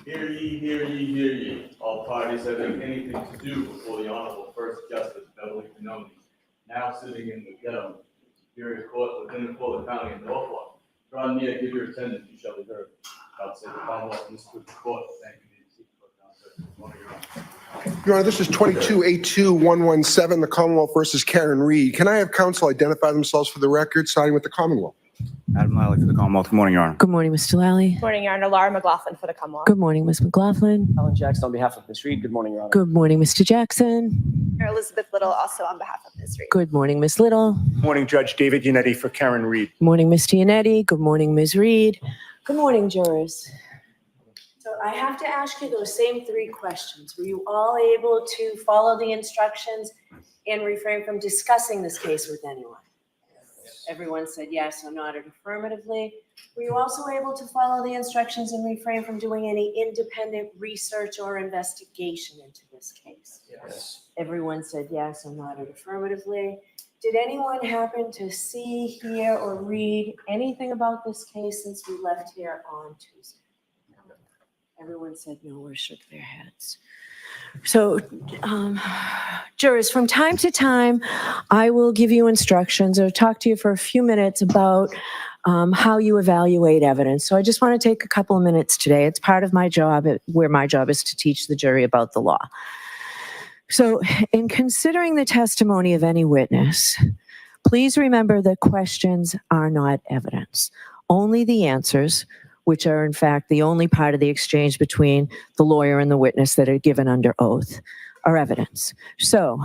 Hear ye, hear ye, hear ye. All parties having anything to do before the Honorable First Justice Beverly Canoni, now sitting in the ghetto, Superior Court within the Fuller County of Norfolk. Draw near, give your attendance, you shall be heard. God save the Commonwealth and this good court. Thank you. Your Honor, this is 22-82117, the Commonwealth versus Karen Reed. Can I have counsel identify themselves for the record, starting with the Commonwealth? Adam Lally for the Commonwealth. Good morning, Your Honor. Good morning, Mr. Lally. Good morning, Your Honor. Laura McLaughlin for the Commonwealth. Good morning, Ms. McLaughlin. Alan Jackson on behalf of Ms. Reed. Good morning, Your Honor. Good morning, Mr. Jackson. Elizabeth Little, also on behalf of Ms. Reed. Good morning, Ms. Little. Morning, Judge David Yannetti for Karen Reed. Good morning, Mr. Yannetti. Good morning, Ms. Reed. Good morning, jurors. So I have to ask you those same three questions. Were you all able to follow the instructions and refrain from discussing this case with anyone? Yes. Everyone said yes or nodded affirmatively. Were you also able to follow the instructions and refrain from doing any independent research or investigation into this case? Yes. Everyone said yes or nodded affirmatively. Did anyone happen to see, hear, or read anything about this case since we left here on Tuesday? Everyone said no or shook their heads. So, jurors, from time to time, I will give you instructions or talk to you for a few minutes about how you evaluate evidence. So I just want to take a couple of minutes today. It's part of my job, where my job is to teach the jury about the law. So in considering the testimony of any witness, please remember that questions are not evidence. Only the answers, which are in fact the only part of the exchange between the lawyer and the witness that are given under oath, are evidence. So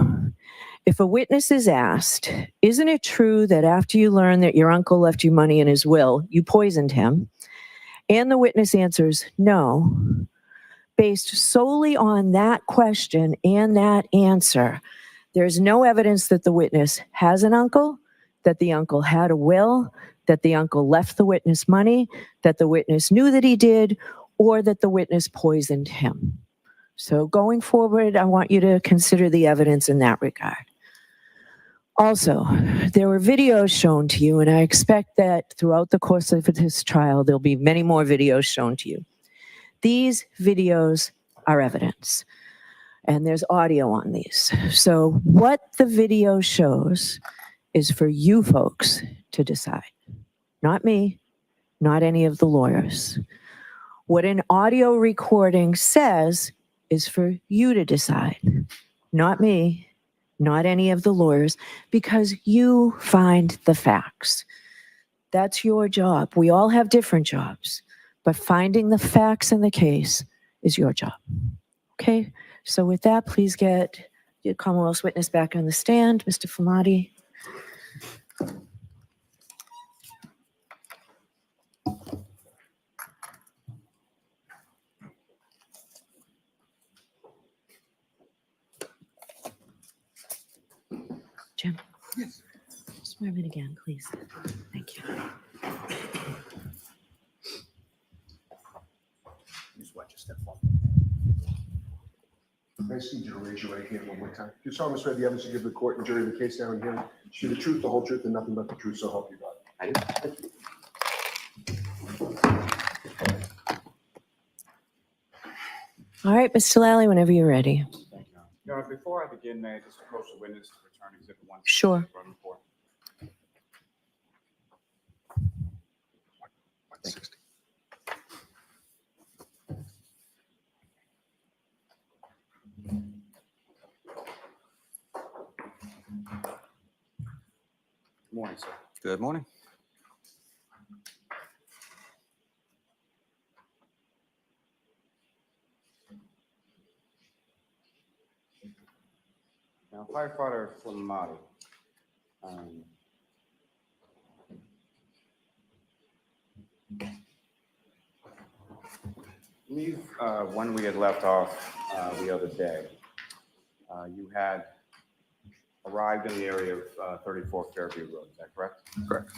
if a witness is asked, isn't it true that after you learn that your uncle left you money in his will, you poisoned him? And the witness answers no, based solely on that question and that answer, there's no evidence that the witness has an uncle, that the uncle had a will, that the uncle left the witness money, that the witness knew that he did, or that the witness poisoned him. So going forward, I want you to consider the evidence in that regard. Also, there were videos shown to you, and I expect that throughout the course of this trial, there'll be many more videos shown to you. These videos are evidence, and there's audio on these. So what the video shows is for you folks to decide. Not me, not any of the lawyers. What an audio recording says is for you to decide. Not me, not any of the lawyers, because you find the facts. That's your job. We all have different jobs, but finding the facts in the case is your job. Okay, so with that, please get the Commonwealth's witness back on the stand, Mr. Flamati. Jim? Yes. Swear in again, please. Thank you. Just watch your step forward. I just need you to raise your right hand one more time. Do you solemnly swear the evidence you give the court and jury of the case now and here should be the truth, the whole truth, and nothing but the truth, so help you God? I do. All right, Mr. Lally, whenever you're ready. Thank you, Your Honor. Before I begin, may I just approach the witness to return Exhibit 1? Sure. Good morning, sir. Good morning. Now, firefighter Flamati. When we had left off the other day, you had arrived in the area of 34 Fairview Road, is that correct? Correct.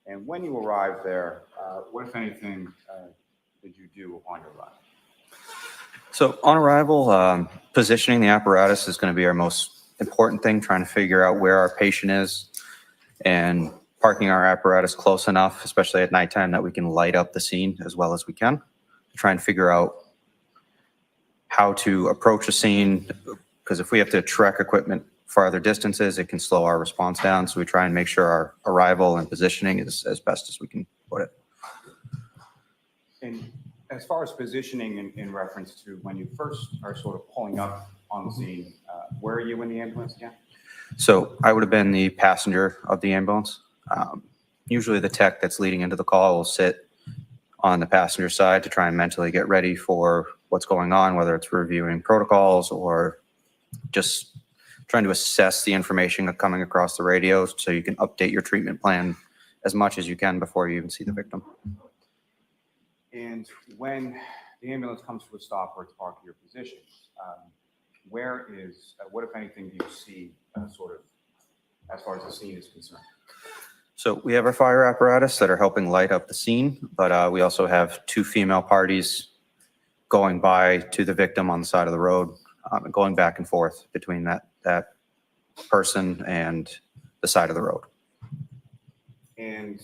And when you arrived there, what, if anything, did you do upon your arrival? So on arrival, positioning the apparatus is going to be our most important thing, trying to figure out where our patient is and parking our apparatus close enough, especially at nighttime, that we can light up the scene as well as we can to try and figure out how to approach a scene, because if we have to trek equipment farther distances, it can slow our response down. So we try and make sure our arrival and positioning is as best as we can put it. And as far as positioning in reference to when you first are sort of pulling up on the scene, where are you in the ambulance again? So I would have been the passenger of the ambulance. Usually the tech that's leading into the call will sit on the passenger side to try and mentally get ready for what's going on, whether it's reviewing protocols or just trying to assess the information coming across the radio so you can update your treatment plan as much as you can before you even see the victim. And when the ambulance comes to a stop or it's parked at your position, what if anything do you see sort of as far as the scene is concerned? So we have our fire apparatus that are helping light up the scene, but we also have two female parties going by to the victim on the side of the road, and going back and forth between that person and the side of the road. And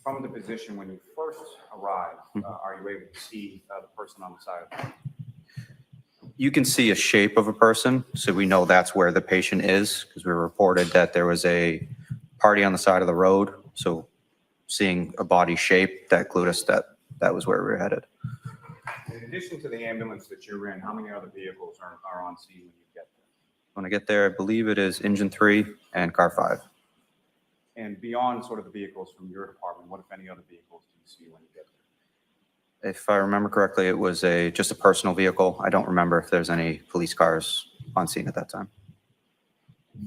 from the position when you first arrive, are you able to see the person on the side of the road? You can see a shape of a person, so we know that's where the patient is, because we reported that there was a party on the side of the road. So seeing a body shape, that clued us that that was where we were headed. In addition to the ambulance that you're in, how many other vehicles are on scene when you get there? When I get there, I believe it is engine 3 and car 5. And beyond sort of the vehicles from your department, what if any other vehicles do you see when you get there? If I remember correctly, it was just a personal vehicle. I don't remember if there's any police cars on scene at that time.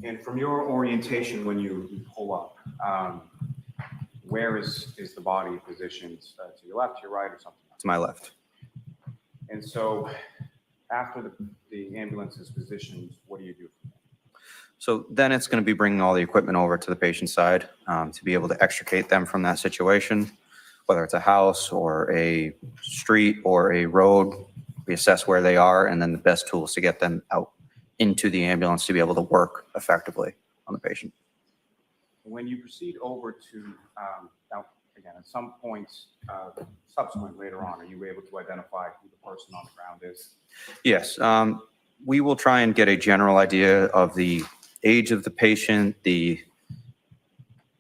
And from your orientation when you pull up, where is the body positioned? To your left, to your right, or something? To my left. And so after the ambulance is positioned, what do you do? So then it's going to be bringing all the equipment over to the patient's side to be able to extricate them from that situation, whether it's a house or a street or a road. We assess where they are, and then the best tools to get them out into the ambulance to be able to work effectively on the patient. When you proceed over to, now again, at some points subsequent later on, are you able to identify who the person on the ground is? Yes, we will try and get a general idea of the age of the patient, the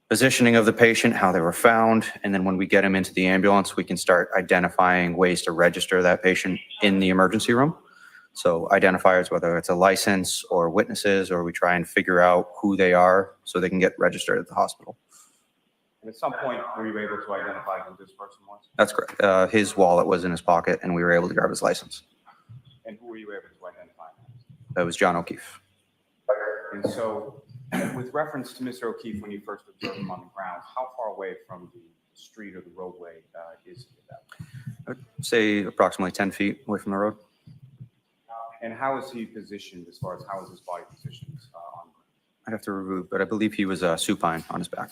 positioning of the patient, how they were found, and then when we get them into the ambulance, we can start identifying ways to register that patient in the emergency room. So identifiers, whether it's a license or witnesses, or we try and figure out who they are so they can get registered at the hospital. And at some point, were you able to identify who this person was? That's correct. His wallet was in his pocket, and we were able to grab his license. And who were you able to identify? That was John O'Keefe. And so with reference to Mr. O'Keefe, when you first observed him on the ground, how far away from the street or the roadway is he at that point? I'd say approximately 10 feet away from the road. And how is he positioned as far as how is his body positioned on the ground? I'd have to review, but I believe he was supine on his back.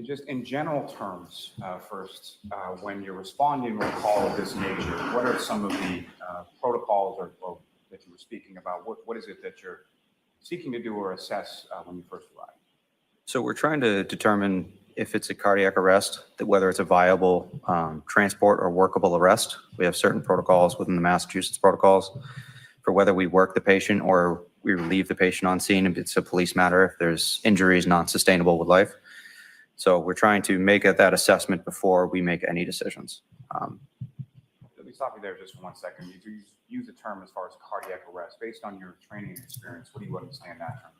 Just in general terms, first, when you're responding to a call of this nature, what are some of the protocols or that you were speaking about? What is it that you're seeking to do or assess when you first arrive? So we're trying to determine if it's a cardiac arrest, that whether it's a viable transport or workable arrest. We have certain protocols within the Massachusetts protocols for whether we work the patient or we relieve the patient on scene if it's a police matter, if there's injuries non-sustainable with life. So we're trying to make that assessment before we make any decisions. Let me stop you there just for 1 second. You use a term as far as cardiac arrest. Based on your training experience, what do you understand that term?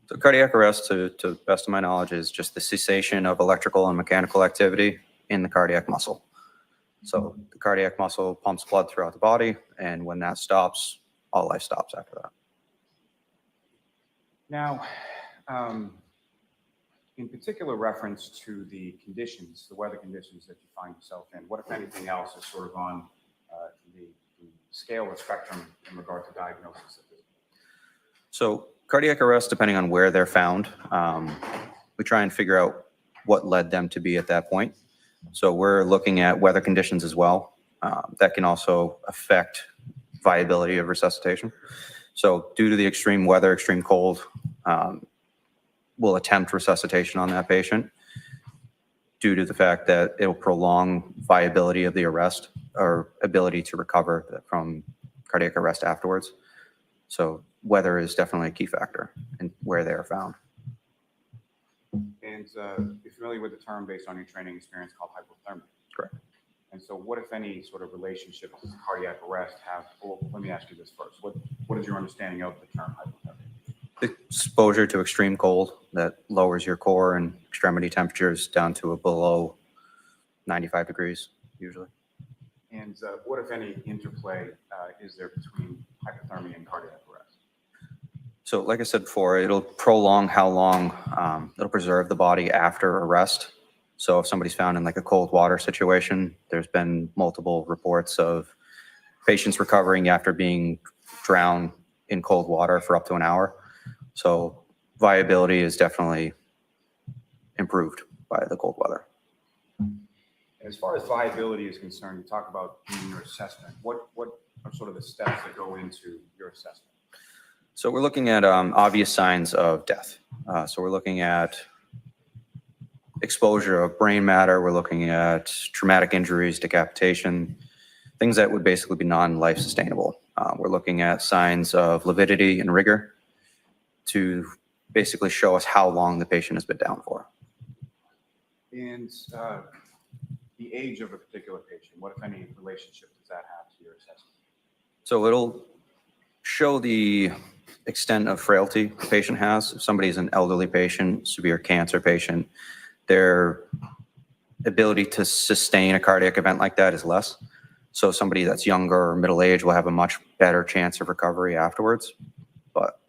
So cardiac arrest, to the best of my knowledge, is just the cessation of electrical and mechanical activity in the cardiac muscle. So the cardiac muscle pumps blood throughout the body, and when that stops, all life stops after that. Now, in particular reference to the conditions, the weather conditions that you find yourself in, what, if anything else, is sort of on the scale or spectrum in regard to diagnosis of this? So cardiac arrest, depending on where they're found, we try and figure out what led them to be at that point. So we're looking at weather conditions as well. That can also affect viability of resuscitation. So due to the extreme weather, extreme cold, we'll attempt resuscitation on that patient. due to the fact that it'll prolong viability of the arrest or ability to recover from cardiac arrest afterwards. So weather is definitely a key factor in where they are found. And you're familiar with the term based on your training experience called hypothermia? Correct. And so what, if any, sort of relationship does cardiac arrest have? Well, let me ask you this first. What is your understanding of the term hypothermia? Exposure to extreme cold that lowers your core and extremity temperatures down to a below 95 degrees usually. And what, if any, interplay is there between hypothermia and cardiac arrest? So like I said before, it'll prolong how long, it'll preserve the body after arrest. So if somebody's found in like a cold water situation, there's been multiple reports of patients recovering after being drowned in cold water for up to an hour. So viability is definitely improved by the cold weather. As far as viability is concerned, you talk about doing your assessment. What are sort of the steps that go into your assessment? So we're looking at obvious signs of death. So we're looking at exposure of brain matter. We're looking at traumatic injuries, decapitation, things that would basically be non-life sustainable. We're looking at signs of lividity and rigor to basically show us how long the patient has been down for. And the age of a particular patient, what, if any, relationship does that have to your assessment? So it'll show the extent of frailty the patient has. If somebody is an elderly patient, severe cancer patient, their ability to sustain a cardiac event like that is less. So somebody that's younger or middle age will have a much better chance of recovery afterwards. But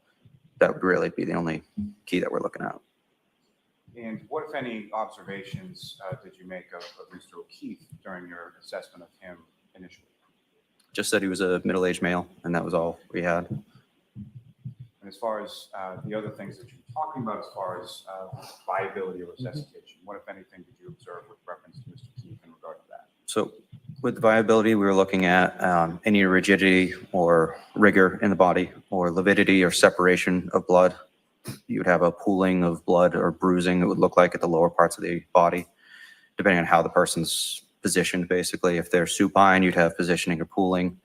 that would really be the only key that we're looking at. And what, if any, observations did you make of Mr. O'Keefe during your assessment of him initially? Just that he was a middle-aged male, and that was all we had. And as far as the other things that you were talking about, as far as viability or resuscitation, what, if anything, did you observe with reference to Mr. O'Keefe in regard to that? So with viability, we were looking at any rigidity or rigor in the body, or lividity or separation of blood. You would have a pooling of blood or bruising, it would look like, at the lower parts of the body, depending on how the person's positioned, basically. If they're supine, you'd have positioning or pooling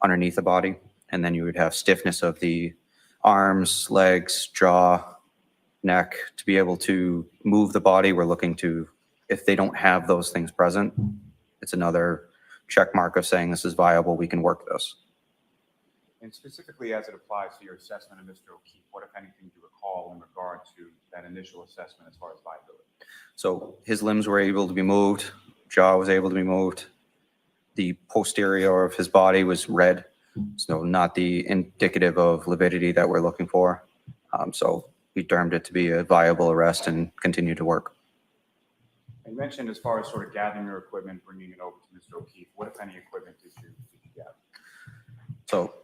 underneath the body. And then you would have stiffness of the arms, legs, jaw, neck. To be able to move the body, we're looking to, if they don't have those things present, it's another check mark of saying this is viable, we can work this. And specifically as it applies to your assessment of Mr. O'Keefe, what, if anything, do you recall in regard to that initial assessment as far as viability? So his limbs were able to be moved, jaw was able to be moved. The posterior of his body was red, so not the indicative of lividity that we're looking for. So we termed it to be a viable arrest and continue to work. You mentioned as far as sort of gathering your equipment, bringing it over to Mr. O'Keefe, what, if any, equipment did you gather? So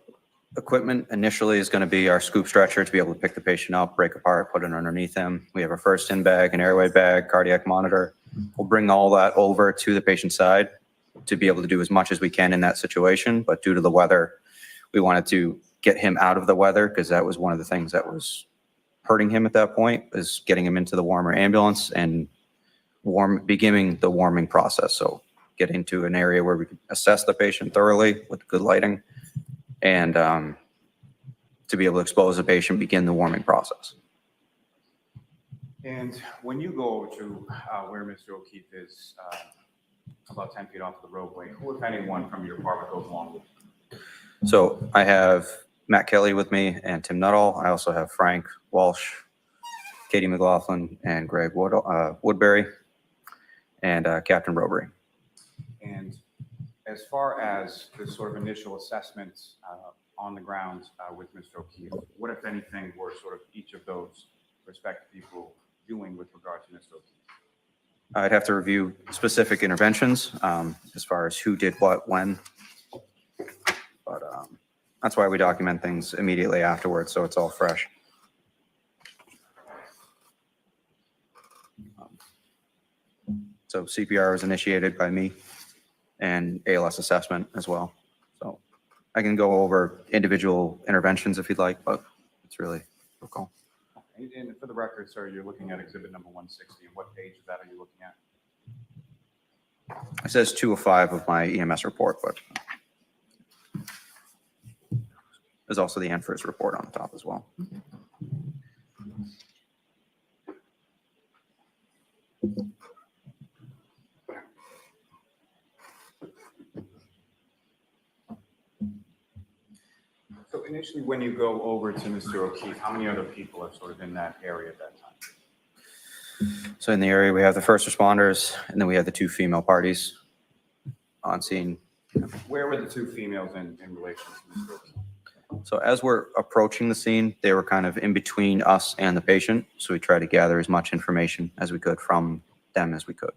equipment initially is going to be our scoop stretcher to be able to pick the patient up, break apart, put it underneath him. We have a first in bag, an airway bag, cardiac monitor. We'll bring all that over to the patient's side to be able to do as much as we can in that situation. But due to the weather, we wanted to get him out of the weather, because that was one of the things that was hurting him at that point, is getting him into the warmer ambulance and beginning the warming process. So get into an area where we can assess the patient thoroughly with good lighting, and to be able to expose the patient, begin the warming process. And when you go over to where Mr. O'Keefe is, about 10 feet off the roadway, who, if anyone, from your department goes along with you? So I have Matt Kelly with me and Tim Nuttall. I also have Frank Walsh, Katie McLaughlin, and Greg Woodbury, and Captain Robbery. And as far as this sort of initial assessment on the ground with Mr. O'Keefe, what, if anything, were sort of each of those respective people doing with regard to Mr. O'Keefe? I'd have to review specific interventions as far as who did what, when. But that's why we document things immediately afterwards, so it's all fresh. So CPR was initiated by me, and ALS assessment as well. So I can go over individual interventions if you'd like, but it's really your call. And for the record, sir, you're looking at exhibit number 160. And what page of that are you looking at? It says 205 of my EMS report, but there's also the ANFIRS report on the top as well. So initially, when you go over to Mr. O'Keefe, how many other people are sort of in that area at that time? So in the area, we have the first responders, and then we have the 2 female parties on scene. Where were the 2 females in relation to Mr. O'Keefe? So as we're approaching the scene, they were kind of in between us and the patient. So we tried to gather as much information as we could from them as we could.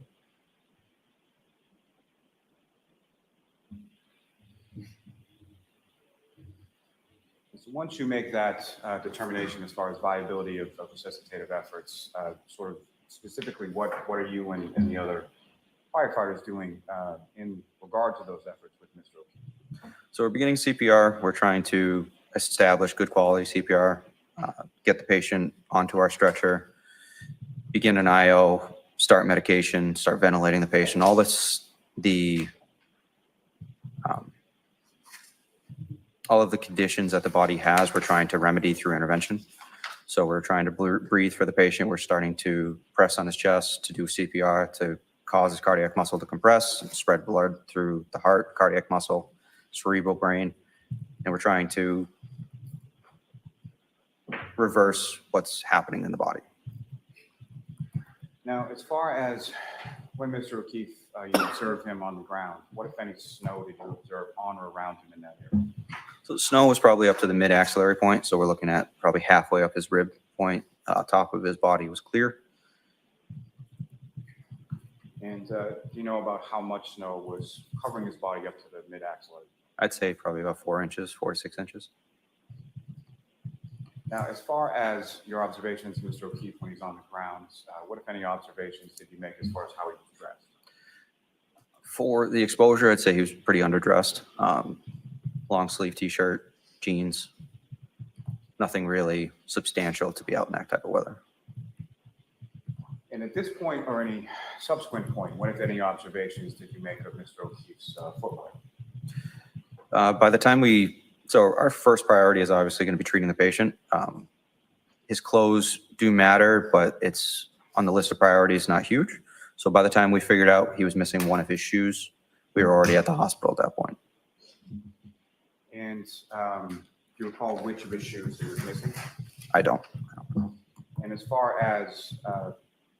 So once you make that determination as far as viability of resuscitative efforts, sort of specifically, what are you and the other firefighters doing in regard to those efforts with Mr. O'Keefe? So we're beginning CPR. We're trying to establish good quality CPR, get the patient onto our stretcher, begin an IO, start medication, start ventilating the patient. All this, all of the conditions that the body has, we're trying to remedy through intervention. So we're trying to breathe for the patient. We're starting to press on his chest to do CPR to cause his cardiac muscle to compress, spread blood through the heart, cardiac muscle, cerebral brain. And we're trying to reverse what's happening in the body. Now, as far as when Mr. O'Keefe, you observed him on the ground, what, if any, snow did you observe on or around him in that area? So the snow was probably up to the mid-axillary point. So we're looking at probably halfway up his rib point. Top of his body was clear. And do you know about how much snow was covering his body up to the mid-axillary? I'd say probably about 4 inches, 4 to 6 inches. Now, as far as your observations, Mr. O'Keefe, when he's on the ground, what, if any, observations did you make as far as how he was dressed? For the exposure, I'd say he was pretty underdressed. Long sleeve t-shirt, jeans, nothing really substantial to be out in that type of weather. And at this point or any subsequent point, what, if any, observations did you make of Mr. O'Keefe's footwear? By the time so our first priority is obviously going to be treating the patient. His clothes do matter, but it's on the list of priorities, not huge. So by the time we figured out he was missing one of his shoes, we were already at the hospital at that point. And do you recall which of his shoes he was missing? I don't. And as far as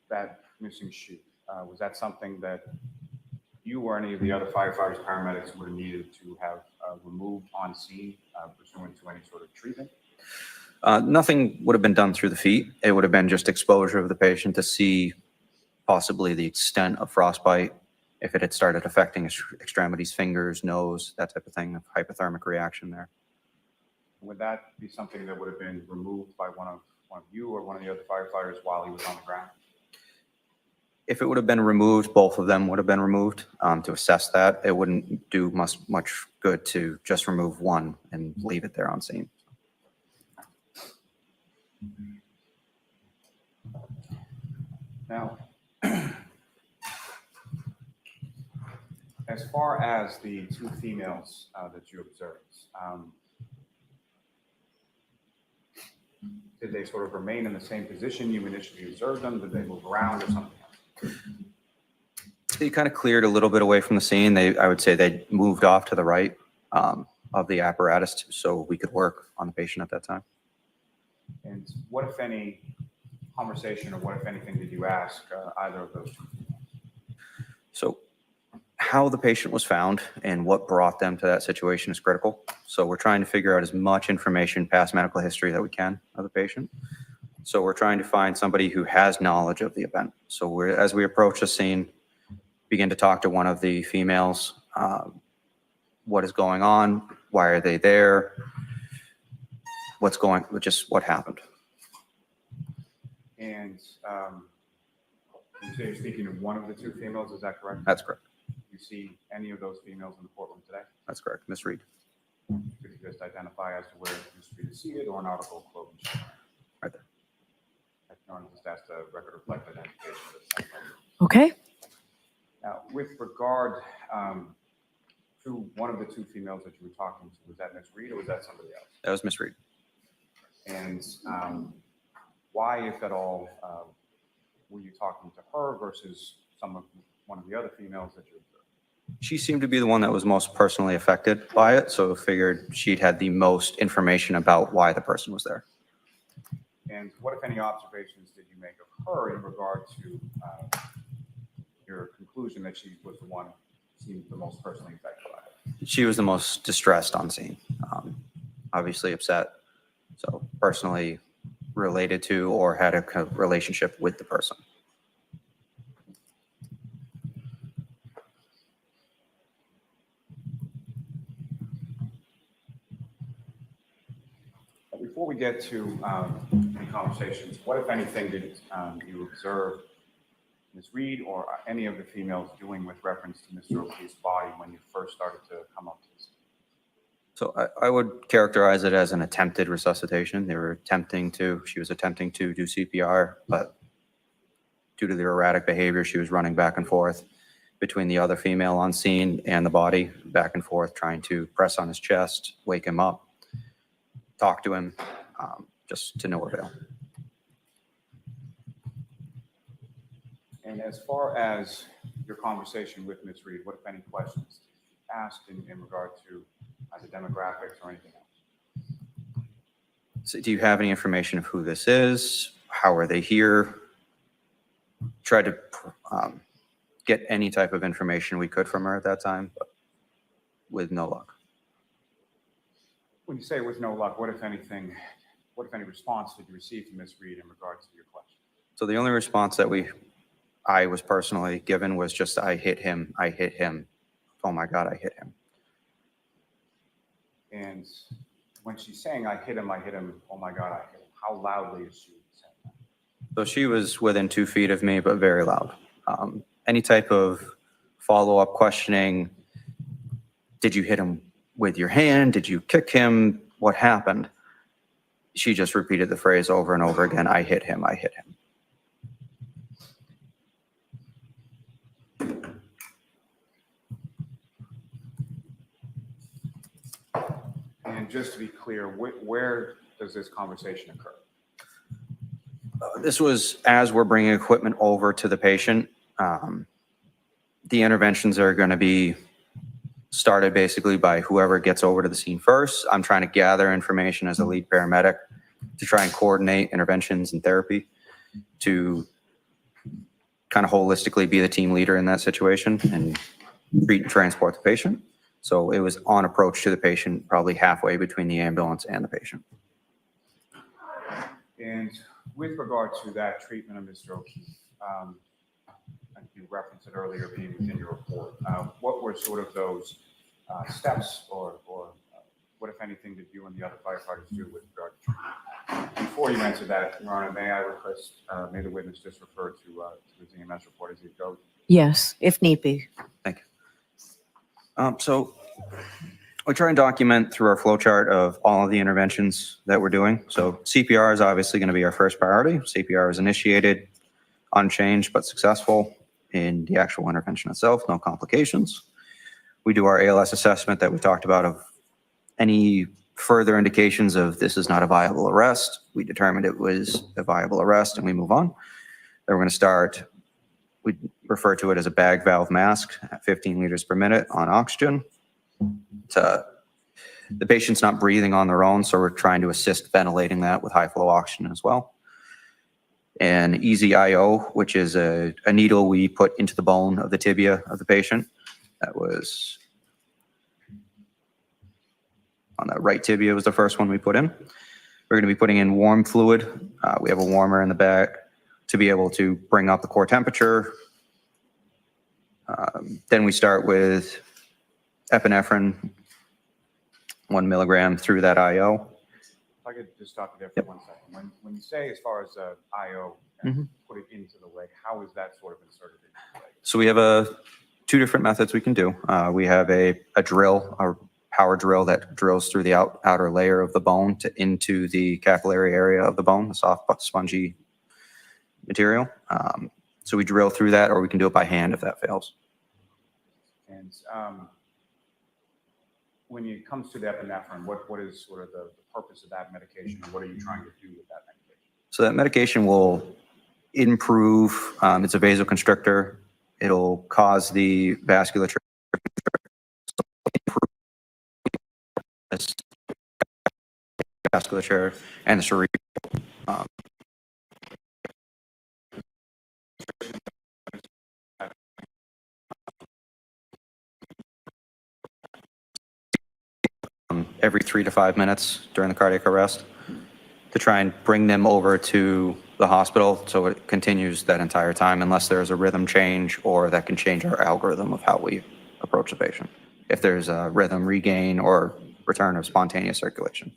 that missing shoe, was that something that you or any of the other firefighters, paramedics would have needed to have removed on scene pursuant to any sort of treatment? Nothing would have been done through the feet. It would have been just exposure of the patient to see possibly the extent of frostbite, if it had started affecting his extremities, fingers, nose, that type of thing, of hypothermic reaction there. Would that be something that would have been removed by one of you or one of the other firefighters while he was on the ground? If it would have been removed, both of them would have been removed to assess that. It wouldn't do much good to just remove one and leave it there on scene. Now, as far as the 2 females that you observed, did they sort of remain in the same position you initially observed them? Did they move around or something else? They kind of cleared a little bit away from the scene. I would say they moved off to the right of the apparatus so we could work on the patient at that time. And what, if any, conversation or what, if anything, did you ask either of those 2? So how the patient was found and what brought them to that situation is critical. So we're trying to figure out as much information, past medical history that we can of the patient. So we're trying to find somebody who has knowledge of the event. So as we approach the scene, begin to talk to one of the females. What is going on? Why are they there? What happened? And you say you're speaking of one of the 2 females, is that correct? That's correct. You see any of those females in the courtroom today? That's correct. Miss Reed. Could you just identify as to where Ms. Reed is seated or an article of clothing? Right there. I can just ask the record reflect identification. Okay. Now, with regard to one of the two females that you were talking to, was that Ms. Reed or was that somebody else? That was Miss Reed. And why, if at all, were you talking to her versus one of the other females that you observed? She seemed to be the one that was most personally affected by it, so figured she'd had the most information about why the person was there. And what, if any, observations did you make of her in regard to your conclusion that she was the one who seemed the most personally affected by it? She was the most distressed on scene, obviously upset, so personally related to or had a kind of relationship with the person. Before we get to any conversations, what, if anything, did you observe Ms. Reed or any of the females doing with reference to Mr. O'Keefe's body when you first started to come up to this? So I would characterize it as an attempted resuscitation. She was attempting to do CPR, but due to their erratic behavior, she was running back and forth between the other female on scene and the body, back and forth, trying to press on his chest, wake him up, talk to him, just to no avail. And as far as your conversation with Ms. Reed, what, if any, questions did you ask in regard to the demographics or anything else? So do you have any information of who this is? How are they here? Tried to get any type of information we could from her at that time, but with no luck. When you say with no luck, what, if anything, what, if any, response did you receive from Ms. Reed in regards to your question? So the only response that I was personally given was just, I hit him. Oh my God, I hit him. And when she's saying, I hit him, oh my God, I hit him, how loudly is she saying that? So she was within 2 feet of me, but very loud. Any type of follow-up questioning, did you hit him with your hand? Did you kick him? What happened? She just repeated the phrase over and over again, I hit him, I hit him. And just to be clear, where does this conversation occur? This was as we're bringing equipment over to the patient. The interventions are going to be started basically by whoever gets over to the scene first. I'm trying to gather information as a lead paramedic to try and coordinate interventions and therapy to kind of holistically be the team leader in that situation and treat and transport the patient. So it was on approach to the patient, probably halfway between the ambulance and the patient. And with regard to that treatment of Mr. O'Keefe, and you referenced it earlier being within your report, what were sort of those steps or what, if anything, did you and the other firefighters do with regard to treatment? Before you answer that, Your Honor, may I request, may the witness just refer to his EMS report as he goes? Yes, if need be. Thank you. So we try and document through our flow chart of all of the interventions that we're doing. So CPR is obviously going to be our first priority. CPR is initiated, unchanged but successful in the actual intervention itself, no complications. We do our ALS assessment that we talked about of any further indications of this is not a viable arrest. We determined it was a viable arrest and we move on. Then we're going to start, we refer to it as a bag valve mask at 15 liters per minute on oxygen. The patient's not breathing on their own, so we're trying to assist ventilating that with high flow oxygen as well. And easy IO, which is a needle we put into the bone of the tibia of the patient. That was on the right tibia was the first one we put in. We're going to be putting in warm fluid. We have a warmer in the back to be able to bring up the core temperature. Then we start with epinephrine, 1 milligram through that IO. If I could just stop you there for 1 second. When you say as far as IO and put it into the leg, how is that sort of inserted into the leg? So we have two different methods we can do. We have a drill, a power drill that drills through the outer layer of the bone into the capillary area of the bone, the soft, spongy material. So we drill through that, or we can do it by hand if that fails. And when it comes to the epinephrine, what is sort of the purpose of that medication? And what are you trying to do with that medication? So that medication will improve, it's a vasoconstrictor. It'll cause the vasculature vasculature and the cerebral. Every 3 to 5 minutes during the cardiac arrest to try and bring them over to the hospital so it continues that entire time unless there's a rhythm change or that can change our algorithm of how we approach the patient. If there's a rhythm regain or return of spontaneous circulation.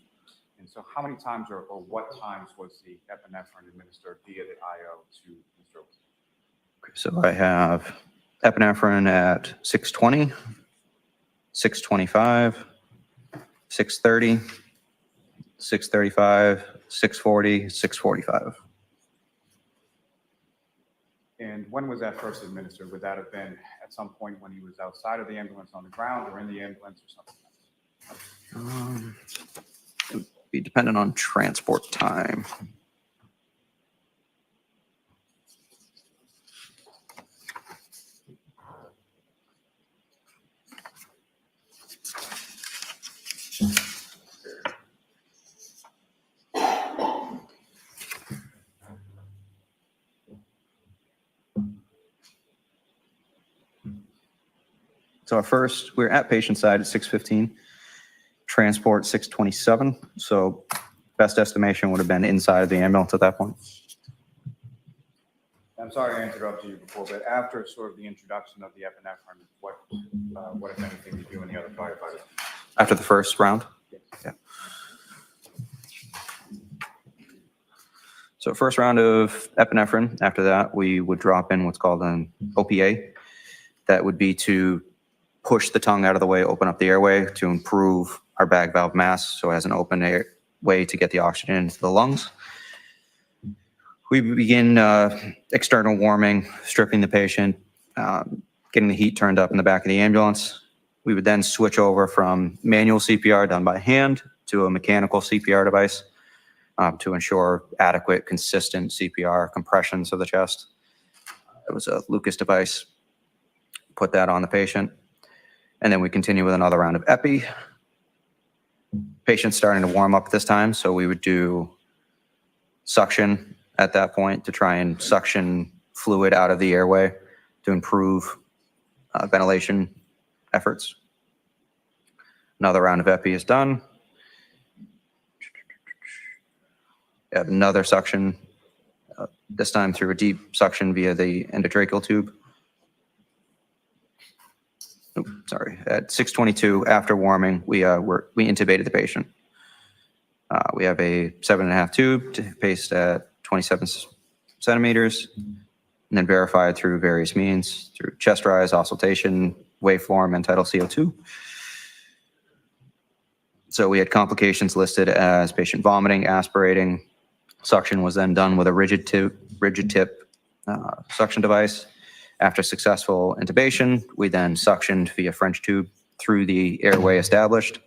And so how many times or what times was the epinephrine administered via the IO to Mr. O'Keefe? So I have epinephrine at 620, 625, 630, 635, 640, 645. And when was that first administered? Would that have been at some point when he was outside of the ambulance on the ground or in the ambulance or something else? It would be dependent on transport time. So we're at patient side at 6:15, transport 6:27. So best estimation would have been inside of the ambulance at that point. I'm sorry I interrupted you before, but after sort of the introduction of the epinephrine, what if anything, did you and the other firefighters? After the first round? Yeah. So first round of epinephrine. After that, we would drop in what's called an OPA. That would be to push the tongue out of the way, open up the airway to improve our bag valve mass so it has an open air way to get the oxygen into the lungs. We begin external warming, stripping the patient, getting the heat turned up in the back of the ambulance. We would then switch over from manual CPR done by hand to a mechanical CPR device to ensure adequate, consistent CPR compressions of the chest. It was a Lucas device. Put that on the patient. And then we continue with another round of epi. Patient's starting to warm up this time, so we would do suction at that point to try and suction fluid out of the airway to improve ventilation efforts. Another round of epi is done. We have another suction, this time through a deep suction via the endotracheal tube. Sorry, at 6:22 after warming, we intubated the patient. We have a 7.5 tube paced at 27 centimeters, and then verified through various means, through chest rise, auscultation, waveform, and tidal CO2. So we had complications listed as patient vomiting, aspirating. Suction was then done with a rigid tip suction device. After successful intubation, we then suctioned via French tube through the airway established.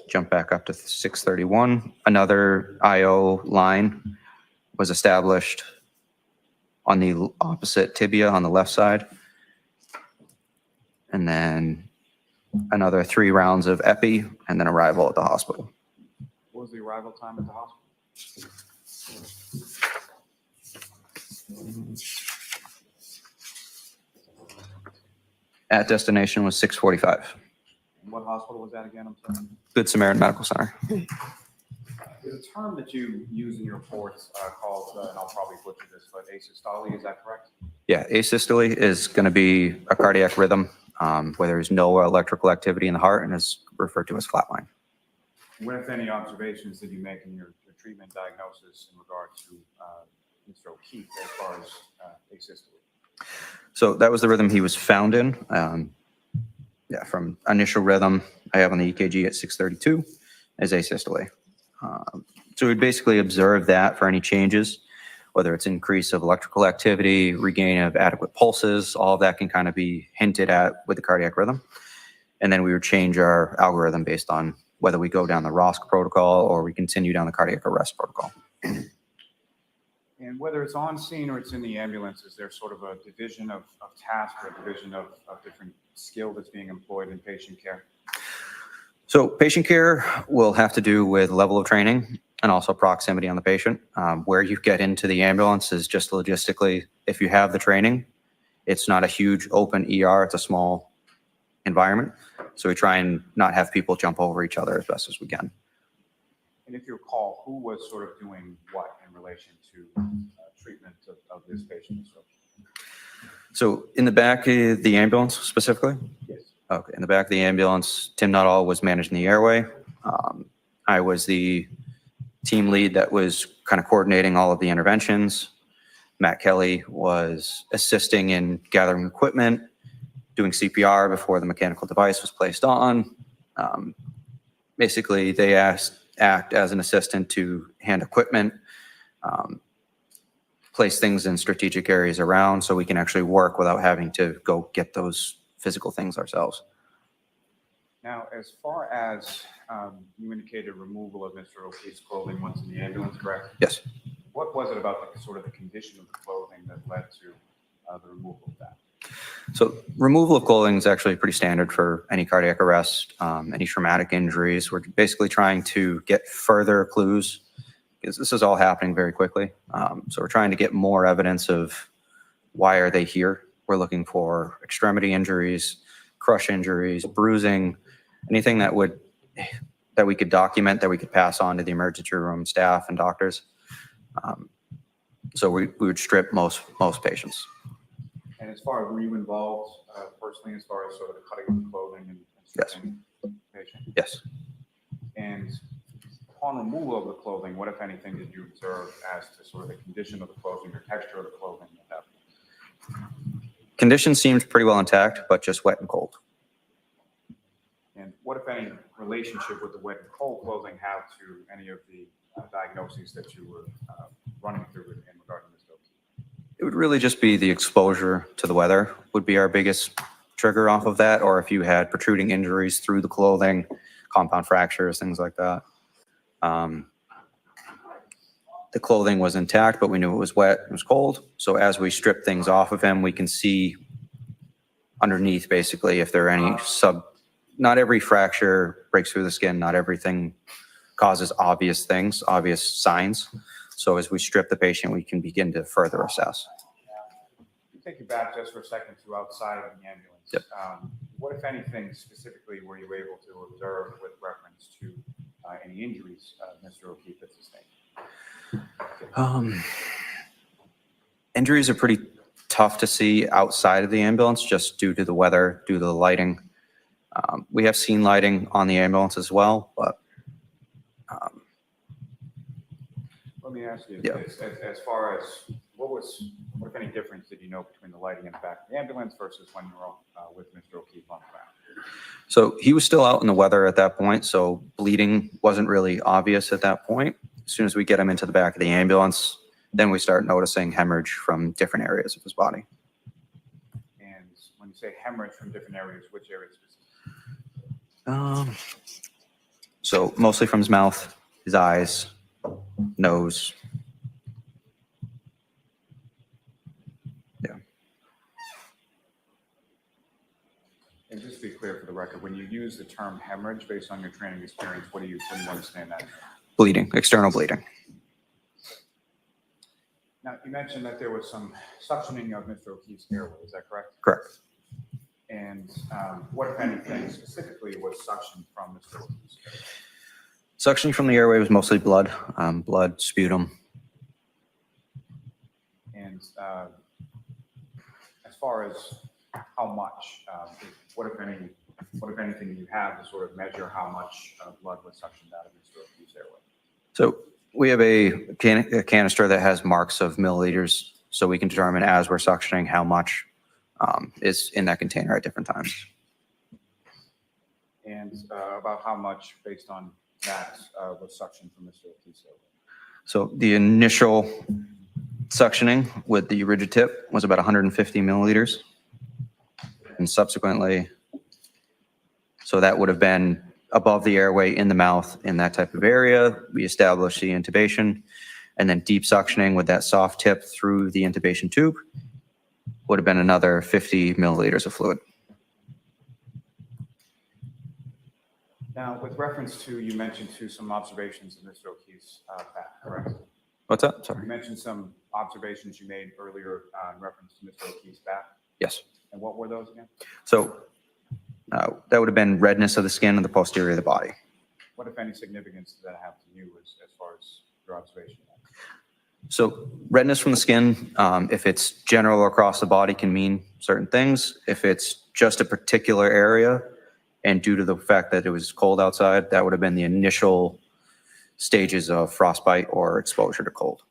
Jump back up to 6:31. Another IO line was established on the opposite tibia on the left side. And then another 3 rounds of epi and then arrival at the hospital. What was the arrival time at the hospital? At destination was 6:45. What hospital was that again? I'm sorry. Good Samaritan Medical Center. There's a term that you use in your reports called, and I'll probably butcher this, but asystole, is that correct? Yeah, asystole is going to be a cardiac rhythm where there's no electrical activity in the heart and is referred to as flatline. What, if any, observations did you make in your treatment diagnosis in regard to Mr. O'Keefe as far as asystole? So that was the rhythm he was found in. From initial rhythm, I have on the EKG at 6:32 as asystole. So we basically observe that for any changes. whether it's increase of electrical activity, regain of adequate pulses, all of that can kind of be hinted at with the cardiac rhythm. And then we would change our algorithm based on whether we go down the ROSC protocol or we continue down the cardiac arrest protocol. And whether it's on scene or it's in the ambulance, is there sort of a division of task or a division of different skill that's being employed in patient care? So patient care will have to do with level of training and also proximity on the patient. Where you get into the ambulance is just logistically, if you have the training, it's not a huge open ER, it's a small environment. So we try and not have people jump over each other as best as we can. And if you recall, who was sort of doing what in relation to treatment of this patient? So in the back of the ambulance specifically? Yes. Okay, in the back of the ambulance, Tim Nuttall was managing the airway. I was the team lead that was kind of coordinating all of the interventions. Matt Kelly was assisting in gathering equipment, doing CPR before the mechanical device was placed on. Basically, they act as an assistant to hand equipment, place things in strategic areas around so we can actually work without having to go get those physical things ourselves. Now, as far as you indicated removal of Mr. O'Keefe's clothing once in the ambulance, correct? Yes. What was it about the sort of the condition of the clothing that led to the removal of that? So removal of clothing is actually pretty standard for any cardiac arrest, any traumatic injuries. We're basically trying to get further clues because this is all happening very quickly. So we're trying to get more evidence of why are they here. We're looking for extremity injuries, crush injuries, bruising, anything that we could document, that we could pass on to the emergency room staff and doctors. So we would strip most patients. And as far as were you involved personally, as far as sort of the cutting of the clothing and stripping the patient? Yes. And upon removal of the clothing, what, if anything, did you observe as to sort of the condition of the clothing or texture of the clothing at that point? Condition seemed pretty well intact, but just wet and cold. And what, if any, relationship would the wet and cold clothing have to any of the diagnoses that you were running through in regard to this dose? It would really just be the exposure to the weather would be our biggest trigger off of that, or if you had protruding injuries through the clothing, compound fractures, things like that. The clothing was intact, but we knew it was wet, it was cold. So as we strip things off of him, we can see underneath basically if there are any not every fracture breaks through the skin, not everything causes obvious things, obvious signs. So as we strip the patient, we can begin to further assess. Take you back just for a second to outside of the ambulance. Yep. What, if anything, specifically were you able to observe with reference to any injuries Mr. O'Keefe had sustained? Injuries are pretty tough to see outside of the ambulance just due to the weather, due to the lighting. We have seen lighting on the ambulance as well, but let me ask you Yeah. this, as far as what, if any, difference did you know between the lighting in the back of the ambulance versus when you were with Mr. O'Keefe on the ground? so he was still out in the weather at that point, so bleeding wasn't really obvious at that point. As soon as we get him into the back of the ambulance, then we start noticing hemorrhage from different areas of his body. And when you say hemorrhage from different areas, which areas specifically? So mostly from his mouth, his eyes, nose. Yeah. And just to be clear for the record, when you use the term hemorrhage based on your training experience, what do you understand that? Bleeding, external bleeding. Now, you mentioned that there was some suctioning of Mr. O'Keefe's airway, is that correct? Correct. And what, if anything, specifically was suctioned from Mr. O'Keefe's airway? Suctioning from the airway was mostly blood, blood, sputum. And as far as how much, what, if anything, do you have to sort of measure how much blood was suctioned out of Mr. O'Keefe's airway? So we have a canister that has marks of milliliters, so we can determine as we're suctioning how much is in that container at different times. And about how much, based on that, was suctioned from Mr. O'Keefe's airway? So the initial suctioning with the rigid tip was about 150 milliliters. And subsequently, so that would have been above the airway in the mouth in that type of area. We established the intubation, and then deep suctioning with that soft tip through the intubation tube would have been another 50 milliliters of fluid. Now, with reference to, you mentioned some observations in Mr. O'Keefe's back, correct? What's that? You Sorry. mentioned some observations you made earlier in reference to Mr. O'Keefe's back. Yes. And what were those again? So that would have been redness of the skin of the posterior of the body. What, if any, significance does that have to you as far as your observation? So redness from the skin, if it's general or across the body, can mean certain things. If it's just a particular area, and due to the fact that it was cold outside, that would have been the initial stages of frostbite or exposure to cold.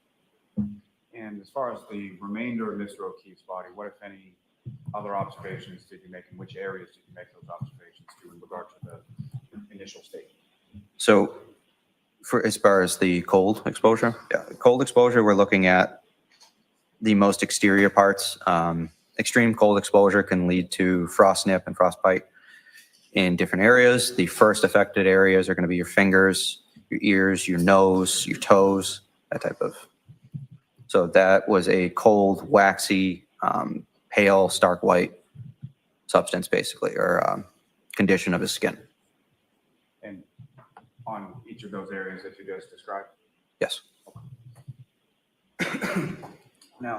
And as far as the remainder of Mr. O'Keefe's body, what, if any, other observations did you make, and which areas did you make those observations to in regard to the initial state? So for as far as the cold exposure, cold exposure, we're looking at the most exterior parts. Extreme cold exposure can lead to frost nip and frostbite in different areas. The first affected areas are going to be your fingers, your ears, your nose, your toes, that type of. So that was a cold, waxy, pale, stark white substance, basically, or condition of his skin. And on each of those areas that you just described? Yes. Now,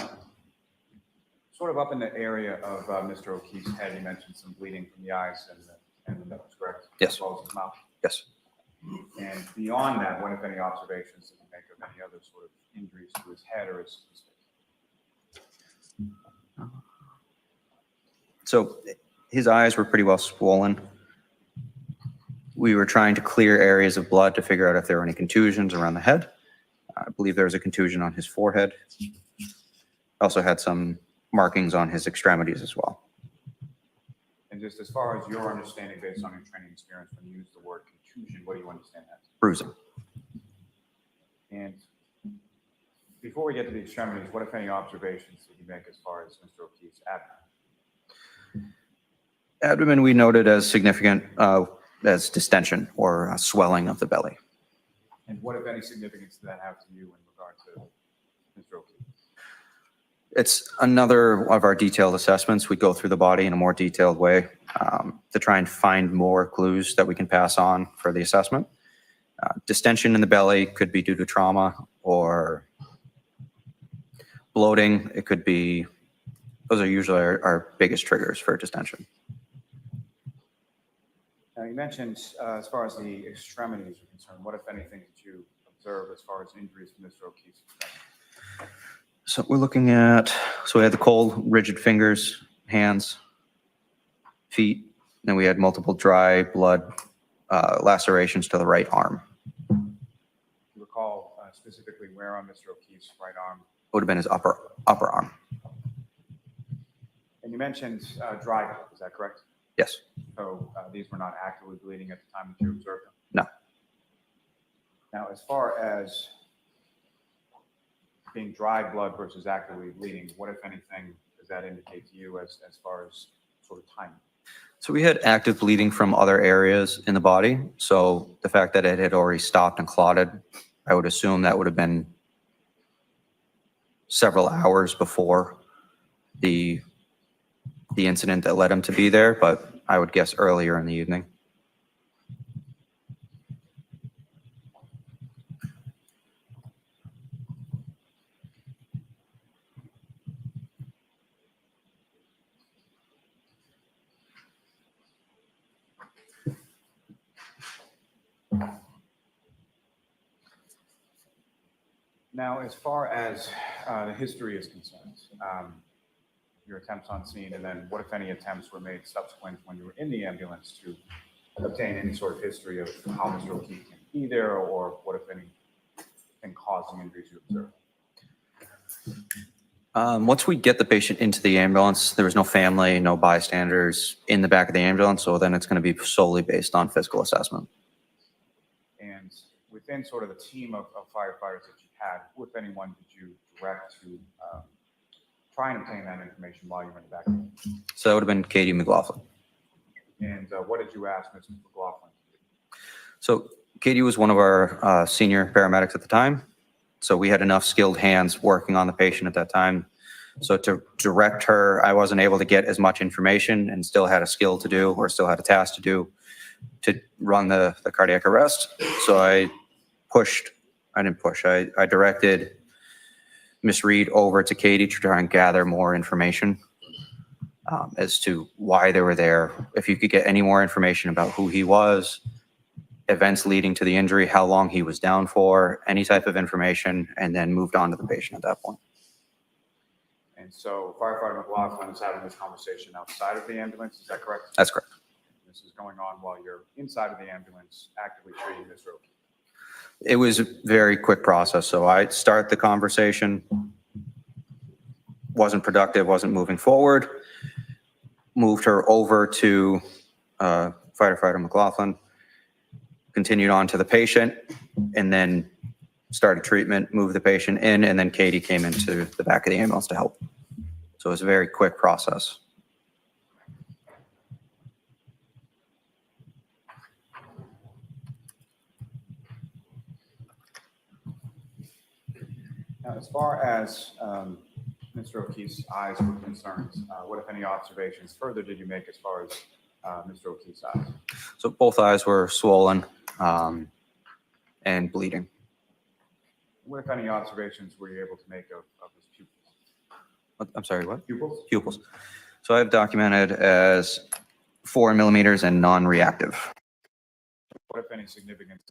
sort of up in the area of Mr. O'Keefe's head, you mentioned some bleeding from the eyes and the nose, correct? Yes. As well as his mouth. Yes. And beyond that, what, if any, observations did you make of any other sort of injuries to his head or his face? So his eyes were pretty well swollen. We were trying to clear areas of blood to figure out if there were any contusions around the head. I believe there was a contusion on his forehead. Also had some markings on his extremities as well. And just as far as your understanding, based on your training experience, when you use the word contusion, what do you understand that? Bruising. And before we get to the extremities, what, if any, observations did you make as far as Mr. O'Keefe's abdomen? Abdomen we noted as significant as distension or swelling of the belly. And what, if any, significance did that have to you in regard to Mr. O'Keefe? It's another of our detailed assessments. We go through the body in a more detailed way to try and find more clues that we can pass on for the assessment. Distension in the belly could be due to trauma or bloating. It could be, those are usually our biggest triggers for distension. Now, you mentioned as far as the extremities are concerned, what, if anything, did you observe as far as injuries to Mr. O'Keefe's extremities? So we're looking at, so we had the cold, rigid fingers, hands, feet, and we had multiple dry blood lacerations to the right arm. Do you recall specifically where on Mr. O'Keefe's right arm? Would have been his upper arm. And you mentioned dry blood, is that correct? Yes. So these were not actively bleeding at the time that you observed them? No. Now, as far as being dry blood versus actively bleeding, what, if anything, does that indicate to you as far as sort of timing? So we had active bleeding from other areas in the body. So the fact that it had already stopped and clotted, I would assume that would have been several hours before the incident that led him to be there, but I would guess earlier in the evening. Now, as far as the history is concerned, your attempts on scene, and then what, if any, attempts were made subsequent when you were in the ambulance to obtain any sort of history of how Mr. O'Keefe came to be there, or what, if anything, caused the injuries you observed? Once we get the patient into the ambulance, there was no family, no bystanders in the back of the ambulance, so then it's going to be solely based on physical assessment. And with within sort of the team of firefighters that you had, who, if anyone, did you direct to try and obtain that information while you were in the back? So that would have been Katie McLaughlin. And what did you ask Ms. McLaughlin to do? So Katie was one of our senior paramedics at the time. So we had enough skilled hands working on the patient at that time. So to direct her, I wasn't able to get as much information and still had a skill to do, or still had a task to do, to run the cardiac arrest. So I directed Miss Reed over to Katie to try and gather more information as to why they were there. If you could get any more information about who he was, events leading to the injury, how long he was down for, any type of information, and then moved on to the patient at that point. And so firefighter McLaughlin is having this conversation outside of the ambulance, is that correct? That's correct. This is going on while you're inside of the ambulance actively treating Ms. Roque. It was a very quick process. So I start the conversation, wasn't productive, wasn't moving forward, moved her over to firefighter McLaughlin, continued on to the patient, and then started treatment, moved the patient in, and then Katie came into the back of the ambulance to help. So it was a very quick process. Now, as far as Ms. Roque's eyes were concerned, what, if any, observations further did you make as far as Ms. Roque's eyes? So both eyes were swollen and bleeding. What, if any, observations were you able to make of his pupils? I'm sorry, what? Pupils? Pupils. So I've documented as 4 millimeters and non-reactive. What, if any, significance?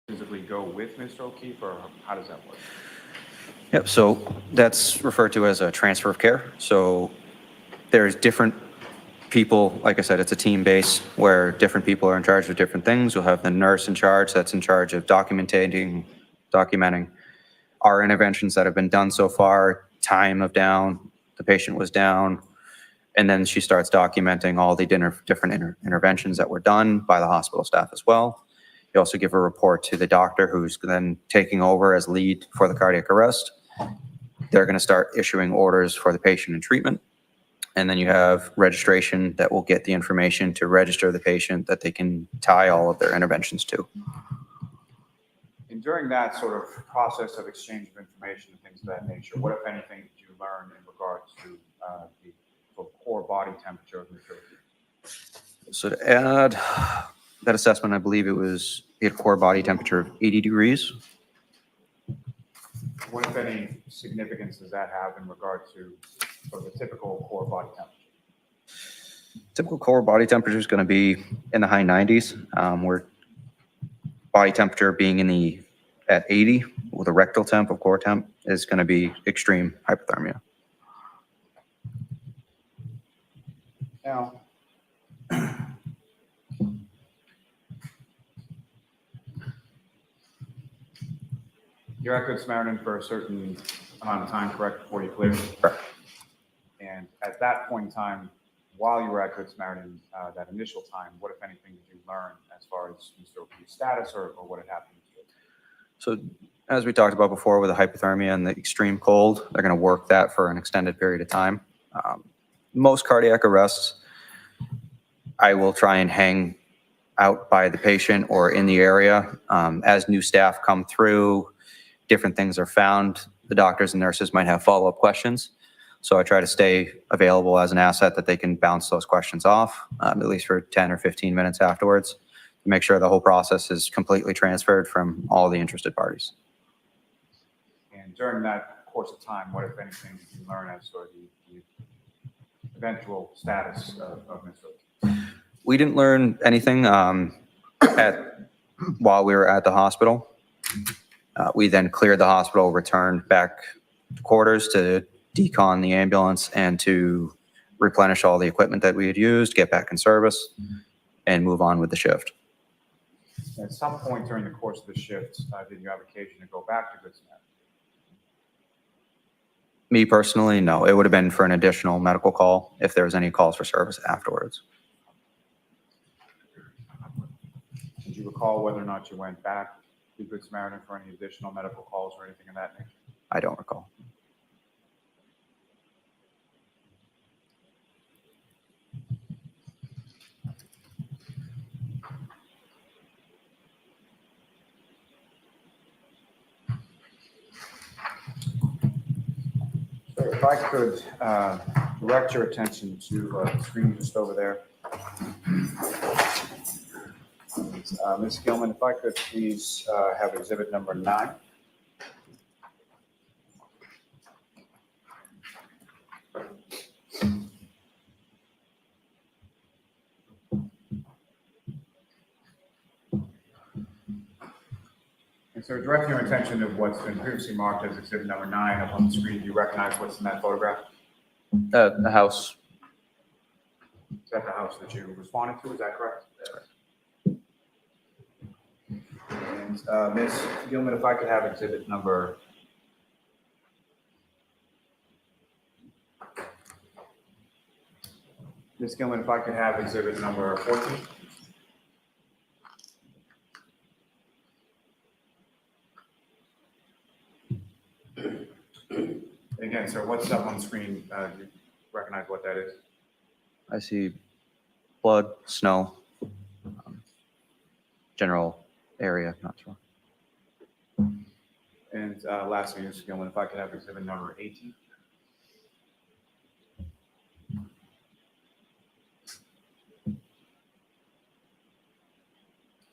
Physically go with Ms. Roque, or how does that work? Yep, so that's referred to as a transfer of care. So there's different people, like I said, it's a team base where different people are in charge of different things. You'll have the nurse in charge that's in charge of documenting our interventions that have been done so far, time of down, the patient was down, and then she starts documenting all the different interventions that were done by the hospital staff as well. You also give a report to the doctor who's then taking over as lead for the cardiac arrest. They're going to start issuing orders for the patient and treatment. And then you have registration that will get the information to register the patient that they can tie all of their interventions to. And during that sort of process of exchange of information and things of that nature, what, if anything, did you learn in regards to the sort of core body temperature of Mr. O'Keefe? So to add that assessment, I believe he had a core body temperature of 80 degrees. What, if any, significance does that have in regard to sort of the typical core body temperature? Typical core body temperature is going to be in the high 90s, where body temperature being at 80 with a rectal temp of core temp is going to be extreme hypothermia. Now, you're at Good Samaritan for a certain amount of time, correct, before you cleared? Correct. And at that point in time, while you were at Good Samaritan, that initial time, what, if anything, did you learn as far as Mr. O'Keefe's status or what had happened? So as we talked about before with the hypothermia and the extreme cold, they're going to work that for an extended period of time. Most cardiac arrests, I will try and hang out by the patient or in the area. As new staff come through, different things are found. The doctors and nurses might have follow-up questions. So I try to stay available as an asset that they can bounce those questions off, at least for 10 or 15 minutes afterwards, to make sure the whole process is completely transferred from all the interested parties. And during that course of time, what, if anything, did you learn as sort of the eventual status of Mr. O'Keefe? We didn't learn anything while we were at the hospital. We then cleared the hospital, returned back to quarters to decon the ambulance and to replenish all the equipment that we had used, get back in service, and move on with the shift. At some point during the course of the shift, did you have occasion to go back to Good Samaritan? Me personally, no. It would have been for an additional medical call if there was any calls for service afterwards. Did you recall whether or not you went back to Good Samaritan for any additional medical calls or anything of that nature? I don't recall. So if I could direct your attention to the screen just over there. Ms. Gilman, if I could please have exhibit number 9. And so directing your attention to what's been previously marked as exhibit number 9 up on the screen, do you recognize what's in that photograph? The house. Is that the house that you responded to? Is that correct? And Ms. Gilman, if I could have exhibit number. Ms. Gilman, if I could have exhibit number 14. Again, sir, what's up on screen? Do you recognize what that is? I see blood, snow, general area, not sure. And lastly, Ms. Gilman, if I could have exhibit number 18.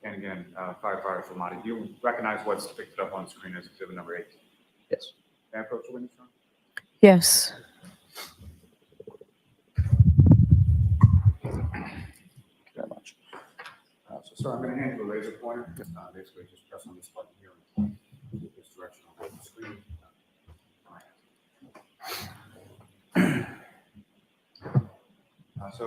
And again, firefighter Flamati, do you recognize what's depicted up on screen as exhibit number 18? Yes. May I approach the witness room? Yes. Thank you very much. So, sir, I'm going to hand you a laser pointer. Basically, just press on this button here and point this direction on the screen. So,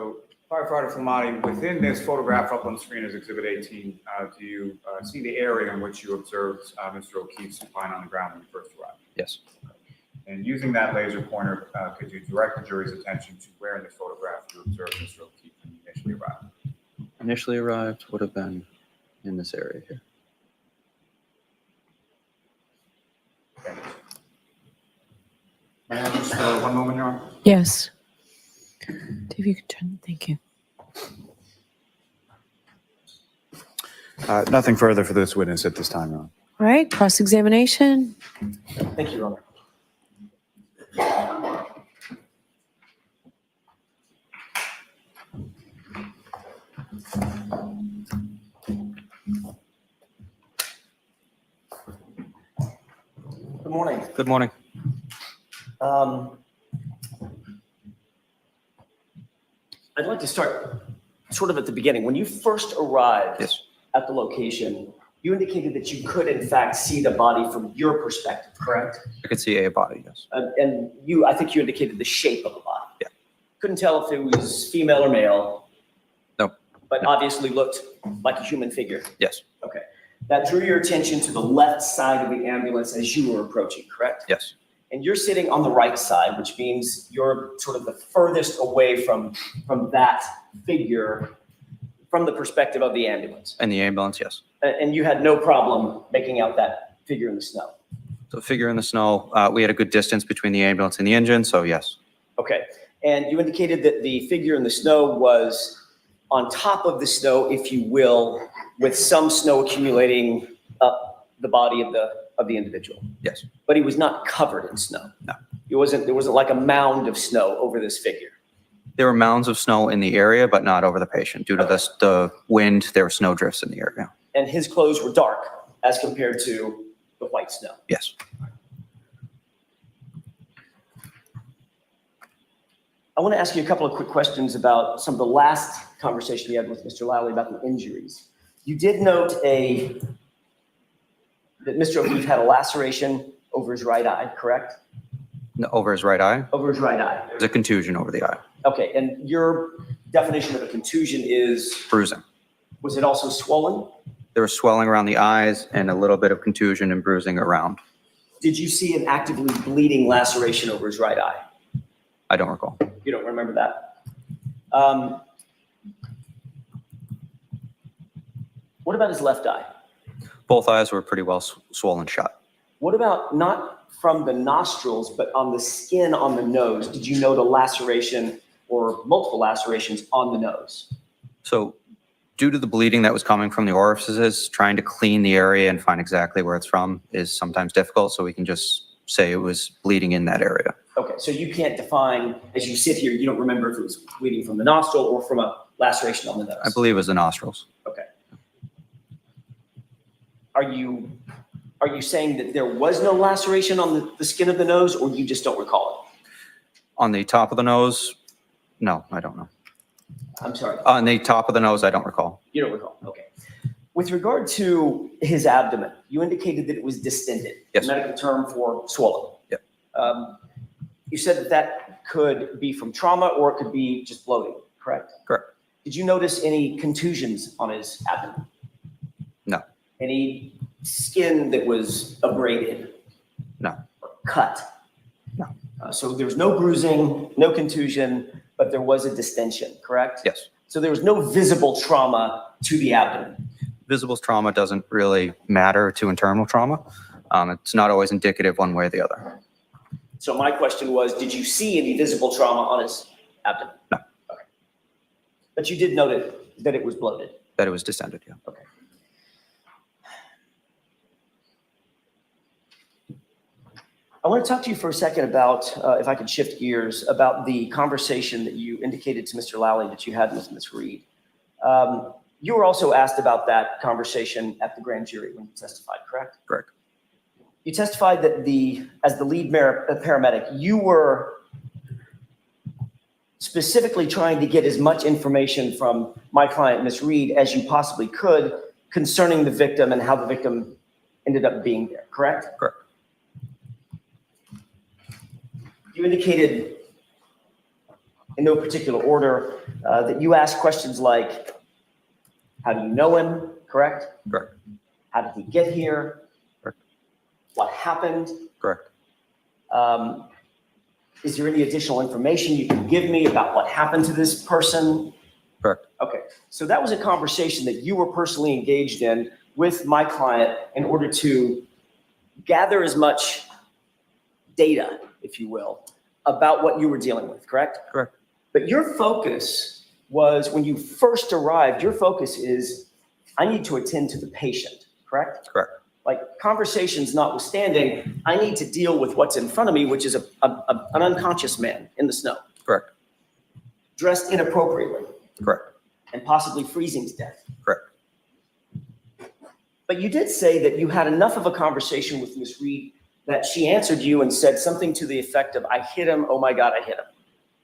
firefighter Flamati, within this photograph up on the screen as Exhibit 18, do you see the area in which you observed Mr. O'Keefe supine on the ground when you first arrived? Yes. And using that laser pointer, could you direct the jury's attention to where in this photograph you observed Mr. O'Keefe when you initially arrived? Initially arrived would have been in this area here. Just one moment, Your Honor. Yes. If you could turn, thank you. Nothing further for this witness at this time, Your Honor. All right, cross-examination. Thank you, Your Honor. Good morning. Good morning. I'd like to start sort of at the beginning. When you first arrived Yes. at the location, you indicated that you could in fact see the body from your perspective, correct? I could see a body, yes. And I think you indicated the shape of the body. Yeah. Couldn't tell if it was female or male. No. But obviously looked like a human figure. Yes, Okay. That drew your attention to the left side of the ambulance as you were approaching, correct? yes, And you're sitting on the right side, which means you're sort of the furthest away from that figure from the perspective of the ambulance. and the ambulance, yes. And you had no problem making out that figure in the snow. So figure in the snow, we had a good distance between the ambulance and the engine, so yes, Okay. And you indicated that the figure in the snow was on top of the snow, if you will, with some snow accumulating up the body of the individual. yes, But he was not covered in snow. No. There wasn't like a mound of snow over this figure. there were mounds of snow in the area, but not over the patient. Due to the wind, there were snow drifts in the area. And his clothes were dark as compared to the white snow. Yes. I want to ask you a couple of quick questions about some of the last conversation you had with Mr. Lally about the injuries. You did note that Mr. O'Keefe had a laceration over his right eye, correct? No, over his right eye, Over his right eye. there's a contusion over the eye, Okay, and your definition of a contusion is, bruising. was it also swollen? There was swelling around the eyes and a little bit of contusion and bruising around. Did you see an actively bleeding laceration over his right eye? I don't recall. You don't remember that? What about his left eye? Both eyes were pretty well swollen shut. What about not from the nostrils, but on the skin on the nose? Did you note a laceration or multiple lacerations on the nose? So due to the bleeding that was coming from the orifices, trying to clean the area and find exactly where it's from is sometimes difficult. So we can just say it was bleeding in that area. Okay, so you can't define, as you sit here, you don't remember if it was bleeding from the nostril or from a laceration on the nose? I believe it was the nostrils. Okay. Are you saying that there was no laceration on the skin of the nose, or you just don't recall it? On the top of the nose, no, I don't know. I'm sorry, On the top of the nose, I don't recall. you don't recall, okay. With regard to his abdomen, you indicated that it was distended. Yes. Medical term for swollen. Yep. You said that could be from trauma or it could be just bloating, correct? Correct. Did you notice any contusions on his abdomen? No. Any skin that was abraded? No. Or cut? No. So there was no bruising, no contusion, but there was a distension, correct? Yes. So there was no visible trauma to the abdomen. Visible trauma doesn't really matter to internal trauma. It's not always indicative one way or the other. So my question was, did you see any visible trauma on his abdomen? No. Okay. But you did note that it was bloated. That it was distended, yeah. Okay. I want to talk to you for a second about, if I could shift gears, about the conversation that you indicated to Mr. Lally that you had with Ms. Reed. You were also asked about that conversation at the grand jury when you testified, correct? Correct. You testified that as the lead paramedic, you were specifically trying to get as much information from my client, Ms. Reed, as you possibly could concerning the victim and how the victim ended up being there, correct? Correct. You indicated in no particular order that you asked questions like, how do you know him, correct? Correct. How did he get here? Correct. What happened? Correct. Is there any additional information you can give me about what happened to this person? Correct. Okay, so that was a conversation that you were personally engaged in with my client in order to gather as much data, if you will, about what you were dealing with, correct? Correct. But your focus was, when you first arrived, your focus is, I need to attend to the patient, correct? Correct. Like, conversations notwithstanding, I need to deal with what's in front of me, which is an unconscious man in the snow, Correct. dressed inappropriately Correct. and possibly freezing to death. Correct. But you did say that you had enough of a conversation with Ms. Reed that she answered you and said something to the effect of, I hit him, oh my God, I hit him.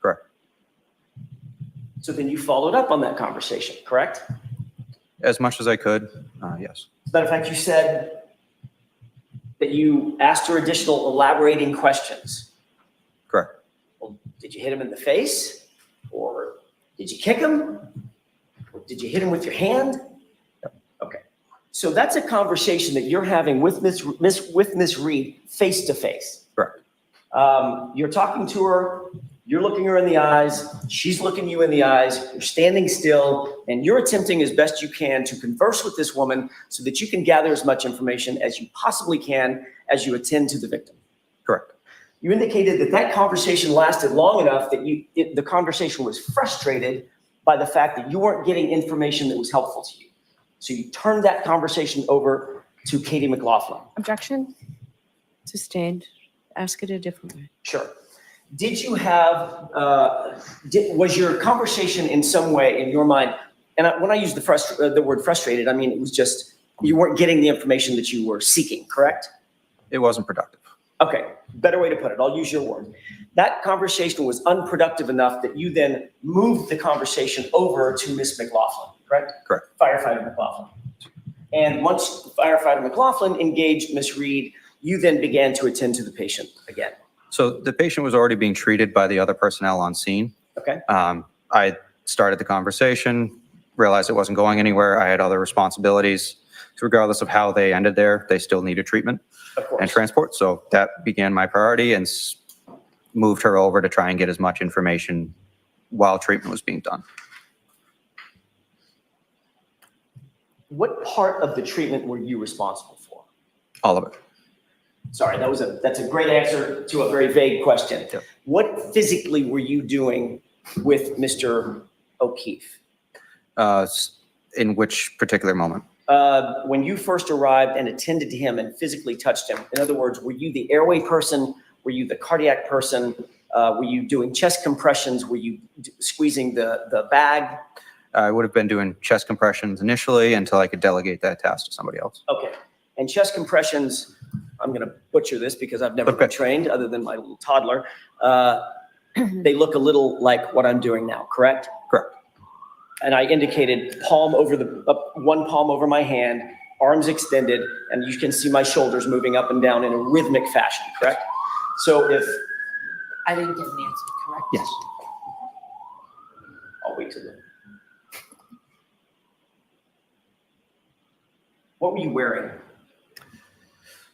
Correct. So then you followed up on that conversation, correct? As much as I could, yes. As a matter of fact, you said that you asked her additional elaborating questions. Correct. Well, did you hit him in the face? Or did you kick him? Or did you hit him with your hand? Okay. So that's a conversation that you're having with Ms. Reed face to face. Correct. You're talking to her, you're looking her in the eyes, she's looking you in the eyes, you're standing still, and you're attempting as best you can to converse with this woman so that you can gather as much information as you possibly can as you attend to the victim. Correct. You indicated that that conversation lasted long enough that the conversation was frustrated by the fact that you weren't getting information that was helpful to you. So you turned that conversation over to Katie McLaughlin. Objection? Sustained. Ask it a different way. Sure. Did you have, was your conversation in some way in your mind, and when I use the word frustrated, I mean, it was just, you weren't getting the information that you were seeking, correct? It wasn't productive. Okay, better way to put it, I'll use your word. That conversation was unproductive enough that you then moved the conversation over to Ms. McLaughlin, correct? Correct. Firefighter McLaughlin. And once Firefighter McLaughlin engaged Ms. Reed, you then began to attend to the patient again. So the patient was already being treated by the other personnel on scene. Okay. I started the conversation, realized it wasn't going anywhere. I had other responsibilities. So regardless of how they ended there, they still needed treatment Of course. and transport. So that began my priority and moved her over to try and get as much information while treatment was being done. What part of the treatment were you responsible for? All of it. Sorry, that's a great answer to a very vague question. Yep. What physically were you doing with Mr. O'Keefe? In which particular moment? When you first arrived and attended to him and physically touched him, in other words, were you the airway person? Were you the cardiac person? Were you doing chest compressions? Were you squeezing the bag? I would have been doing chest compressions initially until I could delegate that task to somebody else. Okay. And chest compressions, I'm going to butcher this because I've never been trained other than my little toddler. They look a little like what I'm doing now, correct? Correct. And I indicated palm over one palm over my hand, arms extended, and you can see my shoulders moving up and down in a rhythmic fashion, correct? So if, I didn't get an answer, correct? yes. I'll wait till then. What were you wearing?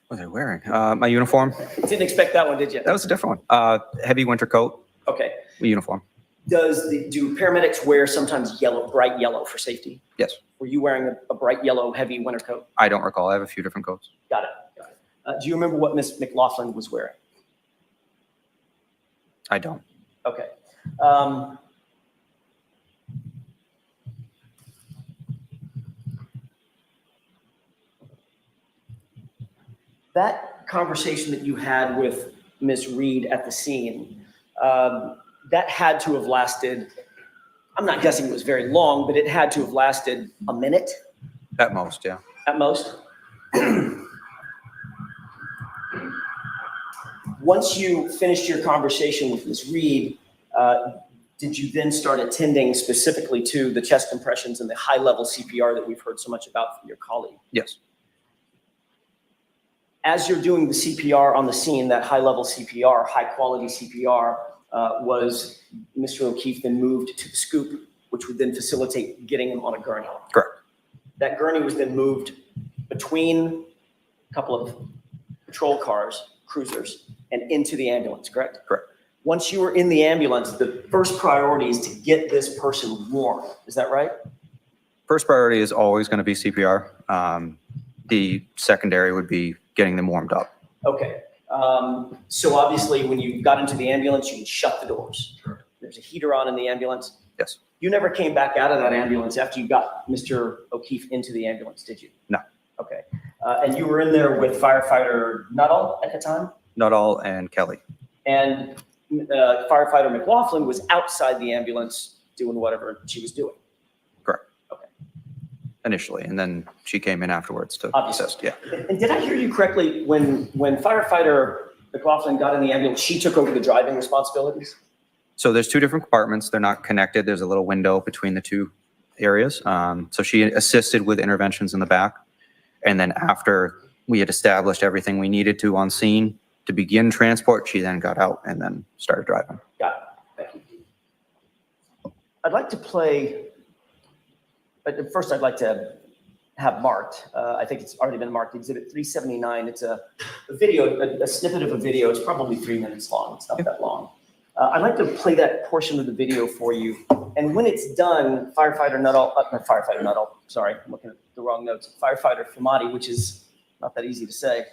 What was I wearing? My uniform. Didn't expect that one, did you? That was a different one. Heavy winter coat. Okay. Uniform. Do paramedics wear sometimes yellow, bright yellow for safety? Yes. Were you wearing a bright yellow, heavy winter coat? I don't recall. I have a few different coats. Got it. Got it. Do you remember what Ms. McLaughlin was wearing? I don't. Okay. That conversation that you had with Ms. Reed at the scene, that had to have lasted, I'm not guessing it was very long, but it had to have lasted a minute At most, yeah. at most. Once you finished your conversation with Ms. Reed, did you then start attending specifically to the chest compressions and the high-level CPR that we've heard so much about from your colleague? Yes. As you're doing the CPR on the scene, that high-level CPR, high-quality CPR, was Mr. O'Keefe then moved to the scoop, which would then facilitate getting him on a gurney. Correct. That gurney was then moved between a couple of patrol cars, cruisers, and into the ambulance, correct? Correct. Once you were in the ambulance, the first priority is to get this person warm. Is that right? First priority is always going to be CPR. The secondary would be getting them warmed up. Okay. So obviously, when you got into the ambulance, you would shut the doors. There's a heater on in the ambulance. Yes. You never came back out of that ambulance after you got Mr. O'Keefe into the ambulance, did you? No. Okay. And you were in there with firefighter Nuttall at the time? Nuttall and Kelly. And firefighter McLaughlin was outside the ambulance doing whatever she was doing. Correct. Okay. Initially, and then she came in afterwards to Obviously. assist. Yeah. And did I hear you correctly, when firefighter McLaughlin got in the ambulance, she took over the driving responsibilities? So there's two different compartments. They're not connected. There's a little window between the two areas. So she assisted with interventions in the back. And then after we had established everything we needed to on scene to begin transport, she then got out and then started driving. Got it. Thank you. I'd like to play, but first I'd like to have marked, I think it's already been marked, Exhibit 379. It's a video, a snippet of a video. It's probably 3 minutes long. It's not that long. I'd like to play that portion of the video for you. And when it's done, firefighter Nuttall, sorry, I'm looking at the wrong notes. Firefighter Famati, which is not that easy to say.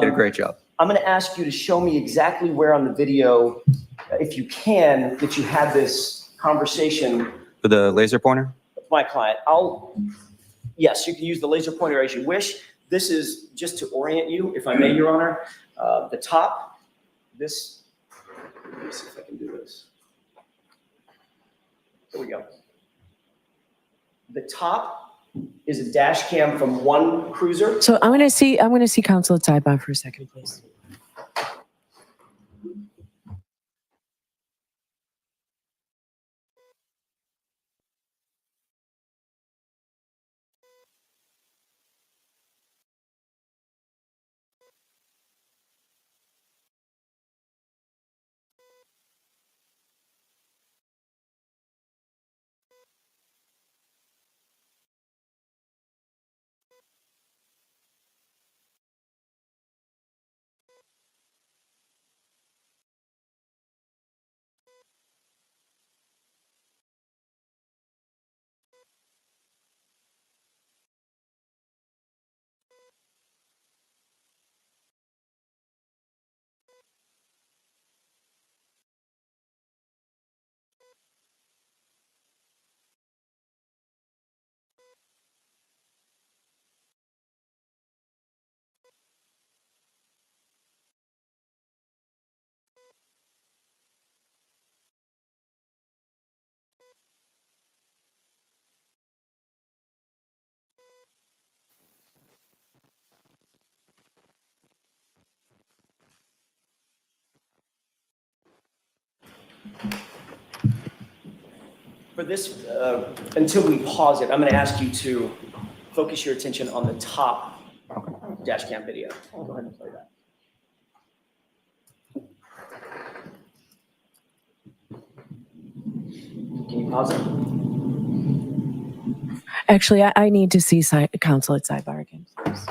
Did a great job. I'm going to ask you to show me exactly where on the video, if you can, that you had this conversation With the laser pointer? with my client. Yes, you can use the laser pointer as you wish. This is just to orient you, if I may, Your Honor. The top, this, let me see if I can do this. There we go. The top is a dash cam from one cruiser. So I'm gonna see counsel at sidebar for a second, please. For this, until we pause it, I'm going to ask you to focus your attention on the top dash cam video. Go ahead and play that. Can you pause it? Actually, I need to see counsel at sidebar again, please.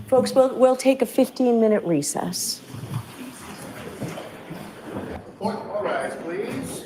Folks, we'll take a 15-minute recess. All right, please.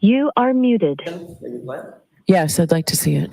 You are muted. Yes, I'd like to see it.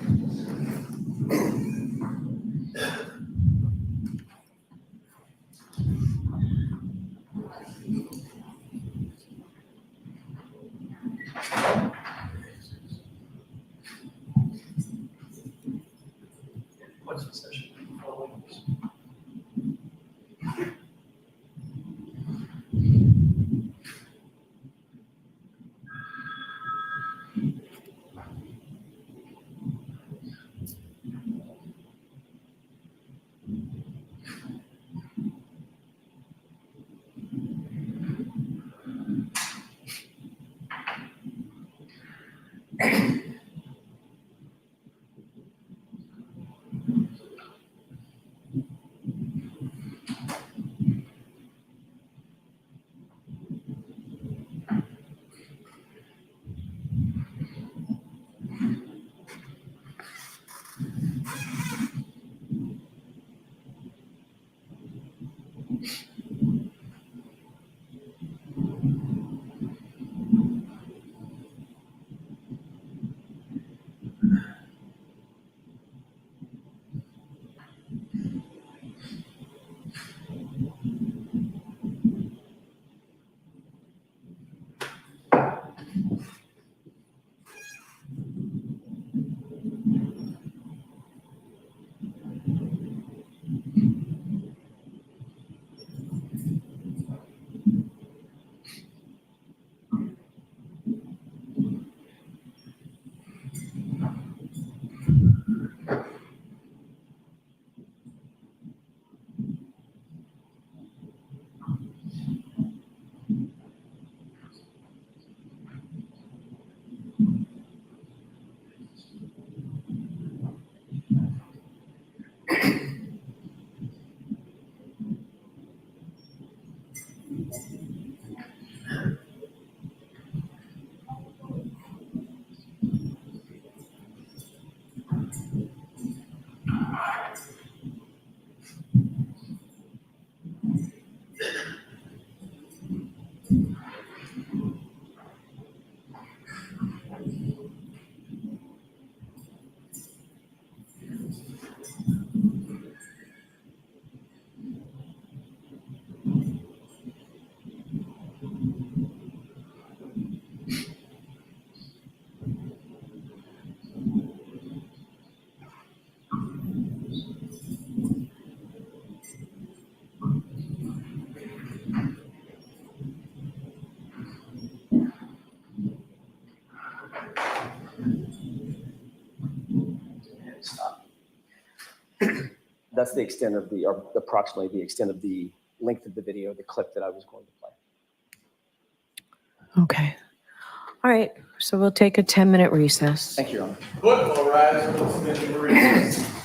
stop. That's the extent of the, or approximately the extent of the length of the video, the clip that I was going to play. Okay. All right. So we'll take a 10-minute recess. Thank you, Your Honor. Court will rise for the extended recess.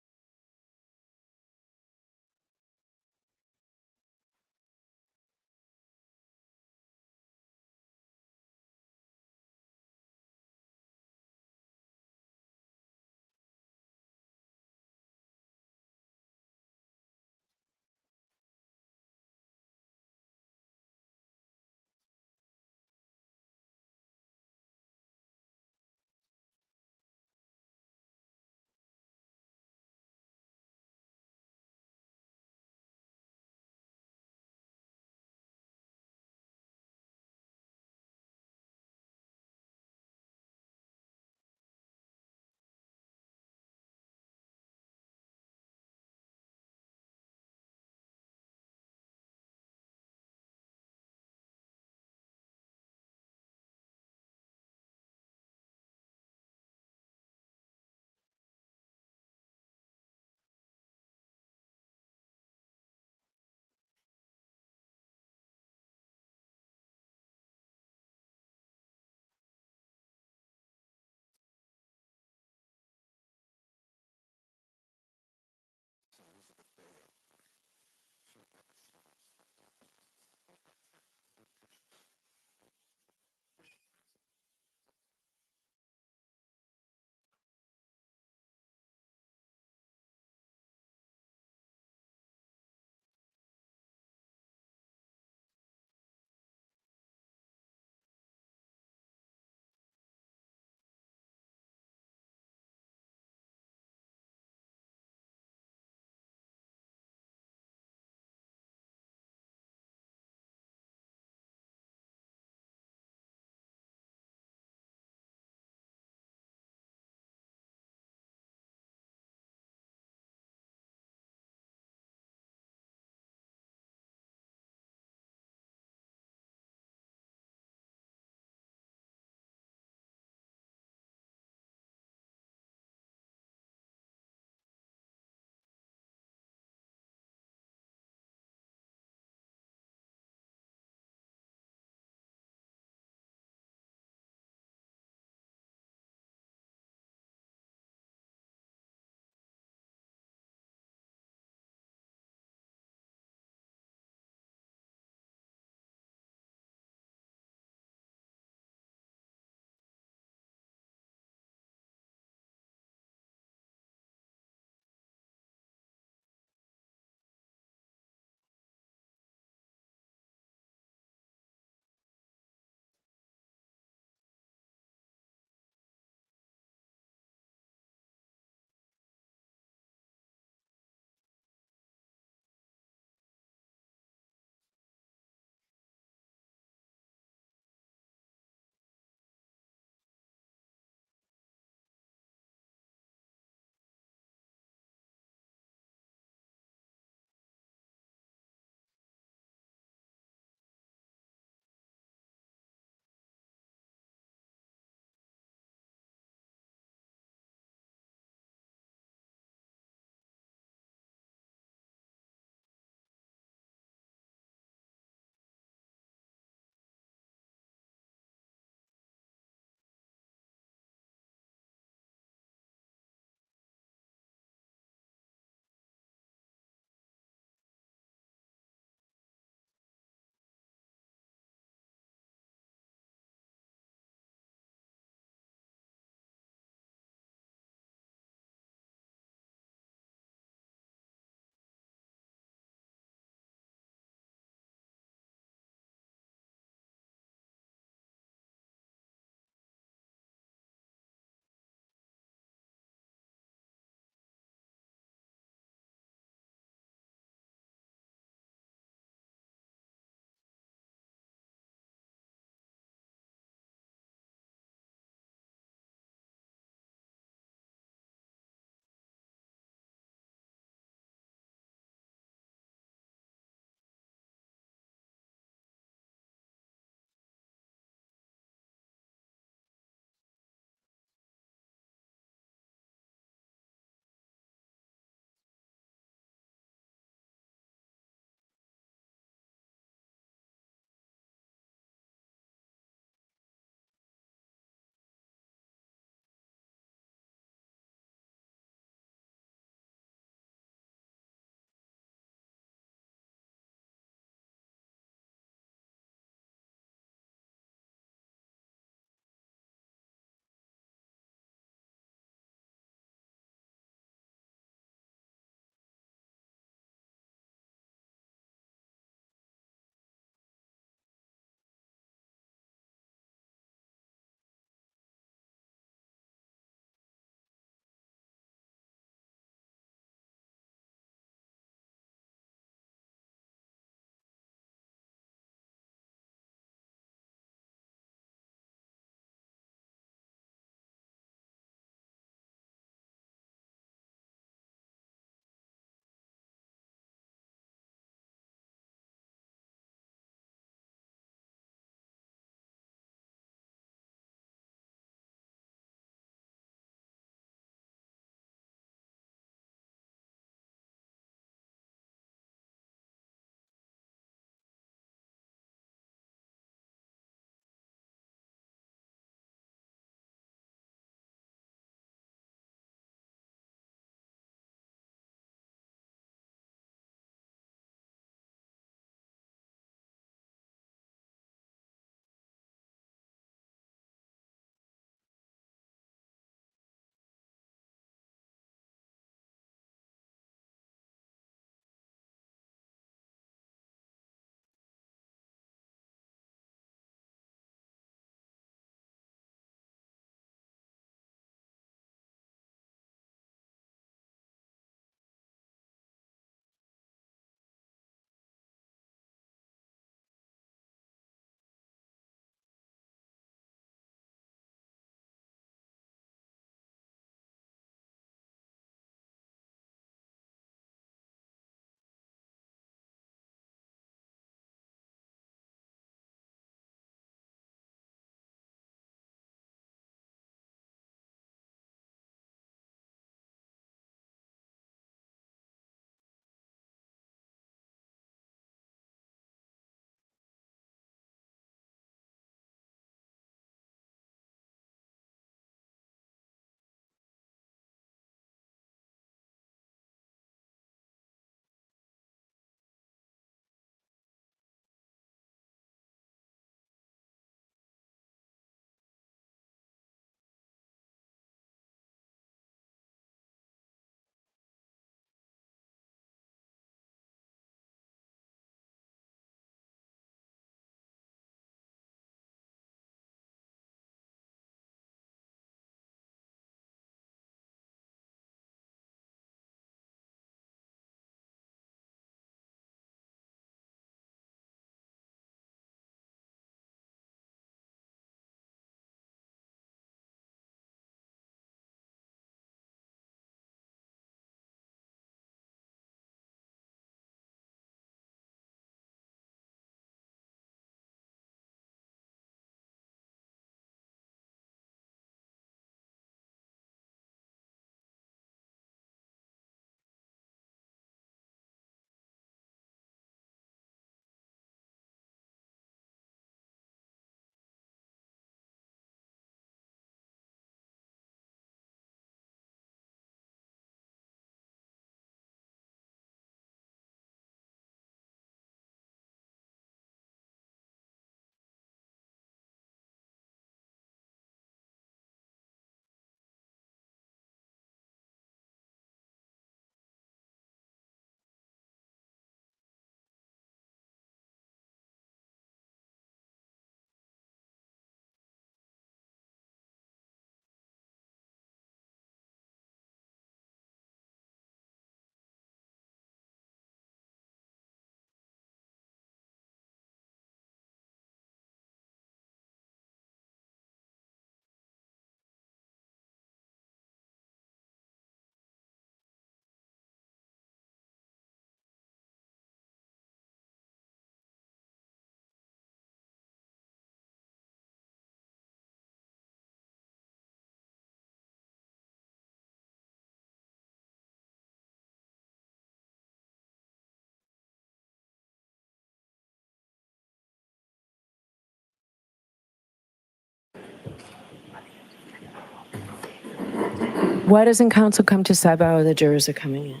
Why doesn't counsel come to sidebar while the jurors are coming in?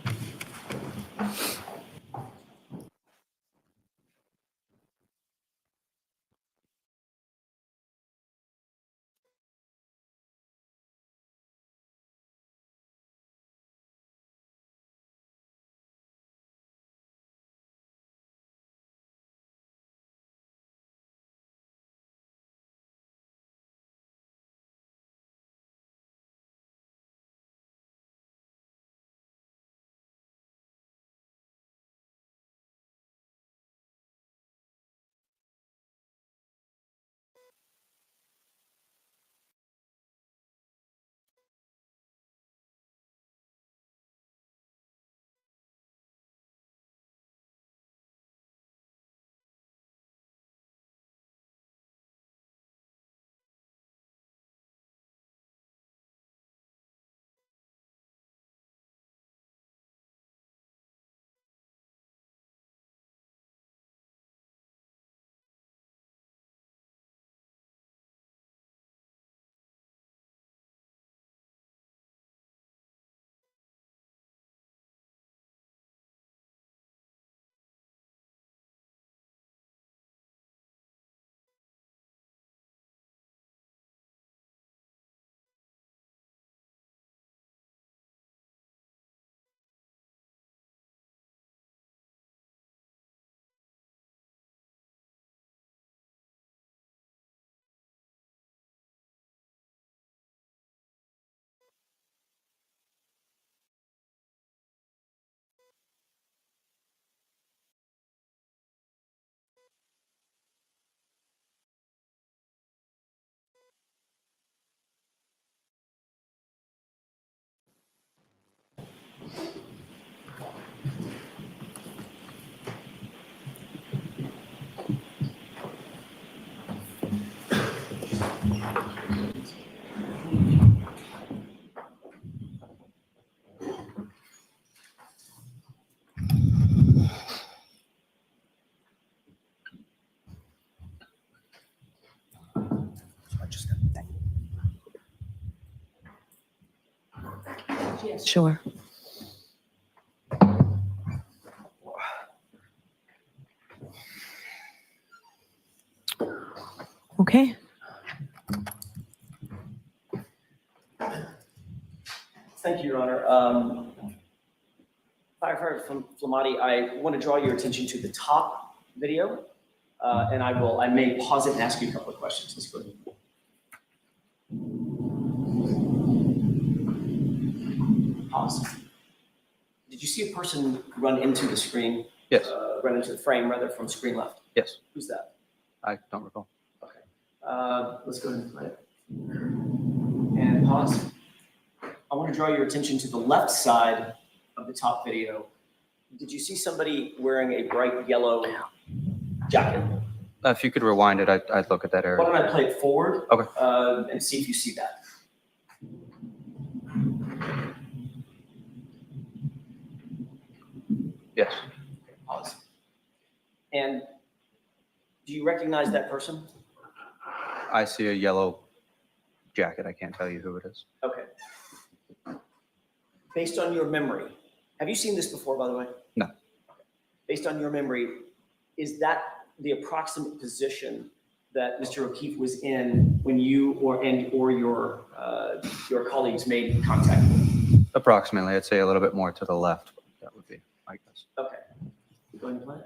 Sure. Okay. Thank you, Your Honor. Firefighter from Flamati, I want to draw your attention to the top video, and I may pause it and ask you a couple of questions. Let's go ahead. Pause. Did you see a person run into the screen? Yes. Run into the frame, rather, from screen left? Yes. Who's that? I don't recall. Okay. Let's go ahead and play it. And pause. I want to draw your attention to the left side of the top video. Did you see somebody wearing a bright yellow jacket? If you could rewind it, I'd look at that Why area. don't I play it forward? Okay. And see if you see that. Yes. Pause. And do you recognize that person? I see a yellow jacket. I can't tell you who it is. Okay. Based on your memory, have you seen this before, by the way? No. Okay. Based on your memory, is that the approximate position that Mr. O'Keefe was in when you or your colleagues made contact with him? Approximately, I'd say a little bit more to the left. But that would be my guess. Okay. You going to play it?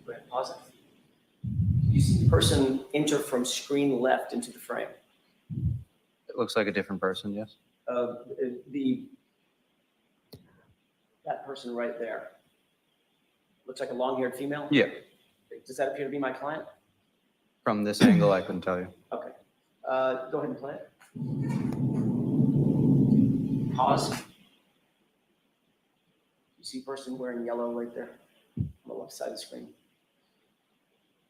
Go ahead, pause it. You see the person enter from screen left into the frame. It looks like a different person, yes? That person right there. Looks like a long-haired female? Yeah. Does that appear to be my client? From this angle, I couldn't tell you. Okay. Go ahead and play it. Pause. You see a person wearing yellow right there on the left side of the screen?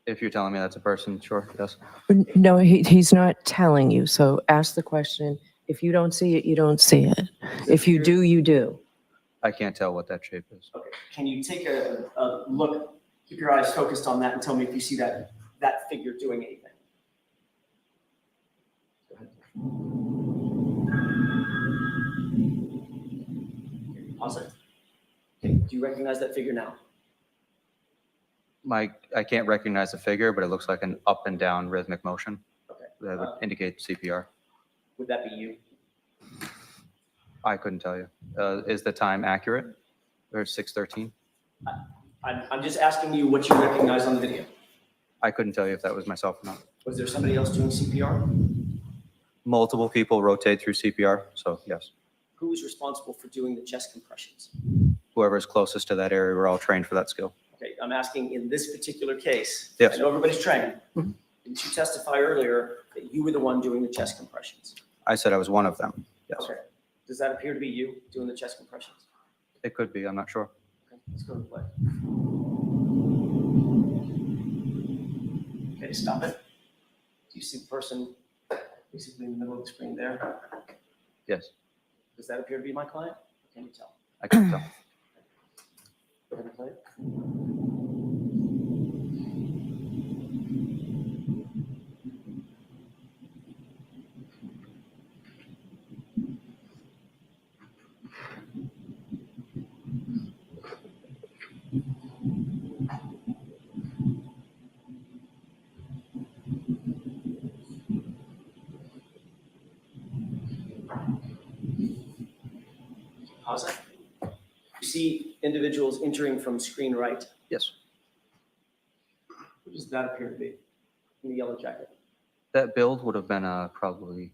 If you're telling me that's a person, sure, yes. No, he's not telling you. So ask the question. If you don't see it, you don't see it. If you do, you do. I can't tell what that shape is. Okay, can you take a look, keep your eyes focused on that and tell me if you see that figure doing anything? Go ahead. Okay, pause it. Okay, do you recognize that figure now? I can't recognize the figure, but it looks like an up and down rhythmic motion Okay. that would indicate CPR. Would that be you? I couldn't tell you. Is the time accurate? Or 6:13? I'm just asking you what you recognize on the video. I couldn't tell you if that was myself or not. Was there somebody else doing CPR? Multiple people rotate through CPR, so yes. Who was responsible for doing the chest compressions? Whoever is closest to that area, we're all trained for that skill. Okay, I'm asking in this particular case. Yes. I know everybody's trained. Mhm. Didn't you testify earlier that you were the one doing the chest compressions? I said I was one of them. Yes. Okay. Does that appear to be you doing the chest compressions? It could be, I'm not sure. Okay, let's go to play. Okay, stop it. Do you see the person basically in the middle of the screen there? Yes, Does that appear to be my client? Or can you tell? I can tell. Go ahead and play it. Pause it. You see individuals entering from screen right. Yes. Who does that appear to be in the yellow jacket? That build would have been probably,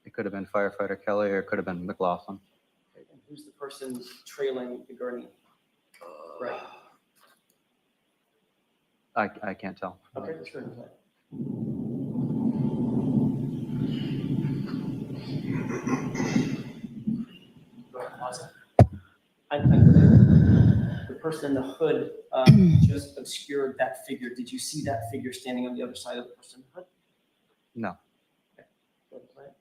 it could have been firefighter Kelly or it could have been McLaughlin. Okay, and who's the person trailing the gurney? Right. I can't tell. Okay, let's go ahead and play. Go ahead, pause it. The person in the hood just obscured that figure. Did you see that figure standing on the other side of the person in the hood? No. Okay, go ahead and play it.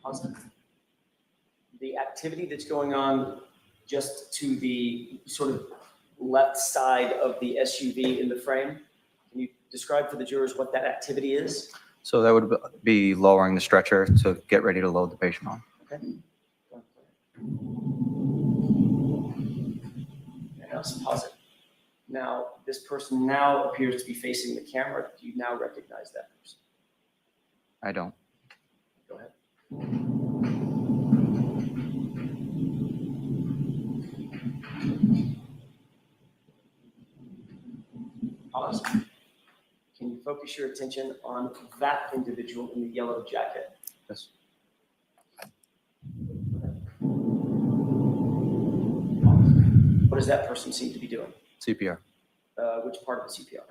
Pause it. The activity that's going on just to the sort of left side of the SUV in the frame, can you describe for the jurors what that activity is? So that would be lowering the stretcher to get ready to load the patient on. Okay. Go ahead and play it. And now pause it. Now, this person now appears to be facing the camera. Do you now recognize that person? I don't. Go ahead. Pause. Can you focus your attention on that individual in the yellow jacket? Yes. What does that person seem to be doing? CPR. Which part of the CPR?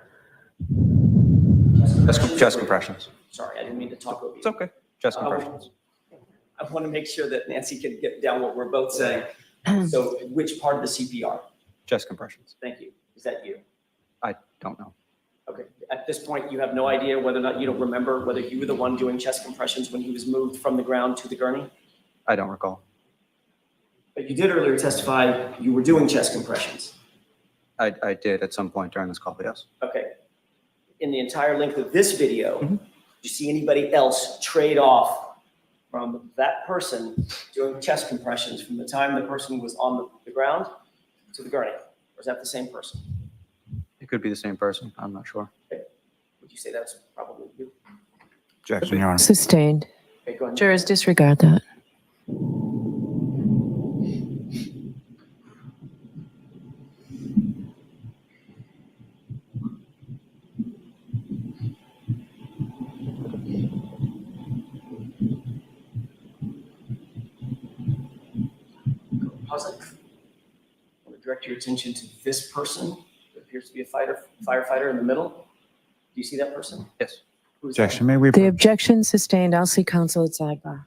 Chest compressions. Sorry, I didn't mean to talk over you. It's okay. Chest compressions. I want to make sure that Nancy can get down what we're both saying. So which part of the CPR? Chest compressions. Thank you. Is that you? I don't know. Okay. At this point, you have no idea whether or not you don't remember whether you were the one doing chest compressions when he was moved from the ground to the gurney? I don't recall. But you did earlier testify you were doing chest compressions. I did at some point during this call, yes. Okay. In the entire length of this video, Mhm. do you see anybody else trade off from that person doing chest compressions from the time the person was on the ground to the gurney? Or is that the same person? It could be the same person. I'm not sure. Would you say that's probably you? Objection, Your Honor. Sustained. Okay, go ahead. Jurors disregard that. Pause it. I want to direct your attention to this person. It appears to be a firefighter in the middle. Do you see that person? Yes. Who is that? Objection, may we? The objection sustained. I'll see counsel at sidebar.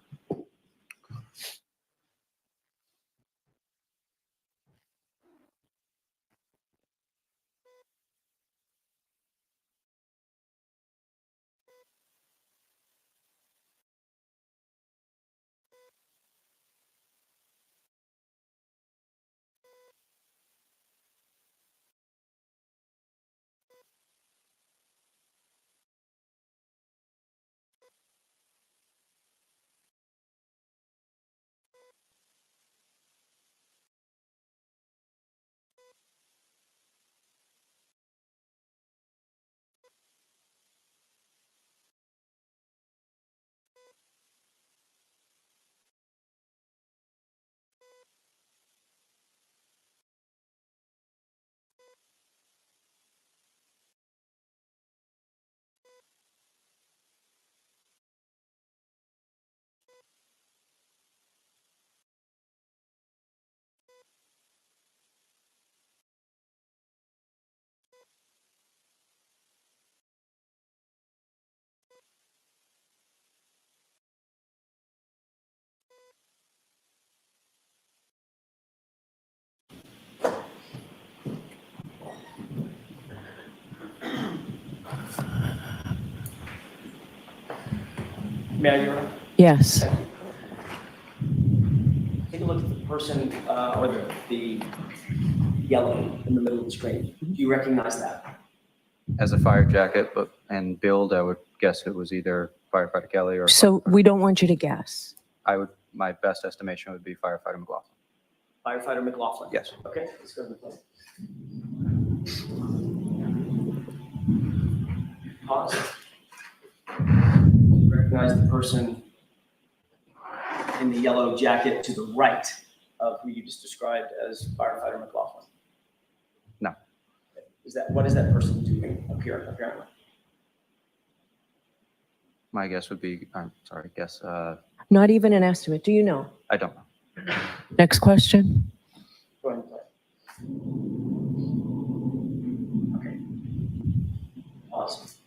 May I, Your Honor? Yes. Take a look at the person or the yellow in the middle of the screen. Do you recognize that? As a fire jacket, and build, I would guess it was either firefighter Kelly or. So we don't want you to guess. My best estimation would be firefighter McLaughlin. Firefighter McLaughlin? Yes. Okay, let's go to McLaughlin. Pause. Recognize the person in the yellow jacket to the right of who you just described as firefighter McLaughlin? No. What is that person doing apparently? My guess would be, Not even an estimate. Do you know? I don't know. Next question. Go ahead and play. Okay. Pause.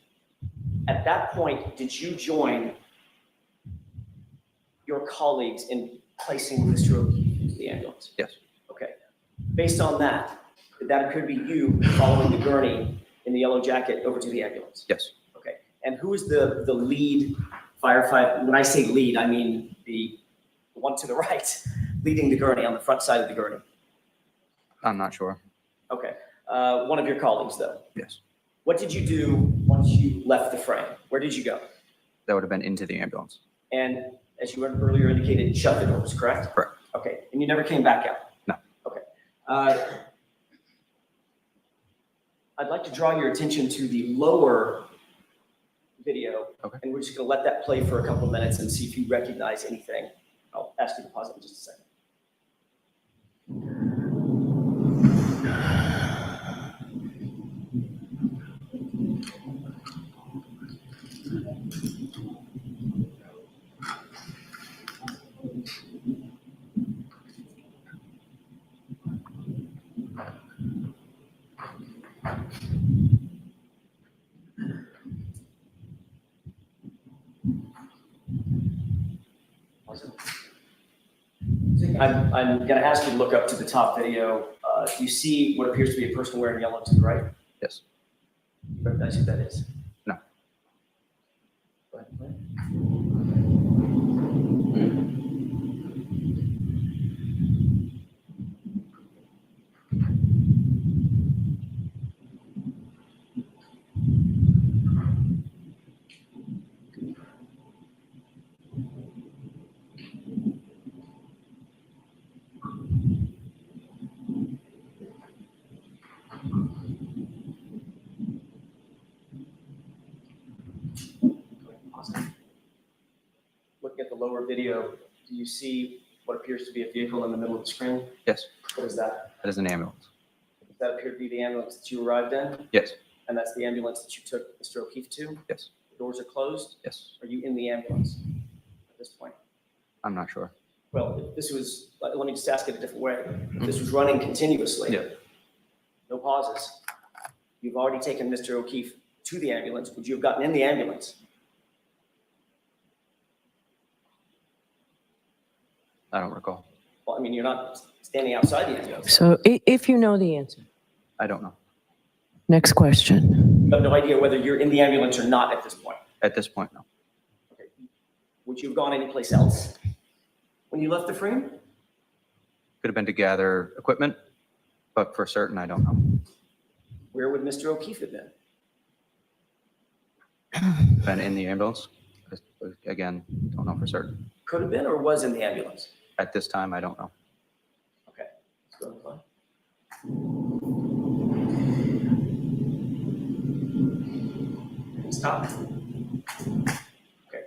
At that point, did you join your colleagues in placing Mr. O'Keefe into the ambulance? Yes. Okay. Based on that, did that appear to be you following the gurney in the yellow jacket over to the ambulance? Yes. Okay. And who is the lead firefighter? When I say lead, I mean the one to the right, leading the gurney on the front side of the gurney. I'm not sure. Okay. One of your colleagues, though. Yes. What did you do once you left the frame? Where did you go? That would have been into the ambulance. And as you earlier indicated, shut the doors, correct? Correct. Okay. And you never came back out? No. Okay. I'd like to draw your attention to the lower video. Okay. And we're just going to let that play for a couple of minutes and see if you recognize anything. I'll ask you to pause it in just a second. I'm going to ask you to look up to the top video. Do you see what appears to be a person wearing yellow to the right? Yes. You recognize who that is? No. Go ahead and play. Looking at the lower video, do you see what appears to be a vehicle in the middle of the screen? Yes. What is that? That is an ambulance. Does that appear to be the ambulance that you arrived in? Yes. And that's the ambulance that you took Mr. O'Keefe to? Yes. The doors are closed? Yes. Are you in the ambulance at this point? I'm not sure. Well, if this was, let me just ask it a different way. If this was running continuously, Yeah. no pauses, you've already taken Mr. O'Keefe to the ambulance, would you have gotten in the ambulance? I don't recall. Well, I mean, you're not standing outside the ambulance. So if you know the answer. I don't know. Next question. You have no idea whether you're in the ambulance or not at this point. At this point, no. Okay. Would you have gone anyplace else when you left the frame? Could have been to gather equipment, but for certain, I don't know. Where would Mr. O'Keefe have been? Been in the ambulance? Again, don't know for certain. Could have been or was in the ambulance? At this time, I don't know. Okay. Let's go ahead and play. Stop. Okay.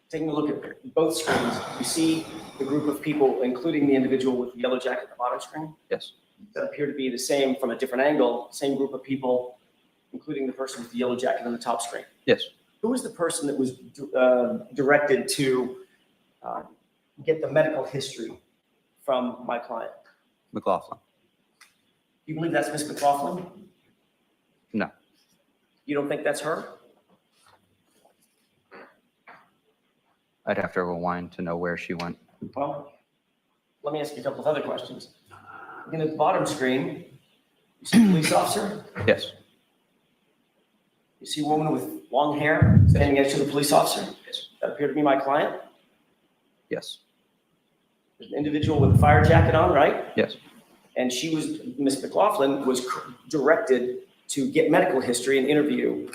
Taking a look at both screens, you see the group of people, including the individual with the yellow jacket at the bottom screen, Yes. that appear to be the same from a different angle, same group of people, including the person with the yellow jacket on the top screen. Yes. Who was the person that was directed to get the medical history from my client? McLaughlin. You believe that's Miss McLaughlin? No. You don't think that's her? I'd have to rewind to know where she went. Well, let me ask you a couple of other questions. In the bottom screen, you see a police officer? Yes. You see a woman with long hair standing next to the police officer? Yes. That appeared to be my client. Yes, There's an individual with a fire jacket on, right? yes, And Ms. McLaughlin was directed to get medical history and interview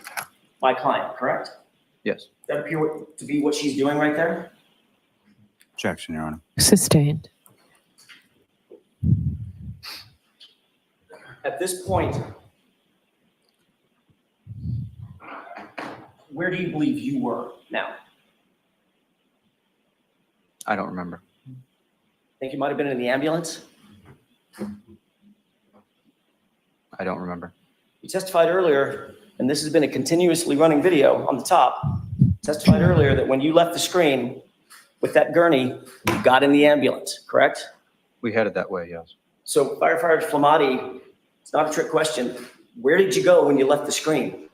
my client, correct? yes. That appear to be what she's doing right there? Objection, Your Honor. Sustained. At this point, where do you believe you were now? I don't remember. Think you might have been in the ambulance? I don't remember. You testified earlier, and this has been a continuously running video on the top, testified earlier that when you left the screen with that gurney, you got in the ambulance, correct? We headed that way, yes. So firefighter Flamati, it's not a trick question. Where did you go when you left the screen?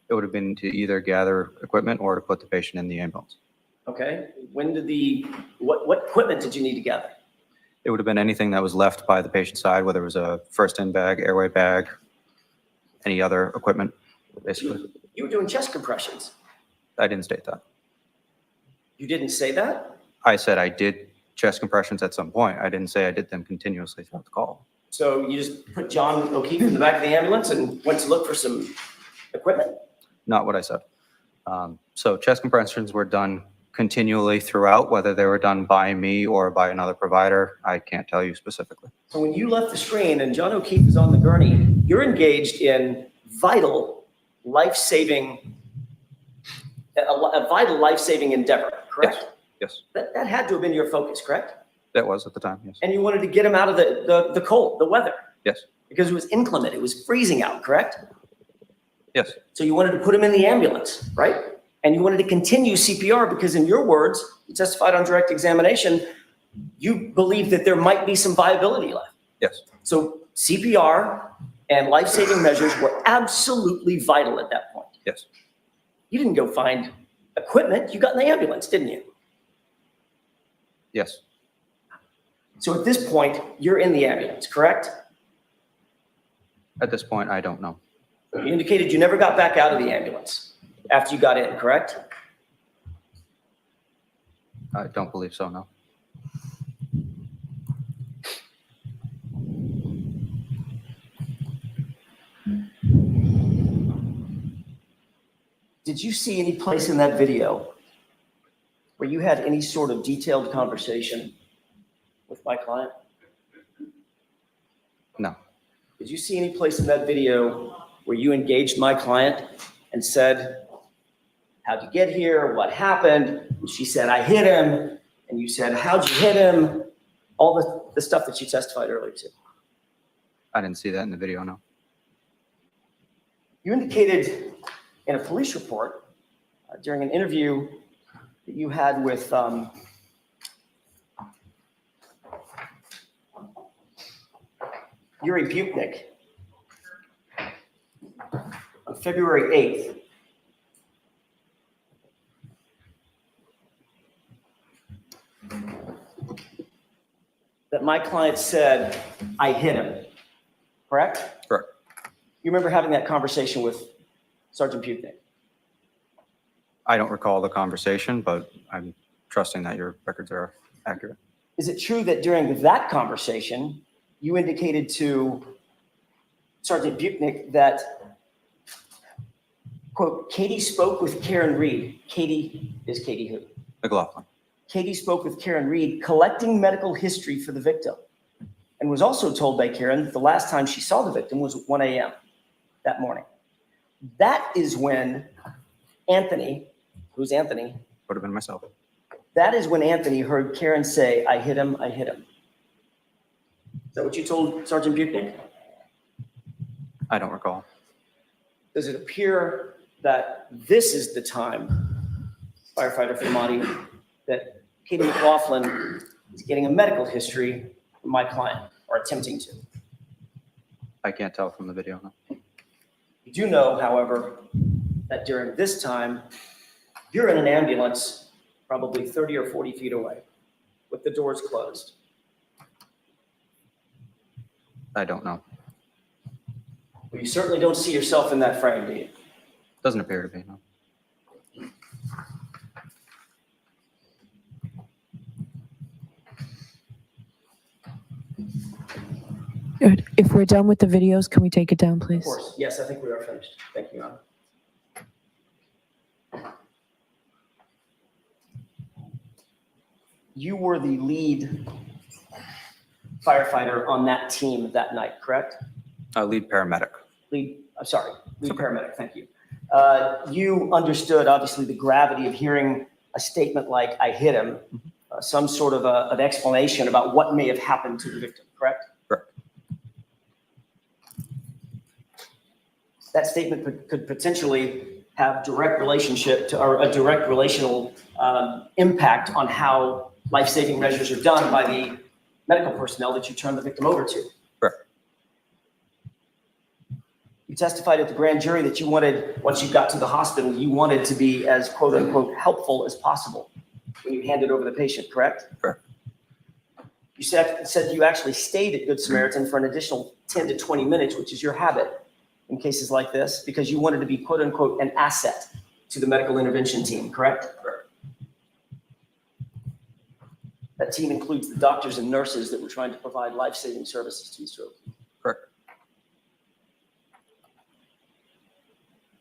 It would have been to either gather equipment or to put the patient in the ambulance. Okay, when did what equipment did you need to gather? It would have been anything that was left by the patient's side, whether it was a first-in bag, airway bag, any other equipment, basically. You were doing chest compressions. I didn't state that. You didn't say that? I said I did chest compressions at some point. I didn't say I did them continuously throughout the call. So you just put John O'Keefe in the back of the ambulance and went to look for some equipment? Not what I said. So chest compressions were done continually throughout, whether they were done by me or by another provider, I can't tell you specifically. So when you left the screen and John O'Keefe is on the gurney, you're engaged in vital, life-saving, a vital life-saving endeavor, correct? Yes, That had to have been your focus, correct? that was at the time, yes. And you wanted to get him out of the cold, the weather, Yes, because it was inclement, it was freezing out, correct? yes, So you wanted to put him in the ambulance, right? And you wanted to continue CPR because in your words, you testified on direct examination, you believe that there might be some viability left. yes, So CPR and life-saving measures were absolutely vital at that point. yes, You didn't go find equipment, you got in the ambulance, didn't you? yes. So at this point, you're in the ambulance, correct? At this point, I don't know. You indicated you never got back out of the ambulance after you got in, correct? I don't believe so, no. Did you see any place in that video where you had any sort of detailed conversation with my client? No, Did you see any place in that video where you engaged my client and said, how'd you get here? What happened? And she said, I hit him. And you said, how'd you hit him? All the stuff that you testified earlier to. I didn't see that in the video, no. You indicated in a police report during an interview that you had with Yuri Butnik on February 8th. That my client said, I hit him, correct? Correct. You remember having that conversation with Sergeant Butnik? I don't recall the conversation, but I'm trusting that your records are accurate. Is it true that during that conversation, you indicated to Sergeant Butnik that, quote, Katie spoke with Karen Reed. Katie is Katie who? McLaughlin. Katie spoke with Karen Reed, collecting medical history for the victim, and was also told by Karen that the last time she saw the victim was at 1 a.m. that morning. That is when Anthony, who's Anthony? Would have been myself. That is when Anthony heard Karen say, I hit him, I hit him. Is that what you told Sergeant Butnik? I don't recall. Does it appear that this is the time, firefighter Flamati, that Katie McLaughlin is getting a medical history from my client, or attempting to? I can't tell from the video, no. You do know, however, that during this time, you're in an ambulance probably 30 or 40 feet away with the doors closed. I don't know. Well, you certainly don't see yourself in that frame, do you? Doesn't appear to be, no. If we're done with the videos, can we take it down, Of please? course, yes, I think we are finished. Thank you, Your Honor. You were the lead firefighter on that team that night, correct? Lead paramedic. Lead paramedic, thank you. You understood, obviously, the gravity of hearing a statement like, "I hit him," some sort of an explanation about what may have happened to the victim, correct? Correct. That statement could potentially have direct relationship to, or a direct relational impact on how life-saving measures are done by the medical personnel that you turn the victim over to. Correct. You testified at the grand jury that you wanted, once you got to the hospital, you wanted to be as quote unquote helpful as possible when you handed over the patient, correct? Correct. You said you actually stayed at Good Samaritan for an additional 10 to 20 minutes, which is your habit in cases like this, because you wanted to be quote unquote an asset to the medical intervention team, correct? Correct. That team includes the doctors and nurses that were trying to provide life-saving services to Mr. O'Keefe. Correct.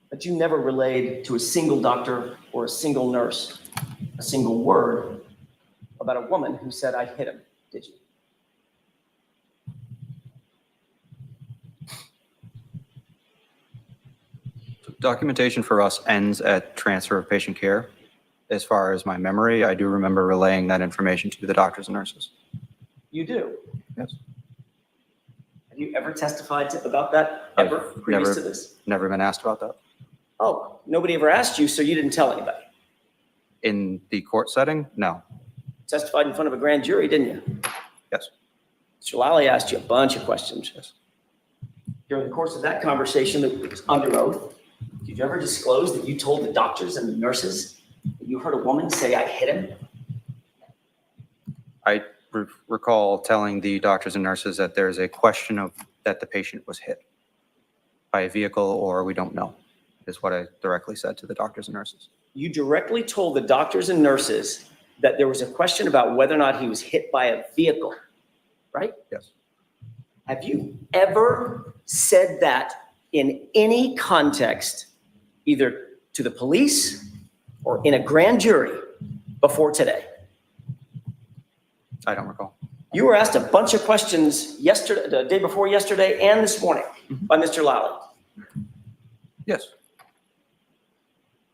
But you never relayed to a single doctor or a single nurse a single word about a woman who said, "I hit him," did you? Documentation for us ends at transfer of patient care. As far as my memory, I do remember relaying that information to the doctors and nurses. You do? Yes. Have you ever testified about that ever previous never- to this? Never been asked about that. Oh, nobody ever asked you, so you didn't tell anybody. In the court setting? No. Testified in front of a grand jury, didn't you? Yes. Mr. Lally asked you a bunch of questions. Yes. During the course of that conversation that was under oath, did you ever disclose that you told the doctors and the nurses that you heard a woman say, "I hit him"? I recall telling the doctors and nurses that there's a question of that the patient was hit by a vehicle or we don't know, is what I directly said to the doctors and nurses. You directly told the doctors and nurses that there was a question about whether or not he was hit by a vehicle, right? Yes. Have you ever said that in any context, either to the police or in a grand jury before today? I don't recall. You were asked a bunch of questions yesterday, the day before yesterday, and this morning by Mr. Lally. Yes.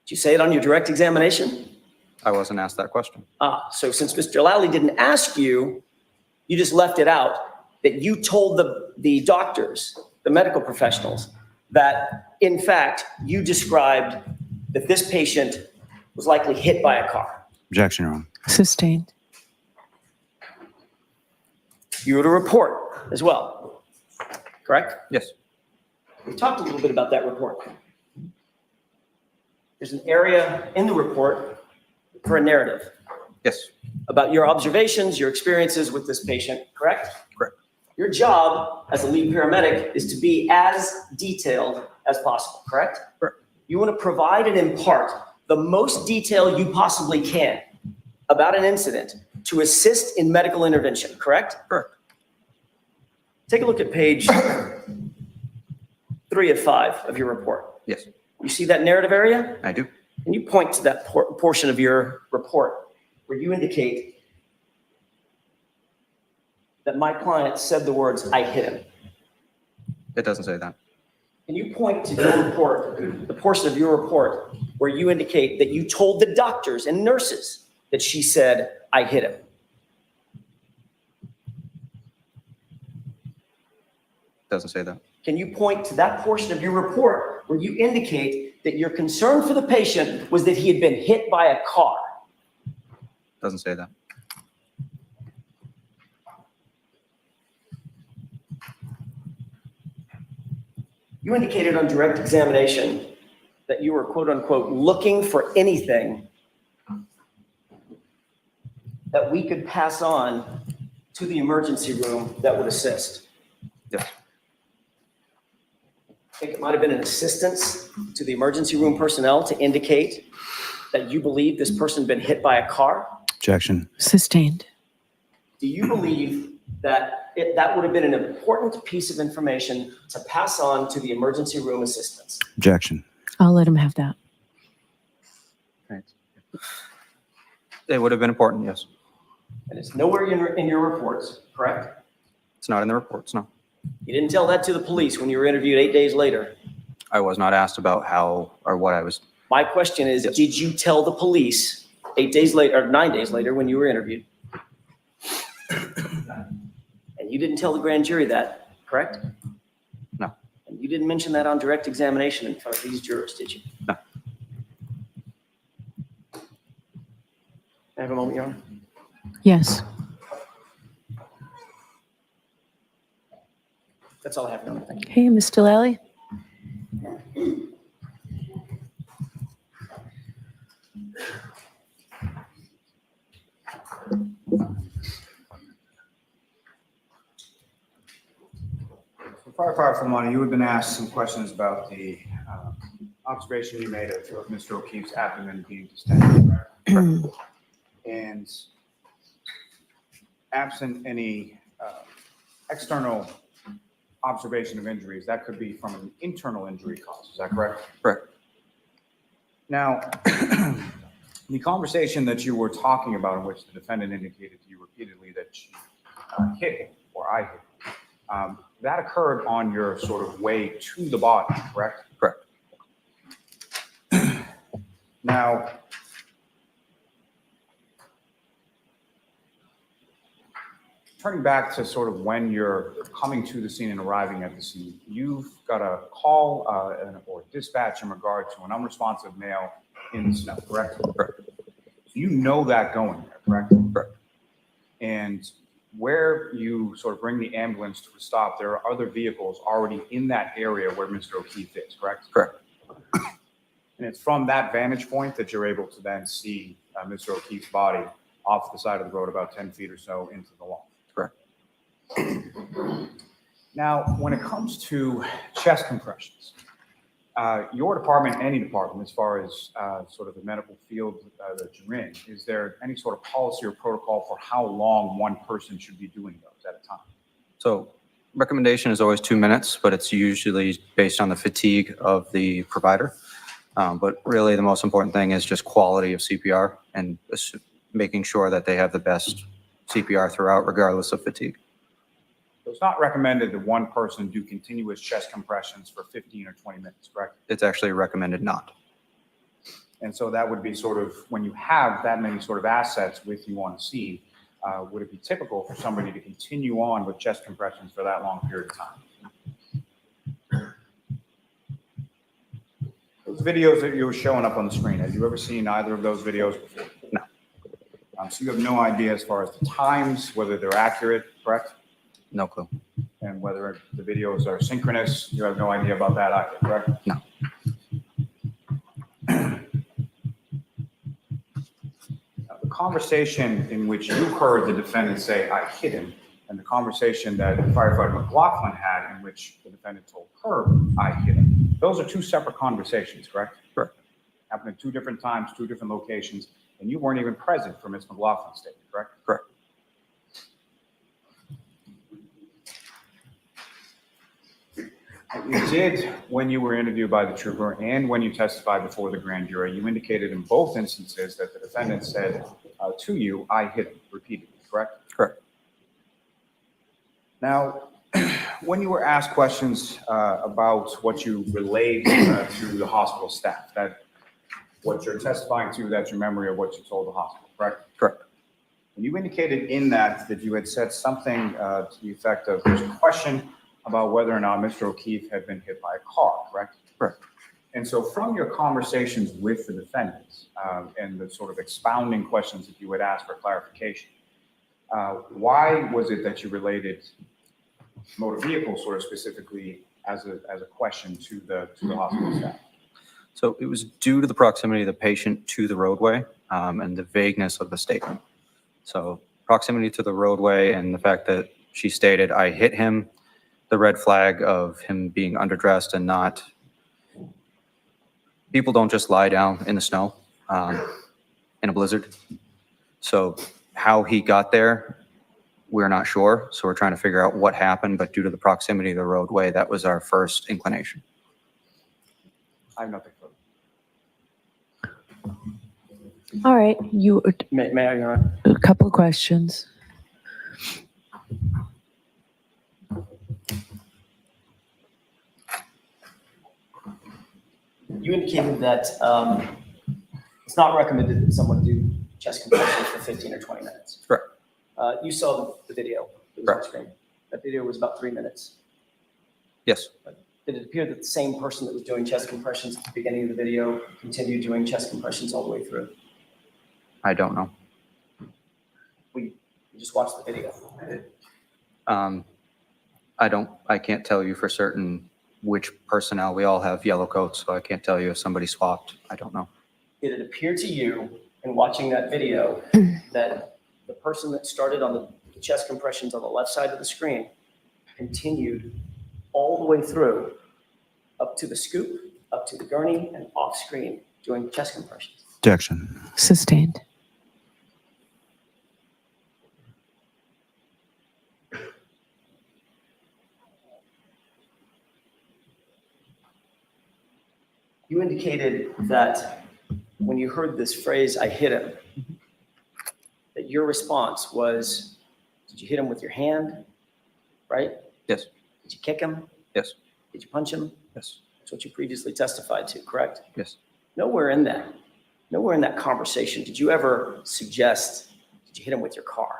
Did you say it on your direct examination? I wasn't asked that question. So since Mr. Lally didn't ask you, you just left it out, that you told the doctors, the medical professionals, that in fact, you described that this patient was likely hit by a car. Objection, Your Honor. Sustained. You wrote a report as well, correct? Yes. We talked a little bit about that report. There's an area in the report for a narrative Yes. about your observations, your experiences with this patient, correct? Correct. Your job as a lead paramedic is to be as detailed as possible, correct? Correct. You want to provide and impart the most detail you possibly can about an incident to assist in medical intervention, correct? Correct. Take a look at page 3 of 5 of your report. Yes, You see that narrative area? I do. Can you point to that portion of your report where you indicate that my client said the words, "I hit him"? It doesn't say that. Can you point to your report, the portion of your report where you indicate that you told the doctors and nurses that she said, "I hit him"? Doesn't say that. Can you point to that portion of your report where you indicate that your concern for the patient was that he had been hit by a car? Doesn't say that. You indicated on direct examination that you were quote unquote looking for anything that we could pass on to the emergency room that would assist. Yes. I think it might have been an assistance to the emergency room personnel to indicate that you believe this person had been hit by a car. Objection. Sustained. Do you believe that would have been an important piece of information to pass on to the emergency room assistants. Objection. I'll let him have that. It would have been important, yes. And it's nowhere in your reports, correct? It's not in the reports, no. You didn't tell that to the police when you were interviewed 8 days later. I was not asked about how or what I was. My question is, Yes. did you tell the police 8 days later, or 9 days later when you were interviewed? And you didn't tell the grand jury that, correct? No. And you didn't mention that on direct examination in front of these jurors, did you? No. Can I have a moment, Your Honor? Yes. That's all I have, Your Honor. Thank you. Hey, Ms. Delali? Firefighter Fulmani, you had been asked some questions about the observation you made of Mr. O'Keefe's abdomen being distended. And absent any external observation of injuries, that could be from an internal injury cause. Is that correct? Correct. Now, the conversation that you were talking about in which the defendant indicated to you repeatedly that she hit him or I hit him, that occurred on your sort of way to the body, correct? Correct. Now, turning back to sort of when you're coming to the scene and arriving at the scene, you've got a call or dispatch in regard to an unresponsive male in the snow, correct? Correct. So you know that going there, correct? Correct. And where you sort of bring the ambulance to a stop, there are other vehicles already in that area where Mr. O'Keefe is, correct? Correct. And it's from that vantage point that you're able to then see Mr. O'Keefe's body off the side of the road about 10 feet or so into the lawn. Correct. Now, when it comes to chest compressions, your department, any department, as far as sort of the medical field that you're in, is there any sort of policy or protocol for how long one person should be doing those at a time? So recommendation is always 2 minutes, but it's usually based on the fatigue of the provider. But really the most important thing is just quality of CPR and making sure that they have the best CPR throughout, regardless of fatigue. So it's not recommended that one person do continuous chest compressions for 15 or 20 minutes, correct? It's actually recommended not. And so that would be sort of, when you have that many sort of assets with you on the scene, would it be typical for somebody to continue on with chest compressions for that long period of time? Those videos that you were showing up on the screen, have you ever seen either of those videos before? No. So you have no idea as far as the times, whether they're accurate, correct? No clue. And whether the videos are synchronous, you have no idea about that either, correct? No. The conversation in which you heard the defendant say, "I hit him," and the conversation that firefighter McLaughlin had in which the defendant told her, "I hit him," those are two separate conversations, correct? Correct. Happened at two different times, two different locations, and you weren't even present for Ms. McLaughlin's statement, correct? Correct. You did, when you were interviewed by the trooper and when you testified before the grand jury, you indicated in both instances that the defendant said to you, "I hit him," repeatedly, correct? Correct. Now, when you were asked questions about what you relayed to the hospital staff, that what you're testifying to, that's your memory of what you told the hospital, correct? Correct. And you indicated in that you had said something to the effect of, there's a question about whether or not Mr. O'Keefe had been hit by a car, correct? Correct. And so from your conversations with the defendants and the sort of expounding questions that you would ask for clarification, why was it that you related motor vehicle sort of specifically as a question to the hospital staff? So it was due to the proximity of the patient to the roadway and the vagueness of the statement. So proximity to the roadway and the fact that she stated, "I hit him," the red flag of him being underdressed and not, people don't just lie down in the snow in a blizzard. So how he got there we're not sure. So we're trying to figure out what happened, but due to the proximity of the roadway, that was our first inclination. I have nothing further. All right, May I, Your Honor? a couple of questions. You indicated that it's not recommended that someone do chest compressions for 15 or 20 minutes. Correct. You saw the video that was on screen. That video was about 3 minutes. Yes. Did it appear that the same person that was doing chest compressions at the beginning of the video continued doing chest compressions all the way through? I don't know. You just watched the video. I can't tell you for certain which personnel. We all have yellow coats, so I can't tell you if somebody swapped. I don't know. Did it appear to you in watching that video that the person that started on the chest compressions on the left side of the screen continued all the way through up to the scoop, up to the gurney, and off screen doing chest compressions? Objection. Sustained. You indicated that when you heard this phrase, "I hit him," that your response was, did you hit him with your hand, right? Yes. Did you kick him? Yes. Did you punch him? Yes. That's what you previously testified to, correct? Yes. Nowhere in that conversation, did you ever suggest, did you hit him with your car?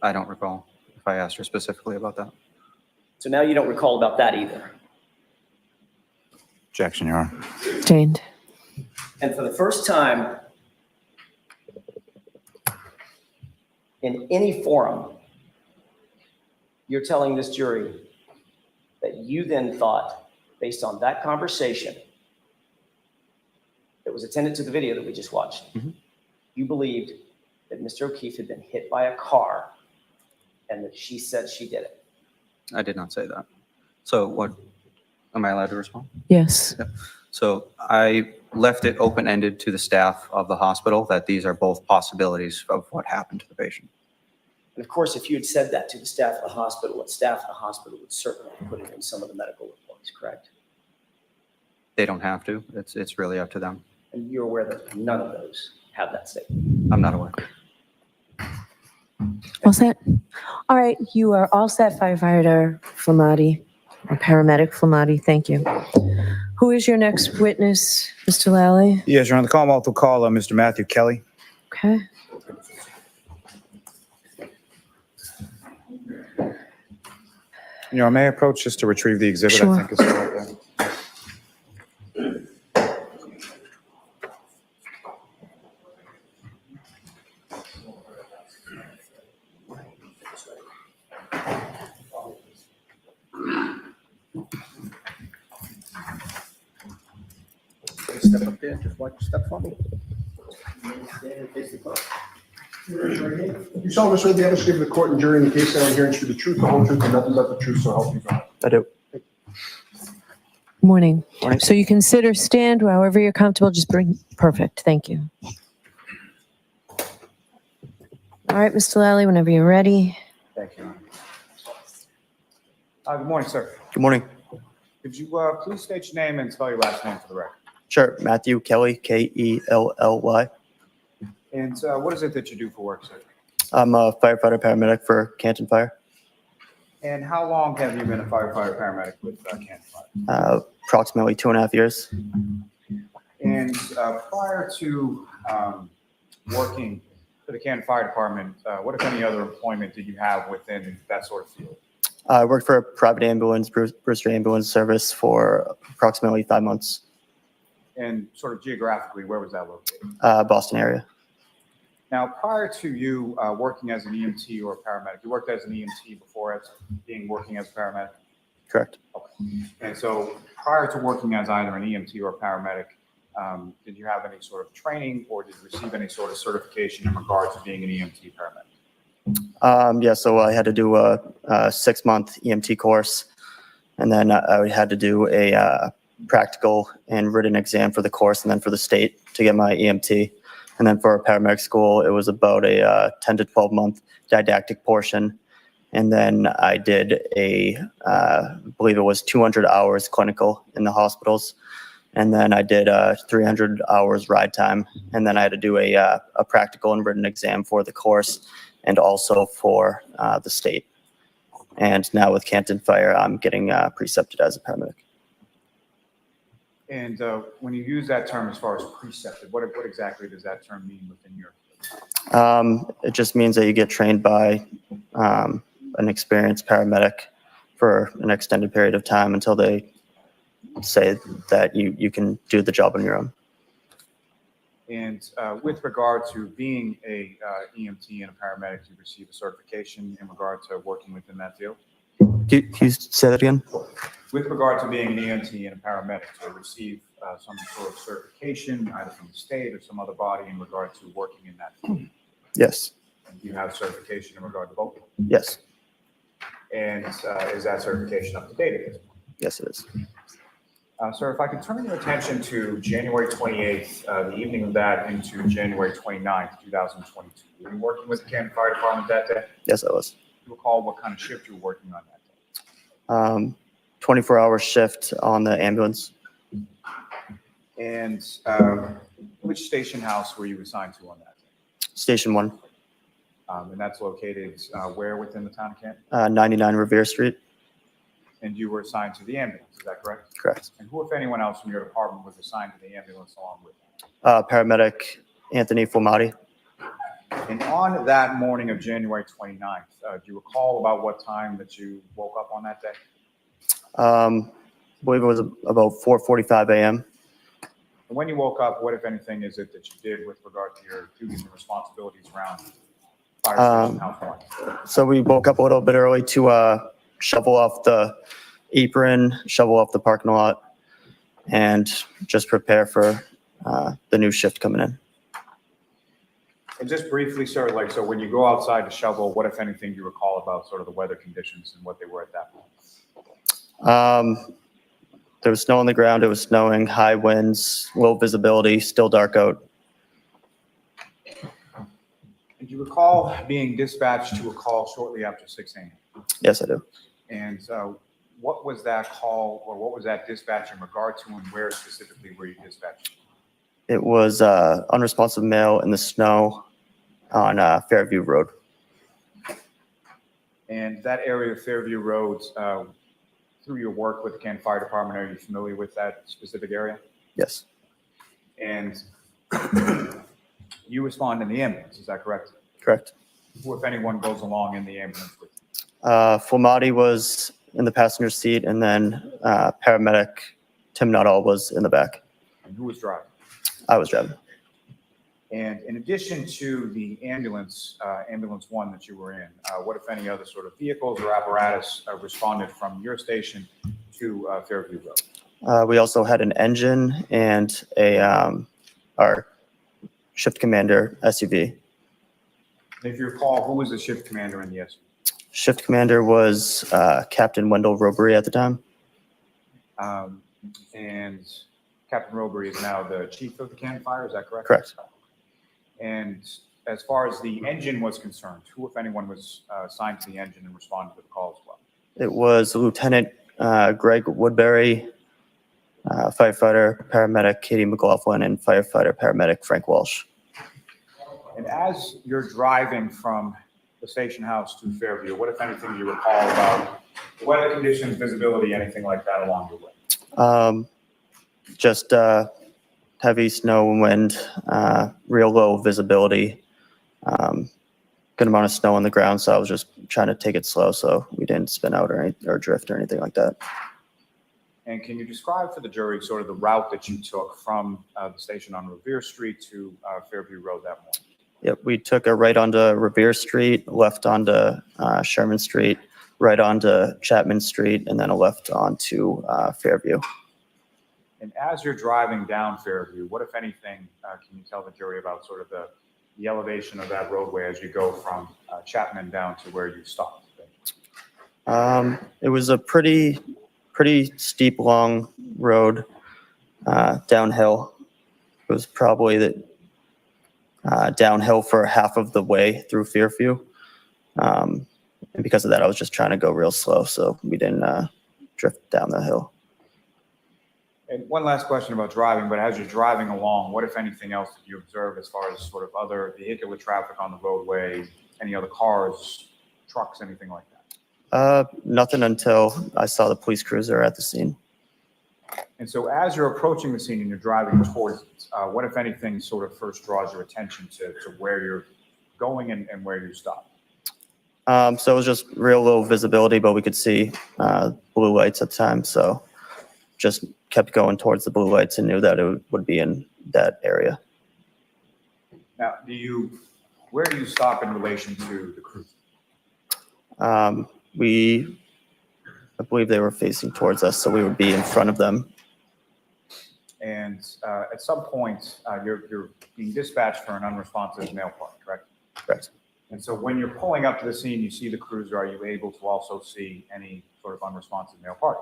I don't recall if I asked her specifically about that. So now you don't recall about that either. Objection, Your Honor. Sustained. And for the first time in any forum, you're telling this jury that you then thought, based on that conversation that was attendant to the video that we just watched, you believed that Mr. O'Keefe had been hit by a car and that she said she did it. I did not say that. So what, am I allowed to respond? Yes. So I left it open-ended to the staff of the hospital that these are both possibilities of what happened to the patient. And of course, if you had said that to the staff of the hospital would certainly put it in some of the medical reports, correct? They don't have to. It's really up to them. And you're aware that none of those have that statement. I'm not aware. All set? All right, you are all set, firefighter Flamati, or paramedic Flamati. Thank you. Who is your next witness, Mr. Lally? Yes, Your Honor. The Commonwealth will call Mr. Matthew Kelly. Okay. Your Honor, may I approach just to retrieve the exhibit? Sure. I think is right there. Step up there, just watch your step for me. You solemnly swear the evidence given to the court and jury in the case now hearing should be the truth, the whole truth, and nothing but the truth, so help you God. I do. Morning. Morning. So you consider stand however you're comfortable, just bring, perfect, thank you. All right, Mr. Lally, whenever you're ready. Thank you. Good morning, sir. Good morning. Could you please state your name and spell your last name for the record? Sure. Matthew Kelly, Kelly. And what is it that you do for work, sir? I'm a firefighter paramedic for Canton Fire. And how long have you been a firefighter paramedic with Canton Fire? Approximately 2.5 years. And prior to working for the Canton Fire Department, what, if any, other employment did you have within that sort of field? I worked for a private ambulance, Brewster Ambulance Service for approximately 5 months. And sort of geographically, where was that located? Boston area. Now, prior to you working as an EMT or a paramedic, you worked as an EMT before working as a paramedic? Correct. Okay. And so prior to working as either an EMT or a paramedic, did you have any sort of training or did you receive any sort of certification in regard to being an EMT paramedic? Yeah, so I had to do a 6-month EMT course, and then I had to do a practical and written exam for the course and then for the state to get my EMT. And then for our paramedic school, it was about a 10 to 12 month didactic portion. And then I did I believe it was 200 hours clinical in the hospitals. And then I did 300 hours ride time. And then I had to do a practical and written exam for the course and also for the state. And now with Canton Fire, I'm getting precepted as a paramedic. And when you use that term as far as precepted, what exactly does that term mean within your? It just means that you get trained by an experienced paramedic for an extended period of time until they say that you can do the job on your own. And with regard to being a EMT and a paramedic, you receive a certification in regard to working within that field? Can you say that again? With regard to being an EMT and a paramedic, to receive some sort of certification, either from the state or some other body in regard to working in that field? Yes. And do you have certification in regard to both? Yes. And is that certification up to date at this point? Yes, it is. Sir, if I could turn your attention to January 28th, the evening of that into January 29th, 2022. Were you working with the Canton Fire Department that day? Yes, I was. Do you recall what kind of shift you were working on that day? 24-hour shift on the ambulance. And which station house were you assigned to on that day? Station 1, And that's located where within the town of Canton? 99 Revere Street. And you were assigned to the ambulance, is that correct? Correct. And who, if anyone else from your department, was assigned to the ambulance along with you? Paramedic Anthony Fulmati. And on that morning of January 29th, do you recall about what time that you woke up on that day? I believe it was about 4:45 a.m. And when you woke up, what, if anything, is it that you did with regard to your duties and responsibilities around fire station house one? So we woke up a little bit early to shovel off the apron, shovel off the parking lot, and just prepare for the new shift coming in. And just briefly, sir, so when you go outside to shovel, what, if anything, do you recall about sort of the weather conditions and what they were at that point? There was snow on the ground. It was snowing, high winds, low visibility, still dark out. And do you recall being dispatched to a call shortly after 6 a.m.? Yes, I do. And what was that call, or what was that dispatch in regard to, and where specifically were you dispatched? It was unresponsive male in the snow on Fairview Road. And that area of Fairview Road, through your work with the Canton Fire Department, are you familiar with that specific area? Yes, And you respond in the ambulance, is that correct? correct. Who, if anyone, goes along in the ambulance with you? Fulmati was in the passenger seat, and then paramedic Tim Nuttall was in the back. And who was driving? I was driving. And in addition to the ambulance, ambulance one that you were in, what, if any, other sort of vehicles or apparatus responded from your station to Fairview Road? We also had an engine and our shift commander SUV. And if you recall, who was the shift commander in the SUV? Shift commander was Captain Wendell Robbery at the time. And Captain Robbery is now the chief of the Canton Fire, is that correct? Correct. And as far as the engine was concerned, who, if anyone, was assigned to the engine and responded to the call as well? It was Lieutenant Greg Woodbury, firefighter, paramedic Katie McLaughlin, and firefighter, paramedic Frank Walsh. And as you're driving from the station house to Fairview, what, if anything, do you recall about weather conditions, visibility, anything like that along the way? Just heavy snow and wind, real low visibility, good amount of snow on the ground. So I was just trying to take it slow so we didn't spin out or drift or anything like that. And can you describe for the jury sort of the route that you took from the station on Revere Street to Fairview Road that morning? Yep, we took a right onto Revere Street, left onto Sherman Street, right onto Chapman Street, and then a left onto Fairview. And as you're driving down Fairview, what, if anything, can you tell the jury about sort of the elevation of that roadway as you go from Chapman down to where you stopped? It was a pretty steep, long road downhill. It was probably downhill for half of the way through Fairview. And because of that, I was just trying to go real slow, so we didn't drift down the hill. And one last question about driving, but as you're driving along, what, if anything else, did you observe as far as sort of other vehicular traffic on the roadway, any other cars, trucks, anything like that? Nothing until I saw the police cruiser at the scene. And so as you're approaching the scene and you're driving towards it, what, if anything, sort of first draws your attention to where you're going and where you stop? So it was just real low visibility, but we could see blue lights at the time. So just kept going towards the blue lights and knew that it would be in that area. Now, where do you stop in relation to the cruiser? I believe they were facing towards us, so we would be in front of them. And at some point, you're being dispatched for an unresponsive male party, correct? Correct. And so when you're pulling up to the scene, you see the cruiser, are you able to also see any sort of unresponsive male party?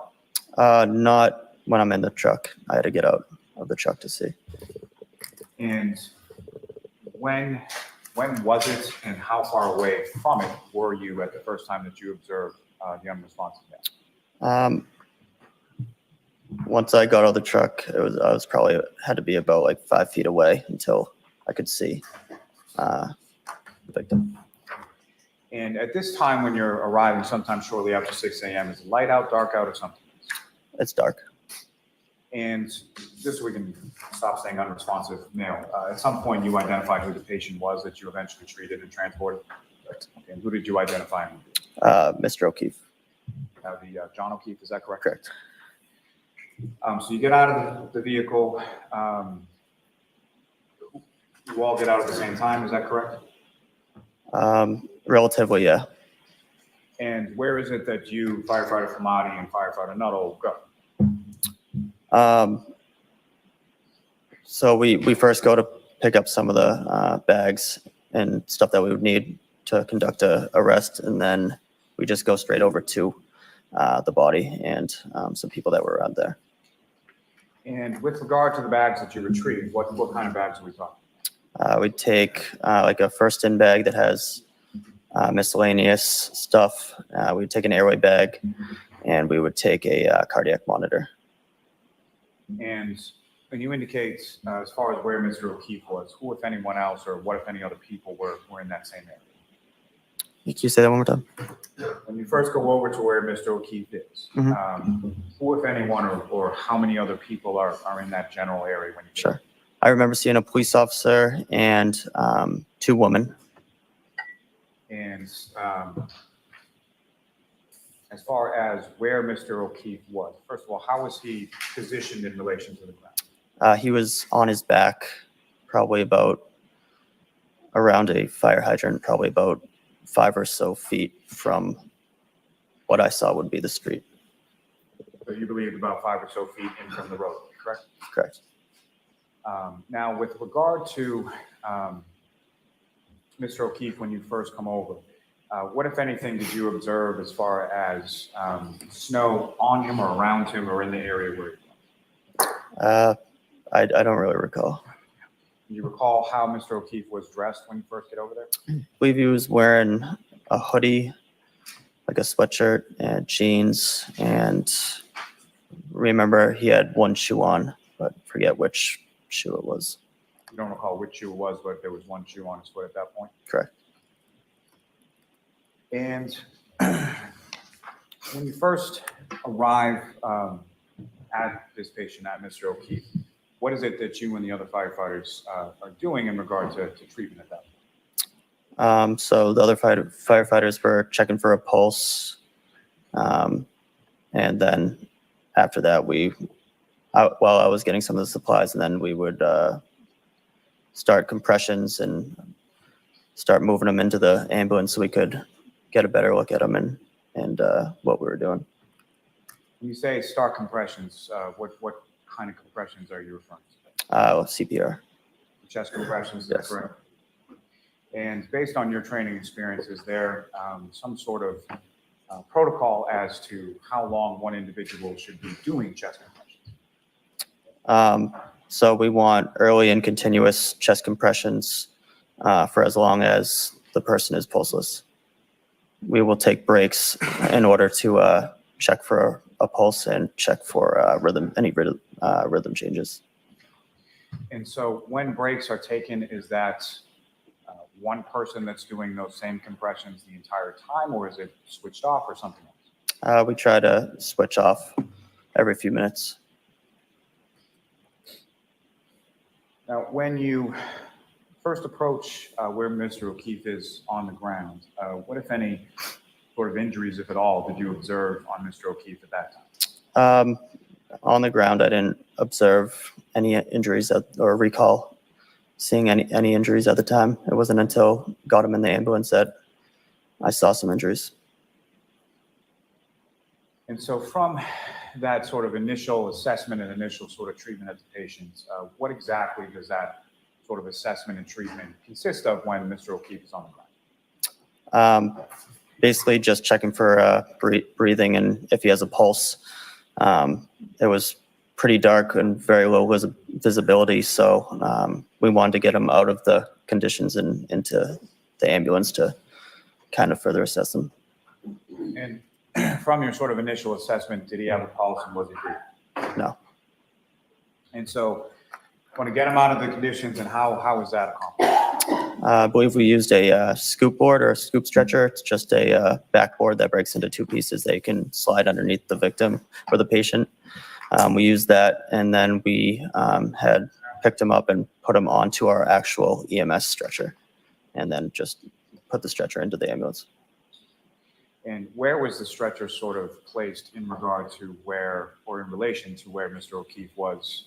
Not when I'm in the truck. I had to get out of the truck to see. And when was it and how far away from it were you at the first time that you observed the unresponsive male? Once I got out of the truck, I was probably had to be about like 5 feet away until I could see the victim. And at this time when you're arriving, sometime shortly after 6 a.m., is it light out, dark out, or something? It's dark. And just so we can stop saying unresponsive male, at some point you identified who the patient was that you eventually treated and transported. Okay, and who did you identify him? Mr. O'Keefe. The John O'Keefe, is that correct? Correct. So you get out of the vehicle. You all get out at the same time, is that correct? Relatively, yeah. And where is it that you, firefighter Flamati and firefighter Nuttall, go? So we first go to pick up some of the bags and stuff that we would need to conduct a arrest, and then we just go straight over to the body and some people that were around there. And with regard to the bags that you retrieved, what kind of bags are we talking? We'd take like a first in bag that has miscellaneous stuff. We'd take an airway bag, and we would take a cardiac monitor. And when you indicate as far as where Mr. O'Keefe was, who, if anyone else, or what, if any other people were in that same area? Can you say that one more time? When you first go over to where Mr. O'Keefe is, who, if anyone, or how many other people are in that general area when you get Sure. I remember seeing a police officer and 2 women. And as far as where Mr. O'Keefe was, first of all, how was he positioned in relation to the ground? He was on his back, probably about around a fire hydrant, probably about 5 or so feet from what I saw would be the street. So you believed about 5 or so feet in from the road, correct? Correct. Now, with regard to Mr. O'Keefe, when you first come over, what, if anything, did you observe as far as snow on him or around him or in the area where he was? I don't really recall. Do you recall how Mr. O'Keefe was dressed when you first get over there? I believe he was wearing a hoodie, like a sweatshirt and jeans, and remember he had one shoe on, but forget which shoe it was. You don't recall which shoe it was, but there was one shoe on his foot at that point? Correct. And when you first arrive at this patient, at Mr. O'Keefe, what is it that you and the other firefighters are doing in regard to treatment at that point? So the other firefighters were checking for a pulse. And then after that, while I was getting some of the supplies, and then we would start compressions and start moving them into the ambulance so we could get a better look at them and what we were doing. When you say start compressions, what kind of compressions are you referring to? CPR. Chest compressions, is Yes. that correct? And based on your training experience, is there some sort of protocol as to how long one individual should be doing chest compressions? So we want early and continuous chest compressions for as long as the person is pulseless. We will take breaks in order to check for a pulse and check for any rhythm changes. And so when breaks are taken, is that one person that's doing those same compressions the entire time, or is it switched off or something else? We try to switch off every few minutes. Now, when you first approach where Mr. O'Keefe is on the ground, what, if any, sort of injuries, if at all, did you observe on Mr. O'Keefe at that time? On the ground, I didn't observe any injuries or recall seeing any injuries at the time. It wasn't until got him in the ambulance that I saw some injuries. And so from that sort of initial assessment and initial sort of treatment of the patient, what exactly does that sort of assessment and treatment consist of when Mr. O'Keefe is on the ground? Basically just checking for breathing and if he has a pulse. It was pretty dark and very low visibility, so we wanted to get him out of the conditions and into the ambulance to kind of further assess him. And from your sort of initial assessment, did he have a pulse and was he breathing? No. And so want to get him out of the conditions, and how was that accomplished? I believe we used a scoop board or a scoop stretcher. It's just a backboard that breaks into two pieces that you can slide underneath the victim or the patient. We used that, and then we had picked him up and put him onto our actual EMS stretcher, and then just put the stretcher into the ambulance. And where was the stretcher sort of placed in regard to where, or in relation to where Mr. O'Keefe was